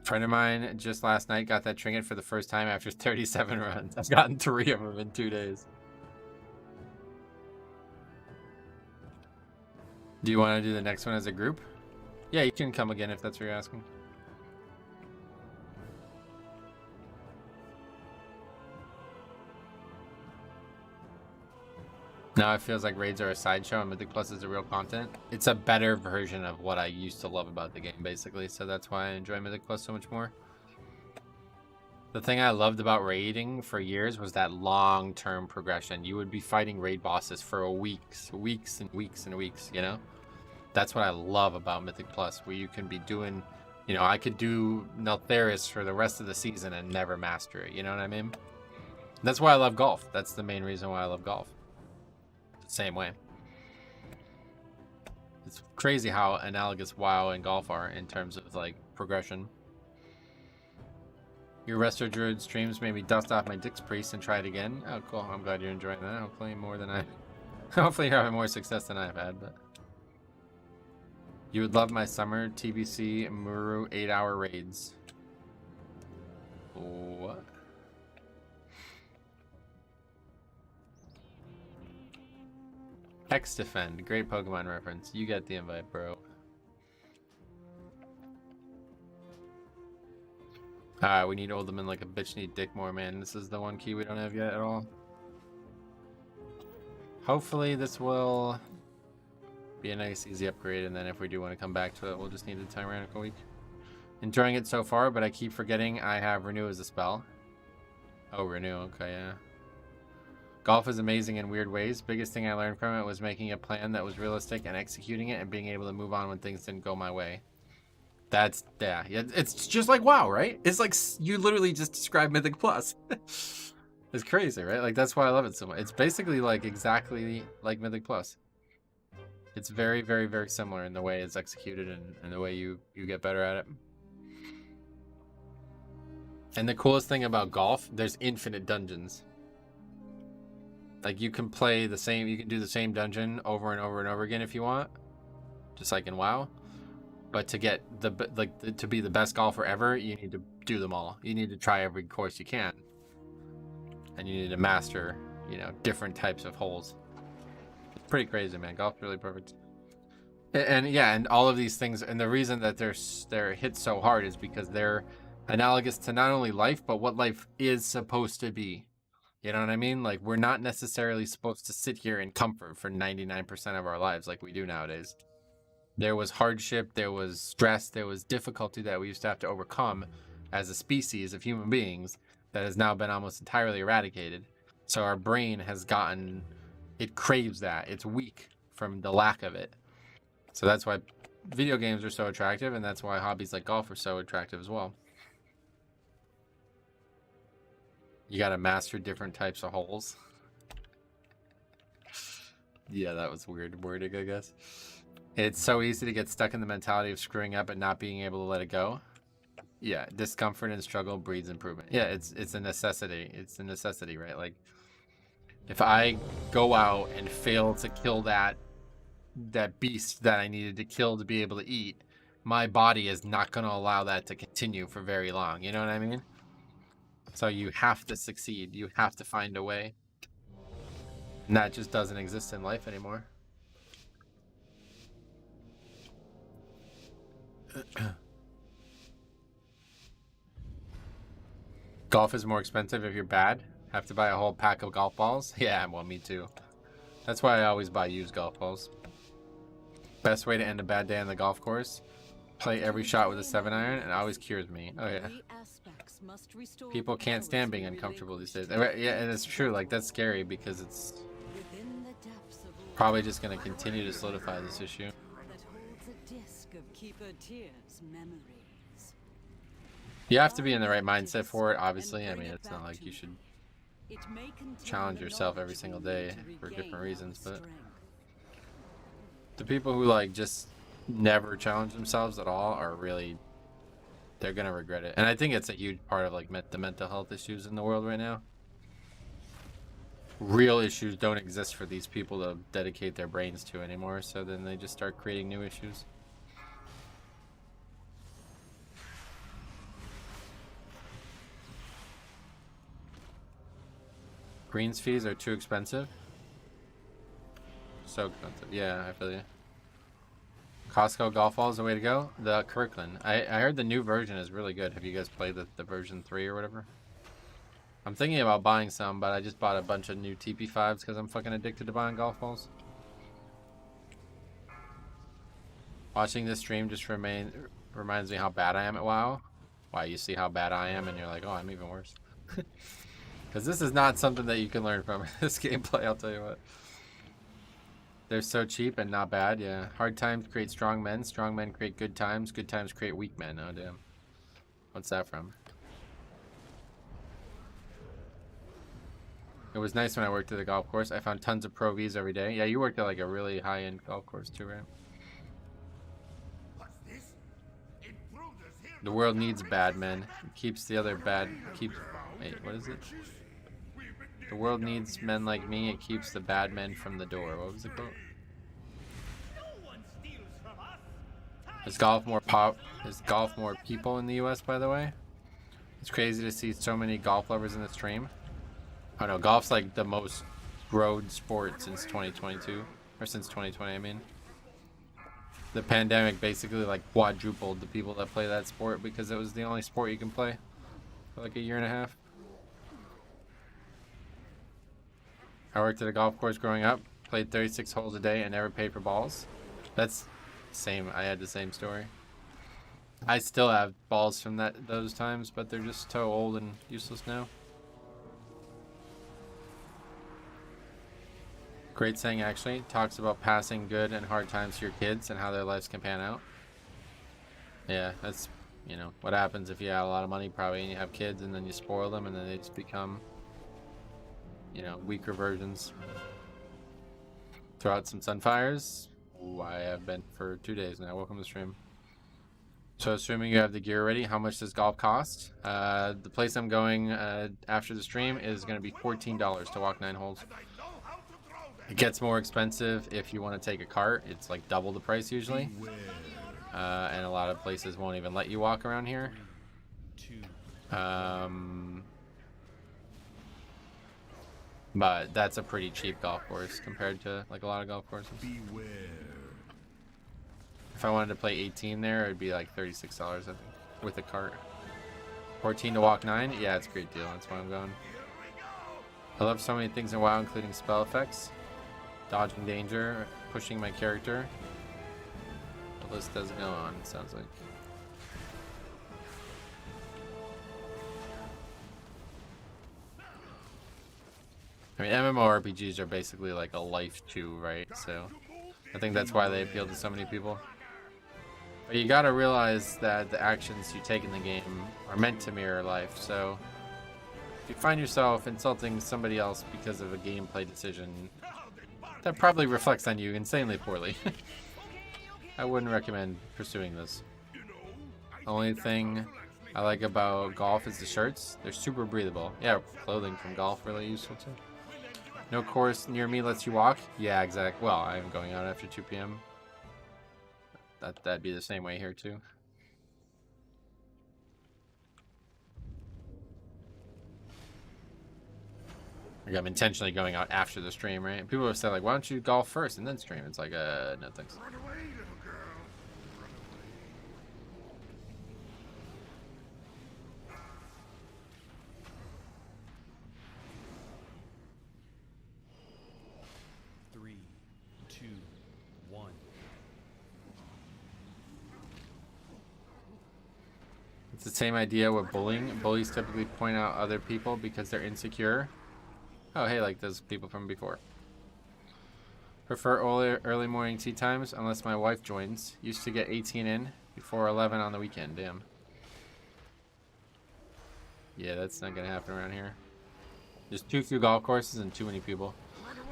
[SPEAKER 1] Friend of mine just last night got that trinket for the first time after 37 runs. I've gotten 3 of them in 2 days. Do you want to do the next one as a group? Yeah, you can come again if that's what you're asking. Now it feels like raids are a sideshow and Mythic Plus is the real content. It's a better version of what I used to love about the game, basically. So that's why I enjoy Mythic Plus so much more. The thing I loved about raiding for years was that long-term progression. You would be fighting raid bosses for weeks and weeks and weeks, you know? That's what I love about Mythic Plus, where you can be doing, you know, I could do Neltharis for the rest of the season and never master it, you know what I mean? That's why I love golf. That's the main reason why I love golf. Same way. It's crazy how analogous WoW and golf are in terms of like progression. Your Resto Druid streams made me dust off my Dix Priest and try it again. Oh, cool. I'm glad you're enjoying that. Hopefully more than I... Hopefully you're having more success than I've had, but... You would love my summer TBC Muru 8-hour raids. What? X Defend, great Pokemon reference. You get the invite, bro. Alright, we need Oldman like a bitch need dick more, man. This is the one key we don't have yet at all. Hopefully this will be a nice easy upgrade, and then if we do want to come back to it, we'll just need a Tyrannical week. Enjoying it so far, but I keep forgetting I have Renew as a spell. Oh, Renew, okay, yeah. Golf is amazing in weird ways. Biggest thing I learned from it was making a plan that was realistic and executing it and being able to move on when things didn't go my way. That's, yeah, it's just like WoW, right? It's like you literally just described Mythic Plus. It's crazy, right? Like, that's why I love it so much. It's basically like exactly like Mythic Plus. It's very, very, very similar in the way it's executed and the way you get better at it. And the coolest thing about golf, there's infinite dungeons. Like, you can play the same, you can do the same dungeon over and over and over again if you want, just like in WoW. But to get to be the best golfer ever, you need to do them all. You need to try every course you can, and you need to master, you know, different types of holes. It's pretty crazy, man. Golf's really perfect. And yeah, and all of these things, and the reason that they're hit so hard is because they're analogous to not only life, but what life is supposed to be. You know what I mean? Like, we're not necessarily supposed to sit here in comfort for 99% of our lives like we do nowadays. There was hardship, there was stress, there was difficulty that we used to have to overcome as a species of human beings that has now been almost entirely eradicated. So our brain has gotten, it craves that. It's weak from the lack of it. So that's why video games are so attractive, and that's why hobbies like golf are so attractive as well. You gotta master different types of holes. Yeah, that was weird wording, I guess. It's so easy to get stuck in the mentality of screwing up and not being able to let it go. Yeah, discomfort and struggle breeds improvement. Yeah, it's a necessity. It's a necessity, right? Like, if I go out and fail to kill that beast that I needed to kill to be able to eat, my body is not going to allow that to continue for very long. You know what I mean? So you have to succeed. You have to find a way. And that just doesn't exist in life anymore. Golf is more expensive if you're bad. Have to buy a whole pack of golf balls. Yeah, well, me too. That's why I always buy used golf balls. Best way to end a bad day on the golf course. Play every shot with a 7-iron, and it always cures me. Oh yeah. People can't stand being uncomfortable these days. Yeah, and it's true. Like, that's scary because it's probably just going to continue to solidify this issue. You have to be in the right mindset for it, obviously. I mean, it's not like you should challenge yourself every single day for different reasons, but the people who like just never challenge themselves at all are really, they're gonna regret it. And I think it's a huge part of like the mental health issues in the world right now. Real issues don't exist for these people to dedicate their brains to anymore, so then they just start creating new issues. Greens fees are too expensive. So expensive. Yeah, I feel you. Costco golf ball is the way to go. The Kirkland. I heard the new version is really good. Have you guys played the version 3 or whatever? I'm thinking about buying some, but I just bought a bunch of new TP5s because I'm fucking addicted to buying golf balls. Watching this stream just reminds me how bad I am at WoW. Wow, you see how bad I am and you're like, oh, I'm even worse. Because this is not something that you can learn from this gameplay, I'll tell you what. They're so cheap and not bad, yeah. Hard times create strong men create good times create weak men. Oh, damn. What's that from? It was nice when I worked at the golf course. I found tons of Pro Vs every day. Yeah, you worked at like a really high-end golf course too, right? The world needs bad men. It keeps the other bad... Wait, what is it? The world needs men like me. It keeps the bad men from the door. What was it called? Is golf more people in the US, by the way? It's crazy to see so many golf lovers in the stream. Oh no, golf's like the most growed sport since 2022. Or since 2020, I mean. The pandemic basically like quadrupled the people that play that sport because it was the only sport you can play for like a year and a half. I worked at a golf course growing up, played 36 holes a day and never paid for balls. That's same. I had the same story. I still have balls from those times, but they're just so old and useless now. Great saying, actually. Talks about passing good and hard times to your kids and how their lives can pan out. Yeah, that's, you know, what happens if you have a lot of money probably and you have kids and then you spoil them and then they just become, you know, weaker versions. Throw out some sunfires. Ooh, I have been for 2 days now. Welcome to the stream. So assuming you have the gear ready, how much does golf cost? The place I'm going after the stream is going to be $14 to walk 9 holes. It gets more expensive if you want to take a cart. It's like double the price usually. And a lot of places won't even let you walk around here. But that's a pretty cheap golf course compared to like a lot of golf courses. If I wanted to play 18 there, it'd be like $36, I think, with a cart. 14 to walk 9? Yeah, it's a great deal. That's why I'm going. I love so many things in WoW, including spell effects, dodging danger, pushing my character. The list doesn't go on, it sounds like. I mean, MMORPGs are basically like a life too, right? So I think that's why they appeal to so many people. But you gotta realize that the actions you take in the game are meant to mirror life, so if you find yourself insulting somebody else because of a gameplay decision, that probably reflects on you insanely poorly. I wouldn't recommend pursuing this. The only thing I like about golf is the shirts. They're super breathable. Yeah, clothing from golf really useful too. No course near me lets you walk? Yeah, exactly. Well, I'm going out after 2 p.m. That'd be the same way here too. Like I'm intentionally going out after the stream, right? People have said like, why don't you golf first and then stream? It's like, no thanks.
[SPEAKER 10] Run away, little girl. Run
[SPEAKER 3] Three, two, one.
[SPEAKER 1] It's the same idea with bullying. Bullies typically point out other people because they're insecure. Oh, hey, like those people from before. Prefer early morning tea times unless my wife joins. Used to get 18 in before 11 on the weekend. Damn. Yeah, that's not gonna happen around here. There's too few golf courses and too many people.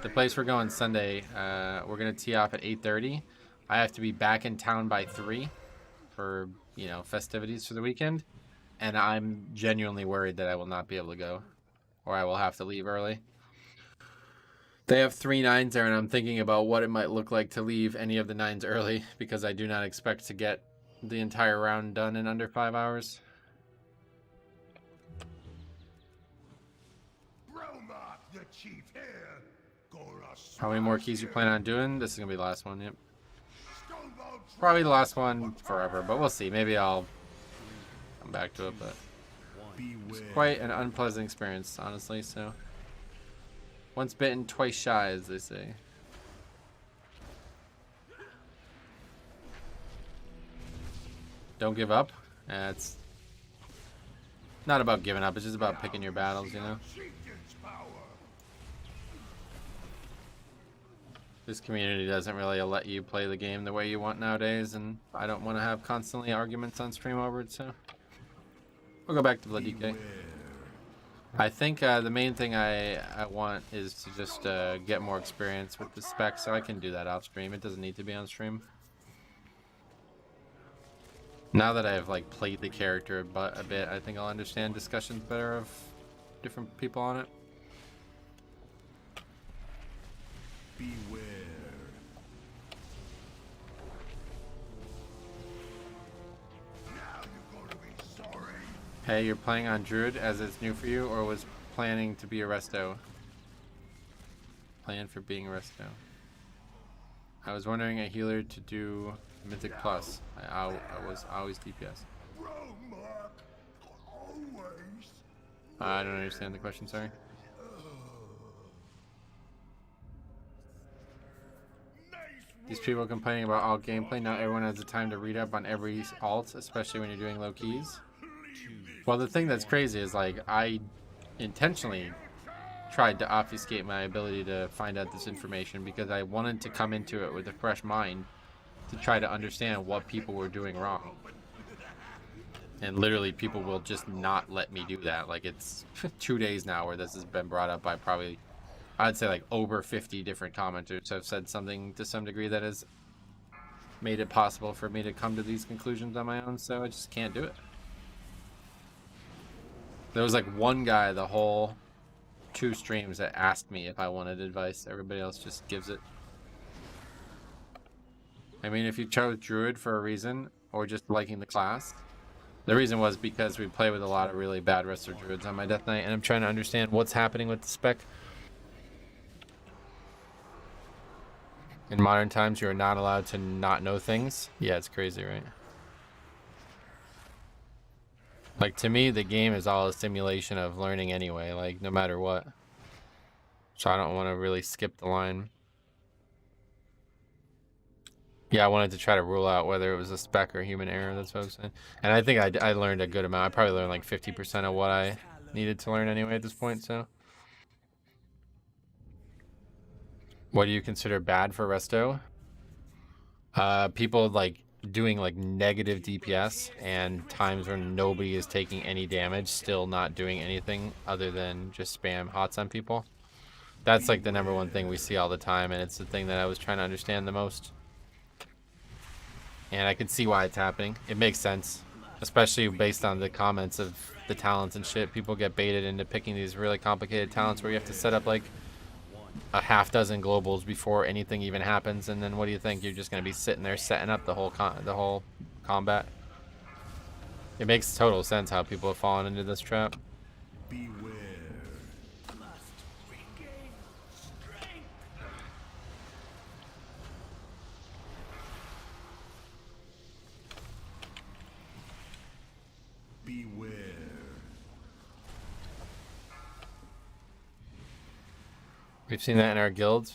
[SPEAKER 1] The place we're going Sunday, we're gonna tee off at 8:30. I have to be back in town by 3 for, you know, festivities for the weekend, and I'm genuinely worried that I will not be able to go, or I will have to leave early. They have 3 9s there, and I'm thinking about what it might look like to leave any of the 9s early, because I do not expect to get the entire round done in under 5 hours.
[SPEAKER 10] the chief here.
[SPEAKER 1] How many more keys you plan on doing? This is gonna be the last one, yep. Probably the last one forever, but we'll see. Maybe I'll come back to it, but it's quite an unpleasant experience, honestly, so. Once bitten, twice shy, as they say. Don't give up. It's not about giving up, it's just about picking your battles, you know? This community doesn't really let you play the game the way you want nowadays, and I don't want to have constantly arguments on stream over it, so we'll go back to Blood DK. I think the main thing I want is to just get more experience with the Spec, so I can do that off stream. It doesn't need to be on stream. Now that I've like played the character a bit, I think I'll understand discussions better of different people on it.
[SPEAKER 10] Beware. Now you're going to be sorry.
[SPEAKER 1] Hey, you're playing on Druid as it's new for you, or was planning to be a Resto? Plan for being a Resto. I was wondering a healer to do Mythic Plus. I was always DPS. I don't understand the question, sorry. These people complaining about alt gameplay. Not everyone has the time to read up on every alt, especially when you're doing low keys. Well, the thing that's crazy is like I intentionally tried to obfuscate my ability to find out this information because I wanted to come into it with a fresh mind to try to understand what people were doing wrong. And literally people will just not let me do that. Like it's 2 days now where this has been brought up by probably, I'd say like over 50 different commenters have said something to some degree that has made it possible for me to come to these conclusions on my own, so I just can't do it. There was like one guy the whole 2 streams that asked me if I wanted advice. Everybody else just gives it. I mean, if you chose Druid for a reason, or just liking the class, the reason was because we play with a lot of really bad Resto Druids on my Death Knight, and I'm trying to understand what's happening with the Spec. In modern times, you're not allowed to not know things. Yeah, it's crazy, right? Like, to me, the game is all a simulation of learning anyway, like, no matter what. So I don't want to really skip the line. Yeah, I wanted to try to rule out whether it was a Spec or human error, that's what I was saying. And I think I learned a good amount. I probably learned like 50% of what I needed to learn anyway at this point, so. What do you consider bad for Resto? People like doing like negative DPS and times when nobody is taking any damage, still not doing anything other than just spam hots on people. That's like the #1 thing we see all the time, and it's the thing that I was trying to understand the most. And I can see why it's happening. It makes sense, especially based on the comments of the talents and shit. People get baited into picking these really complicated talents where you have to set up like a half dozen globals before anything even happens, and then what do you think? You're just going to be sitting there setting up the whole combat. It makes total sense how people have fallen into this trap.
[SPEAKER 10] Beware.
[SPEAKER 1] We've seen that in our guild.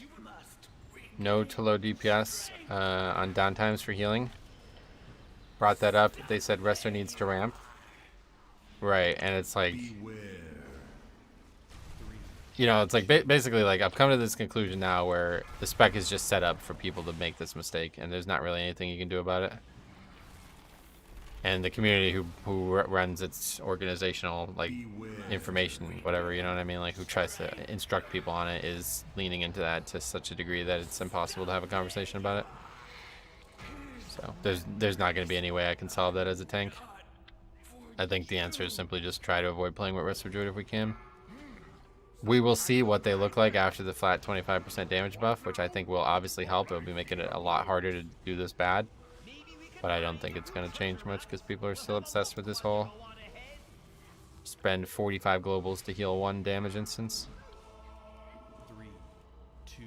[SPEAKER 1] No to low DPS on downtimes for healing. Brought that up. They said Resto needs to ramp. Right, and it's like, you know, it's like basically like I've come to this conclusion now where the spec is just set up for people to make this mistake, and there's not really anything you can do about it. And the community who runs its organizational like information, whatever, you know what I mean, like who tries to instruct people on it, is leaning into that to such a degree that it's impossible to have a conversation about it. So there's not going to be any way I can solve that as a tank. I think the answer is simply just try to avoid playing with Resto Druid if we can. We will see what they look like after the flat 25% damage buff, which I think will obviously help. It'll be making it a lot harder to do this bad. But I don't think it's going to change much because people are still obsessed with this whole spend 45 globals to heal 1 damage instance.
[SPEAKER 3] 3, 2,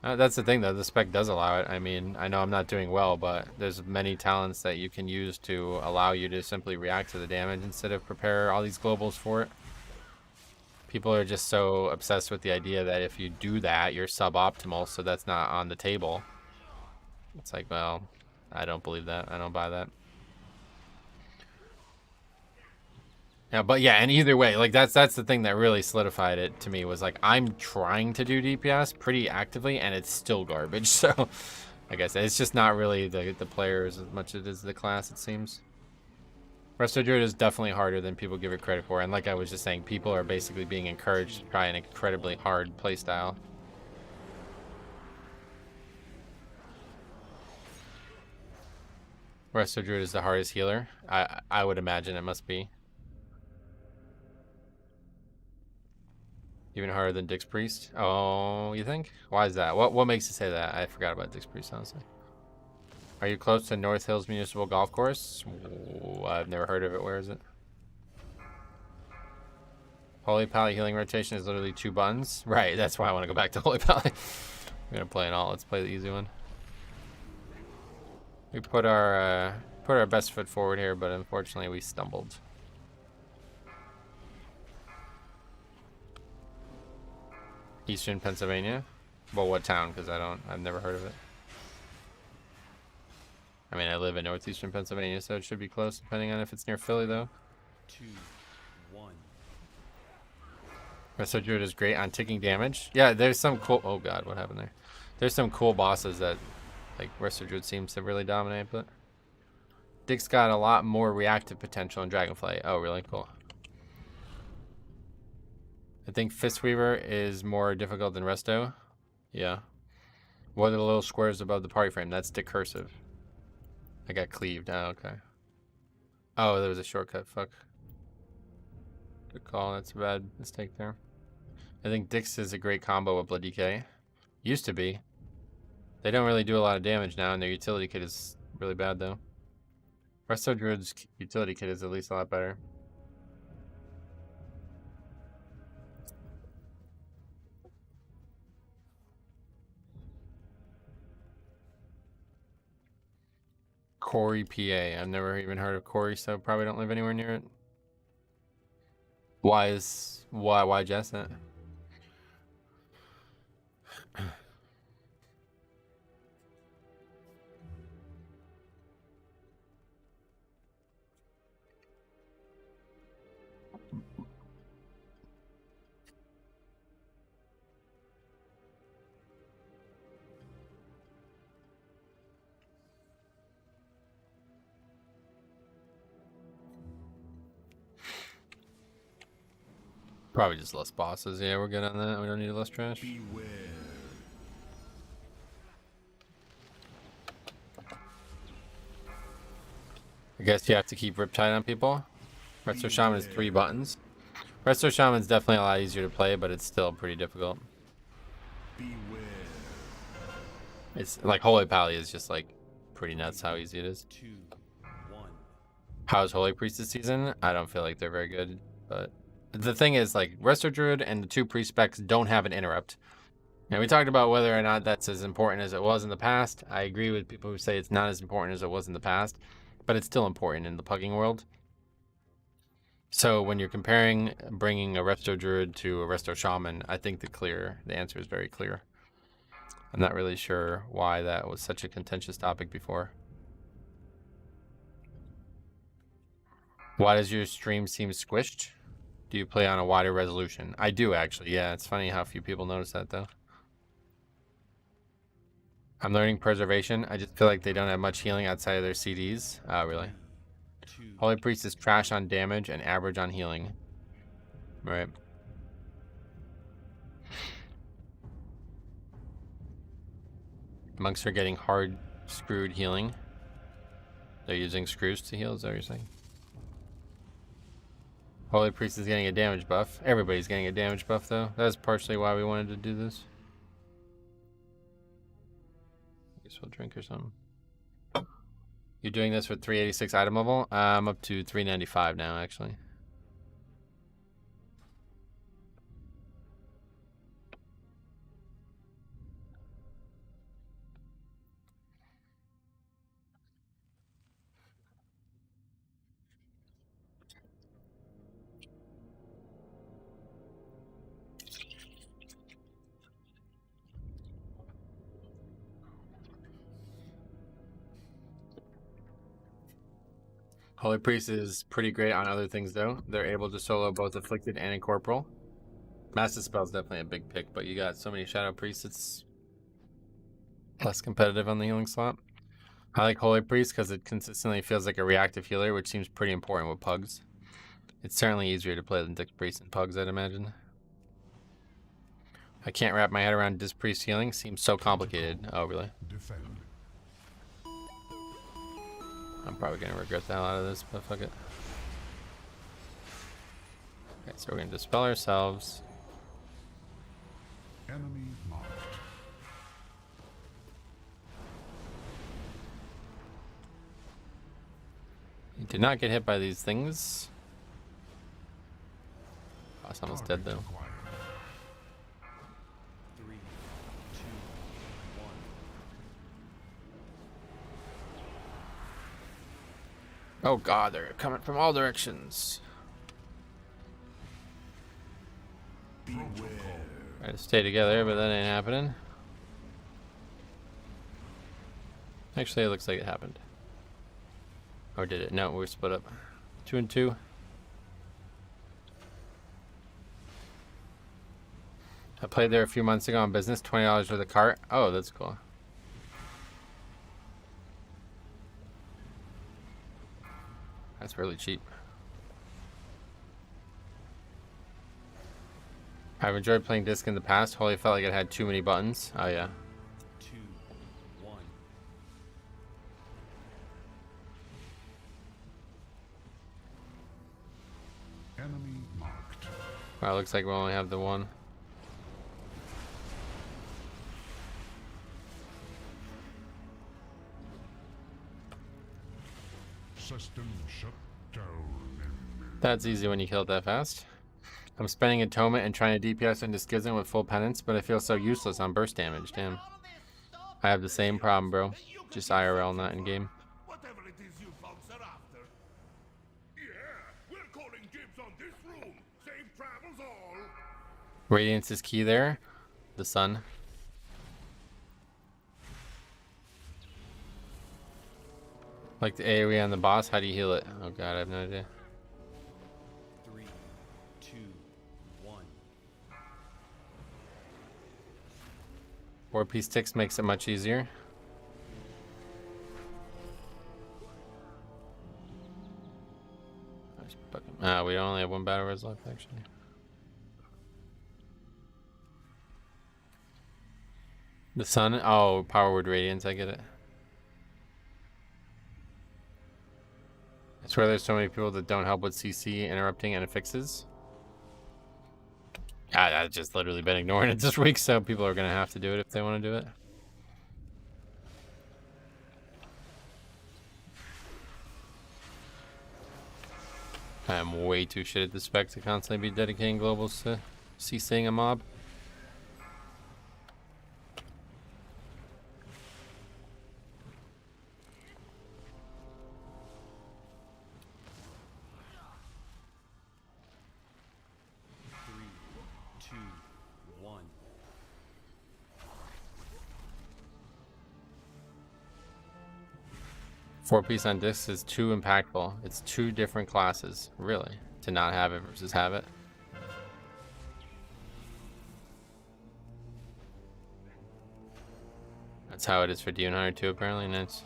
[SPEAKER 3] 1.
[SPEAKER 1] That's the thing though, the spec does allow it. I mean, I know I'm not doing well, but there's many talents that you can use to allow you to simply react to the damage instead of prepare all these globals for it. People are just so obsessed with the idea that if you do that, you're suboptimal, so that's not on the table. It's like, well, I don't believe that. I don't buy that. Yeah, but yeah, and either way, like that's the thing that really solidified it to me, was like I'm trying to do DPS pretty actively and it's still garbage. So like I said, it's just not really the players as much as it is the class, it seems. Resto Druid is definitely harder than people give it credit for, and like I was just saying, people are basically being encouraged to try an incredibly hard playstyle. Resto Druid is the hardest healer. I would imagine it must be. Even harder than Dix Priest? Oh, you think? Why is that? What makes you say that? I forgot about Dix Priest, honestly. Are you close to North Hills Municipal Golf Course? Ooh, I've never heard of it. Where is it? Holy Pally healing rotation is literally 2 buttons. Right, that's why I want to go back to Holy Pally. We're gonna play it all. Let's play the easy one. We put our best foot forward here, but unfortunately we stumbled. Eastern Pennsylvania. Well, what town? Because I've never heard of it. I mean, I live in northeastern Pennsylvania, so it should be close, depending on if it's near Philly, though.
[SPEAKER 3] 2, 1.
[SPEAKER 1] Resto Druid is great on ticking damage. Yeah, there's some cool... Oh, God, what happened there? There's some cool bosses that, like, Resto Druid seems to really dominate, but... Dick's got a lot more reactive potential in Dragonflight. Oh, really? Cool. I think Fistweaver is more difficult than Resto. Yeah. What are the little squares above the party frame? That's decursive. I got cleaved. Oh, okay. Oh, there was a shortcut. Fuck. Good call. That's a bad mistake there. I think Dix is a great combo with Blood DK. Used to be. They don't really do a lot of damage now, and their utility kit is really bad, though. Resto Druid's utility kit is at least a lot better. Corey, PA. I've never even heard of Corey, so probably don't live anywhere near it. Why Jess that? Probably just less bosses. Yeah, we're good on that. We don't need less trash.
[SPEAKER 10] Beware.
[SPEAKER 1] I guess you have to keep Riptide on people. Resto Shaman is 3 buttons. Resto Shaman's definitely a lot easier to play, but it's still pretty difficult.
[SPEAKER 10] Beware.
[SPEAKER 1] It's like Holy Pally is just like pretty nuts how easy it is.
[SPEAKER 3] 2, 1.
[SPEAKER 1] How's Holy Priest this season? I don't feel like they're very good, but the thing is, like, Resto Druid and the 2 priest specs don't have an interrupt. And we talked about whether or not that's as important as it was in the past. I agree with people who say it's not as important as it was in the past, but it's still important in the pugging world. So when you're comparing bringing a Resto Druid to a Resto Shaman, I think the answer is very clear. I'm not really sure why that was such a contentious topic before. Why does your stream seem squished? Do you play on a wider resolution? I do, actually. Yeah, it's funny how few people notice that, though. I'm learning preservation. I just feel like they don't have much healing outside of their CDs. Oh, really? Holy Priest is trash on damage and average on healing. Right. Monks are getting hard screwed healing. They're using screws to heal, is that what you're saying? Holy Priest is getting a damage buff. Everybody's getting a damage buff, though. That's partially why we wanted to do this. I guess we'll drink or something. You're doing this with 386 item level? I'm up to 395 now, actually. Holy Priest is pretty great on other things, though. They're able to solo both Afflicted and Incorporeal. Master Spell's definitely a big pick, but you got so many Shadow Priests, it's less competitive on the healing slot. I like Holy Priest because it consistently feels like a reactive healer, which seems pretty important with Pugs. It's certainly easier to play than Disc Priest and Pugs, I'd imagine. I can't wrap my head around Disc Priest healing. Seems so complicated. Oh, really?
[SPEAKER 10] Defend.
[SPEAKER 1] I'm probably going to regret the hell out of this, but fuck it. Okay, so we're going to dispel ourselves.
[SPEAKER 10] Enemy marked.
[SPEAKER 1] You did not get hit by these things. Oh, it's almost dead, though.
[SPEAKER 3] 3, 2, 1.
[SPEAKER 1] Oh god, they're coming from all directions. Try to stay together, but that ain't happening. Actually, it looks like it happened. Or did it? No, we're split up. 2 and 2. I played there a few months ago on business. $20 for the cart. Oh, that's cool. That's really cheap. I've enjoyed playing Disc in the past. Holy felt like it had too many buttons. Oh yeah.
[SPEAKER 3] 2, 1.
[SPEAKER 10] Enemy marked.
[SPEAKER 1] Wow, looks like we only have the one.
[SPEAKER 10] System shut down.
[SPEAKER 1] That's easy when you kill it that fast. I'm spending Atonement and trying to DPS into Schism with full penance, but I feel so useless on burst damage. Damn. I have the same problem, bro. Just IRL, not in game.
[SPEAKER 10] Whatever it is you folks are after. Yeah, we're calling dibs on this room. Safe travels all.
[SPEAKER 1] Radiance is key there. The sun. Like the AoE on the boss, how do you heal it? Oh god, I have no idea.
[SPEAKER 3] 3, 2, 1.
[SPEAKER 1] War-Piece Sticks makes it much easier. We only have one battle res left, actually. The sun? Oh, Power Word Radiance, I get it. I swear there's so many people that don't help with CC interrupting and affixes. I've just literally been ignoring it this week, so people are going to have to do it if they want to do it. I am way too shit at the spec to constantly be dedicating globals to CCing a mob. 4-piece on discs is too impactful. It's two different classes, really, to not have it versus have it. That's how it is for Demon Hunter too, apparently. And is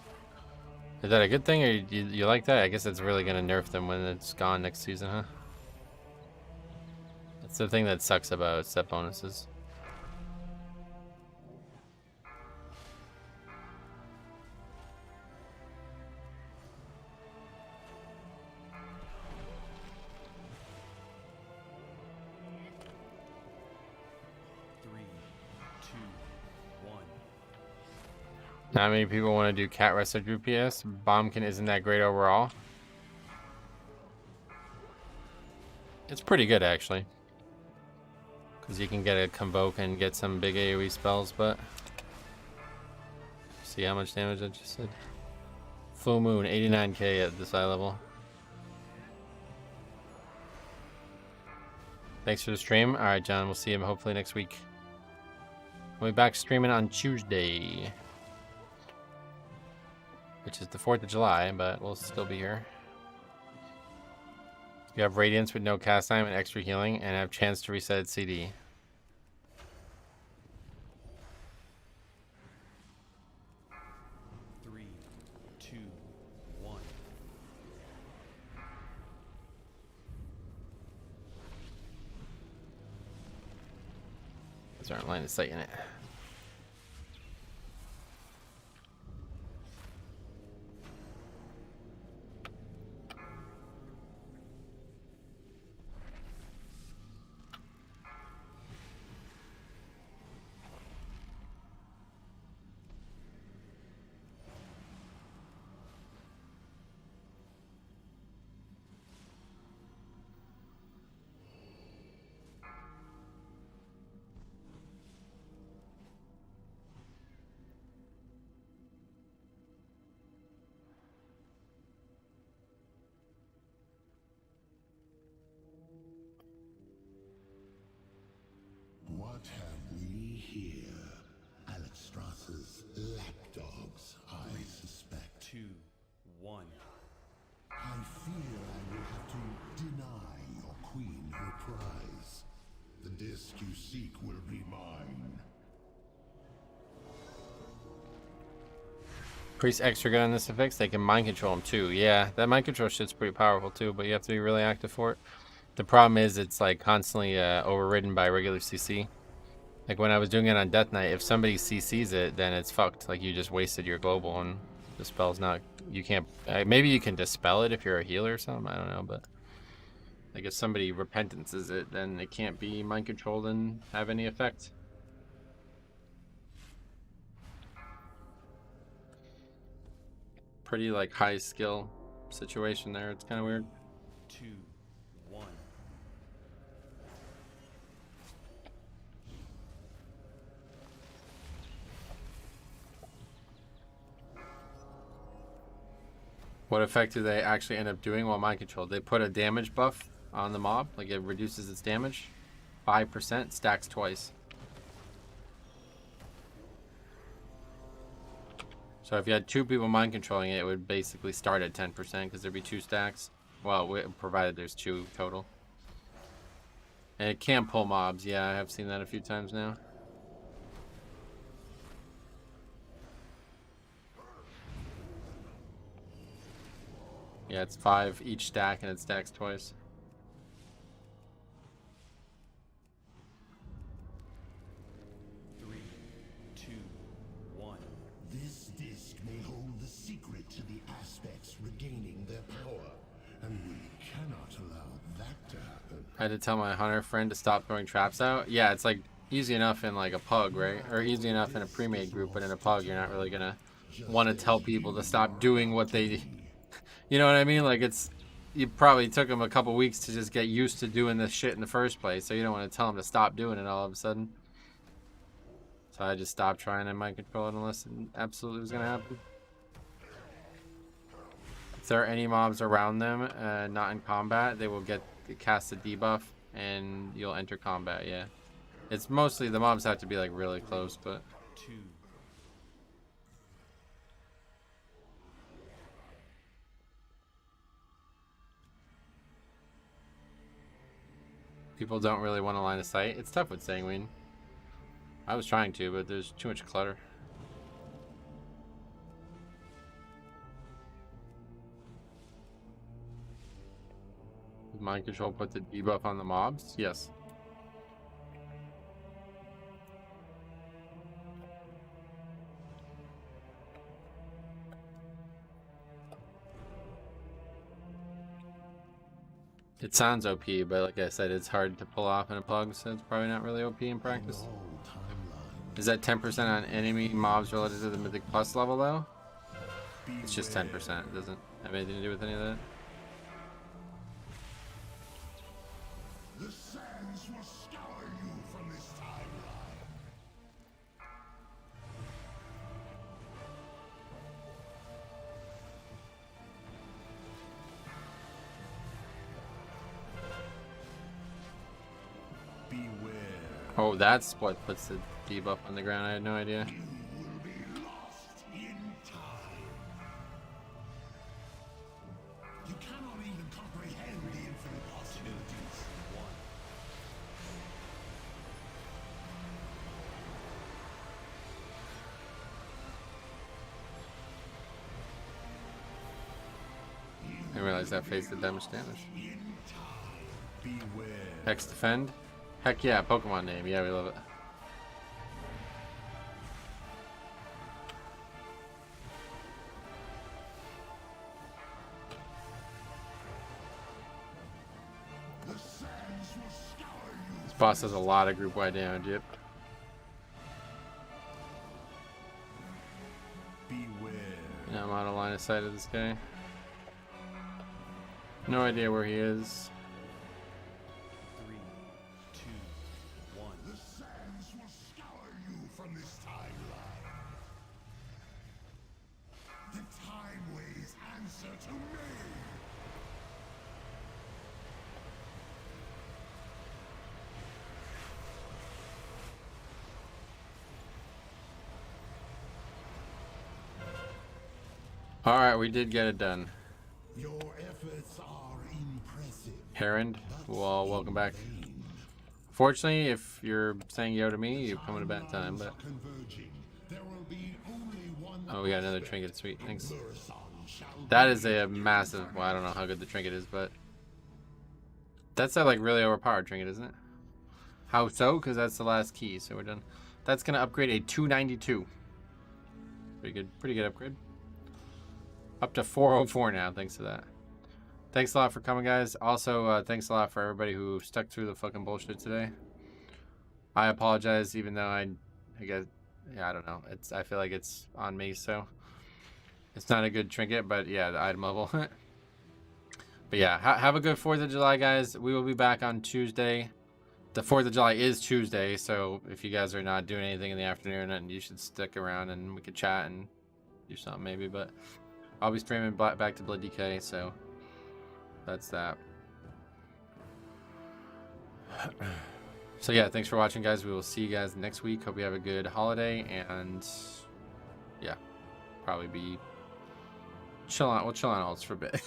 [SPEAKER 1] that a good thing, or you like that? I guess it's really gonna nerf them when it's gone next season, huh? That's the thing that sucks about set bonuses. Not many people want to do Cat Resto Drew PS. Bombkin isn't that great overall. It's pretty good, actually. Because you can get a Convoke and get some big AoE spells, but... See how much damage I just did? Full Moon, 89k at this eye level. Thanks for the stream. Alright, John, we'll see him hopefully next week. We'll be back streaming on Tuesday. Which is the 4th of July, but we'll still be here. You have Radiance with no cast time and extra healing, and have chance to reset CD.
[SPEAKER 3] Three, two, one.
[SPEAKER 1] Those aren't line of sight in it.
[SPEAKER 10] What have we here? Alexstrasza's lapdogs, I suspect.
[SPEAKER 3] 2, 1.
[SPEAKER 10] I fear I will have to deny your queen her prize. The disc you seek will be mine.
[SPEAKER 1] Priest extra good on this effects. They can mind control him too. Yeah, that mind control shit's pretty powerful too, but you have to be really active for it. The problem is it's like constantly overridden by regular CC. Like when I was doing it on Death Knight, if somebody CCs it, then it's fucked. Like you just wasted your global and the spell's not, you can't, maybe you can dispel it if you're a healer or something, I don't know, but like if somebody repentances it, then it can't be mind controlled and have any effect. Pretty like high skill situation there, it's kind of weird.
[SPEAKER 3] 2, 1.
[SPEAKER 1] What effect do they actually end up doing while mind controlled? They put a damage buff on the mob, like it reduces its damage 5%, stacks twice. So if you had 2 people mind controlling it, it would basically start at 10% because there'd be 2 stacks. Well, provided there's 2 total. And it can pull mobs. Yeah, I have seen that a few times now. Yeah, it's 5 each stack and it stacks twice.
[SPEAKER 3] Three, two, one.
[SPEAKER 10] This disc may hold the secret to the aspects regaining their power, and we cannot allow that to happen.
[SPEAKER 1] I had to tell my hunter friend to stop throwing traps out. Yeah, it's like easy enough in like a pug, right? Or easy enough in a pre-made group, but in a pug, you're not really gonna want to tell people to stop doing what they, you know what I mean? Like it's, you probably took them a couple weeks to just get used to doing this shit in the first place, so you don't want to tell them to stop doing it all of a sudden. So I just stopped trying to mind control it unless it absolutely was gonna happen. If there are any mobs around them not in combat, they will get cast a debuff and you'll enter combat. Yeah, it's mostly the mobs have to be like really close, but
[SPEAKER 3] 2.
[SPEAKER 1] People don't really want to line of sight. It's tough with Sanguine. I was trying to, but there's too much clutter. Does mind control put the debuff on the mobs? Yes. It sounds OP, but like I said, it's hard to pull off in a pug, so it's probably not really OP in practice. Is that 10% on enemy mobs related to the Mythic Plus level, though? It's just 10%. It doesn't have anything to do with any of that.
[SPEAKER 10] The sands will scour you from this timeline.
[SPEAKER 3] Beware.
[SPEAKER 1] Oh, that's what puts the debuff on the ground. I had no idea.
[SPEAKER 10] You will be lost in time. You cannot even comprehend the infinite possibilities.
[SPEAKER 1] I didn't realize that phase did that much damage.
[SPEAKER 3] Beware.
[SPEAKER 1] Hex defend? Heck yeah, Pokemon name. Yeah, we love it. This boss has a lot of group-wide damage, yep.
[SPEAKER 3] Beware.
[SPEAKER 1] Yeah, I'm out of line of sight of this guy. No idea where he is.
[SPEAKER 3] 3, 2, 1.
[SPEAKER 10] The sands will scour you from this timeline. The time ways answer to me.
[SPEAKER 1] Alright, we did get it done.
[SPEAKER 10] Your efforts are impressive.
[SPEAKER 1] Herond, well, welcome back. Fortunately, if you're saying yo to me, you come at a bad time, but...
[SPEAKER 10] There will be only one.
[SPEAKER 1] Oh, we got another trinket, sweet, thanks. That is a massive... Well, I don't know how good the trinket is, but... That's a, like, really overpowered trinket, isn't it? How so? Because that's the last key, so we're done. That's going to upgrade a 292. Pretty good upgrade. Up to 404 now, thanks to that. Thanks a lot for coming, guys. Also, thanks a lot for everybody who stuck through the fucking bullshit today. I apologize, even though I guess, yeah, I don't know. I feel like it's on me, so it's not a good trinket, but yeah, the item level. But yeah, have a good 4th of July, guys. We will be back on Tuesday. The 4th of July is Tuesday, so if you guys are not doing anything in the afternoon, then you should stick around and we could chat and do something maybe, but I'll be streaming back to Blood DK, so that's that. So yeah, thanks for watching, guys. We will see you guys next week. Hope you have a good holiday, and yeah, probably be chill on. We'll chill on alts for a bit.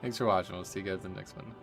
[SPEAKER 1] Thanks for watching. We'll see you guys in the next one.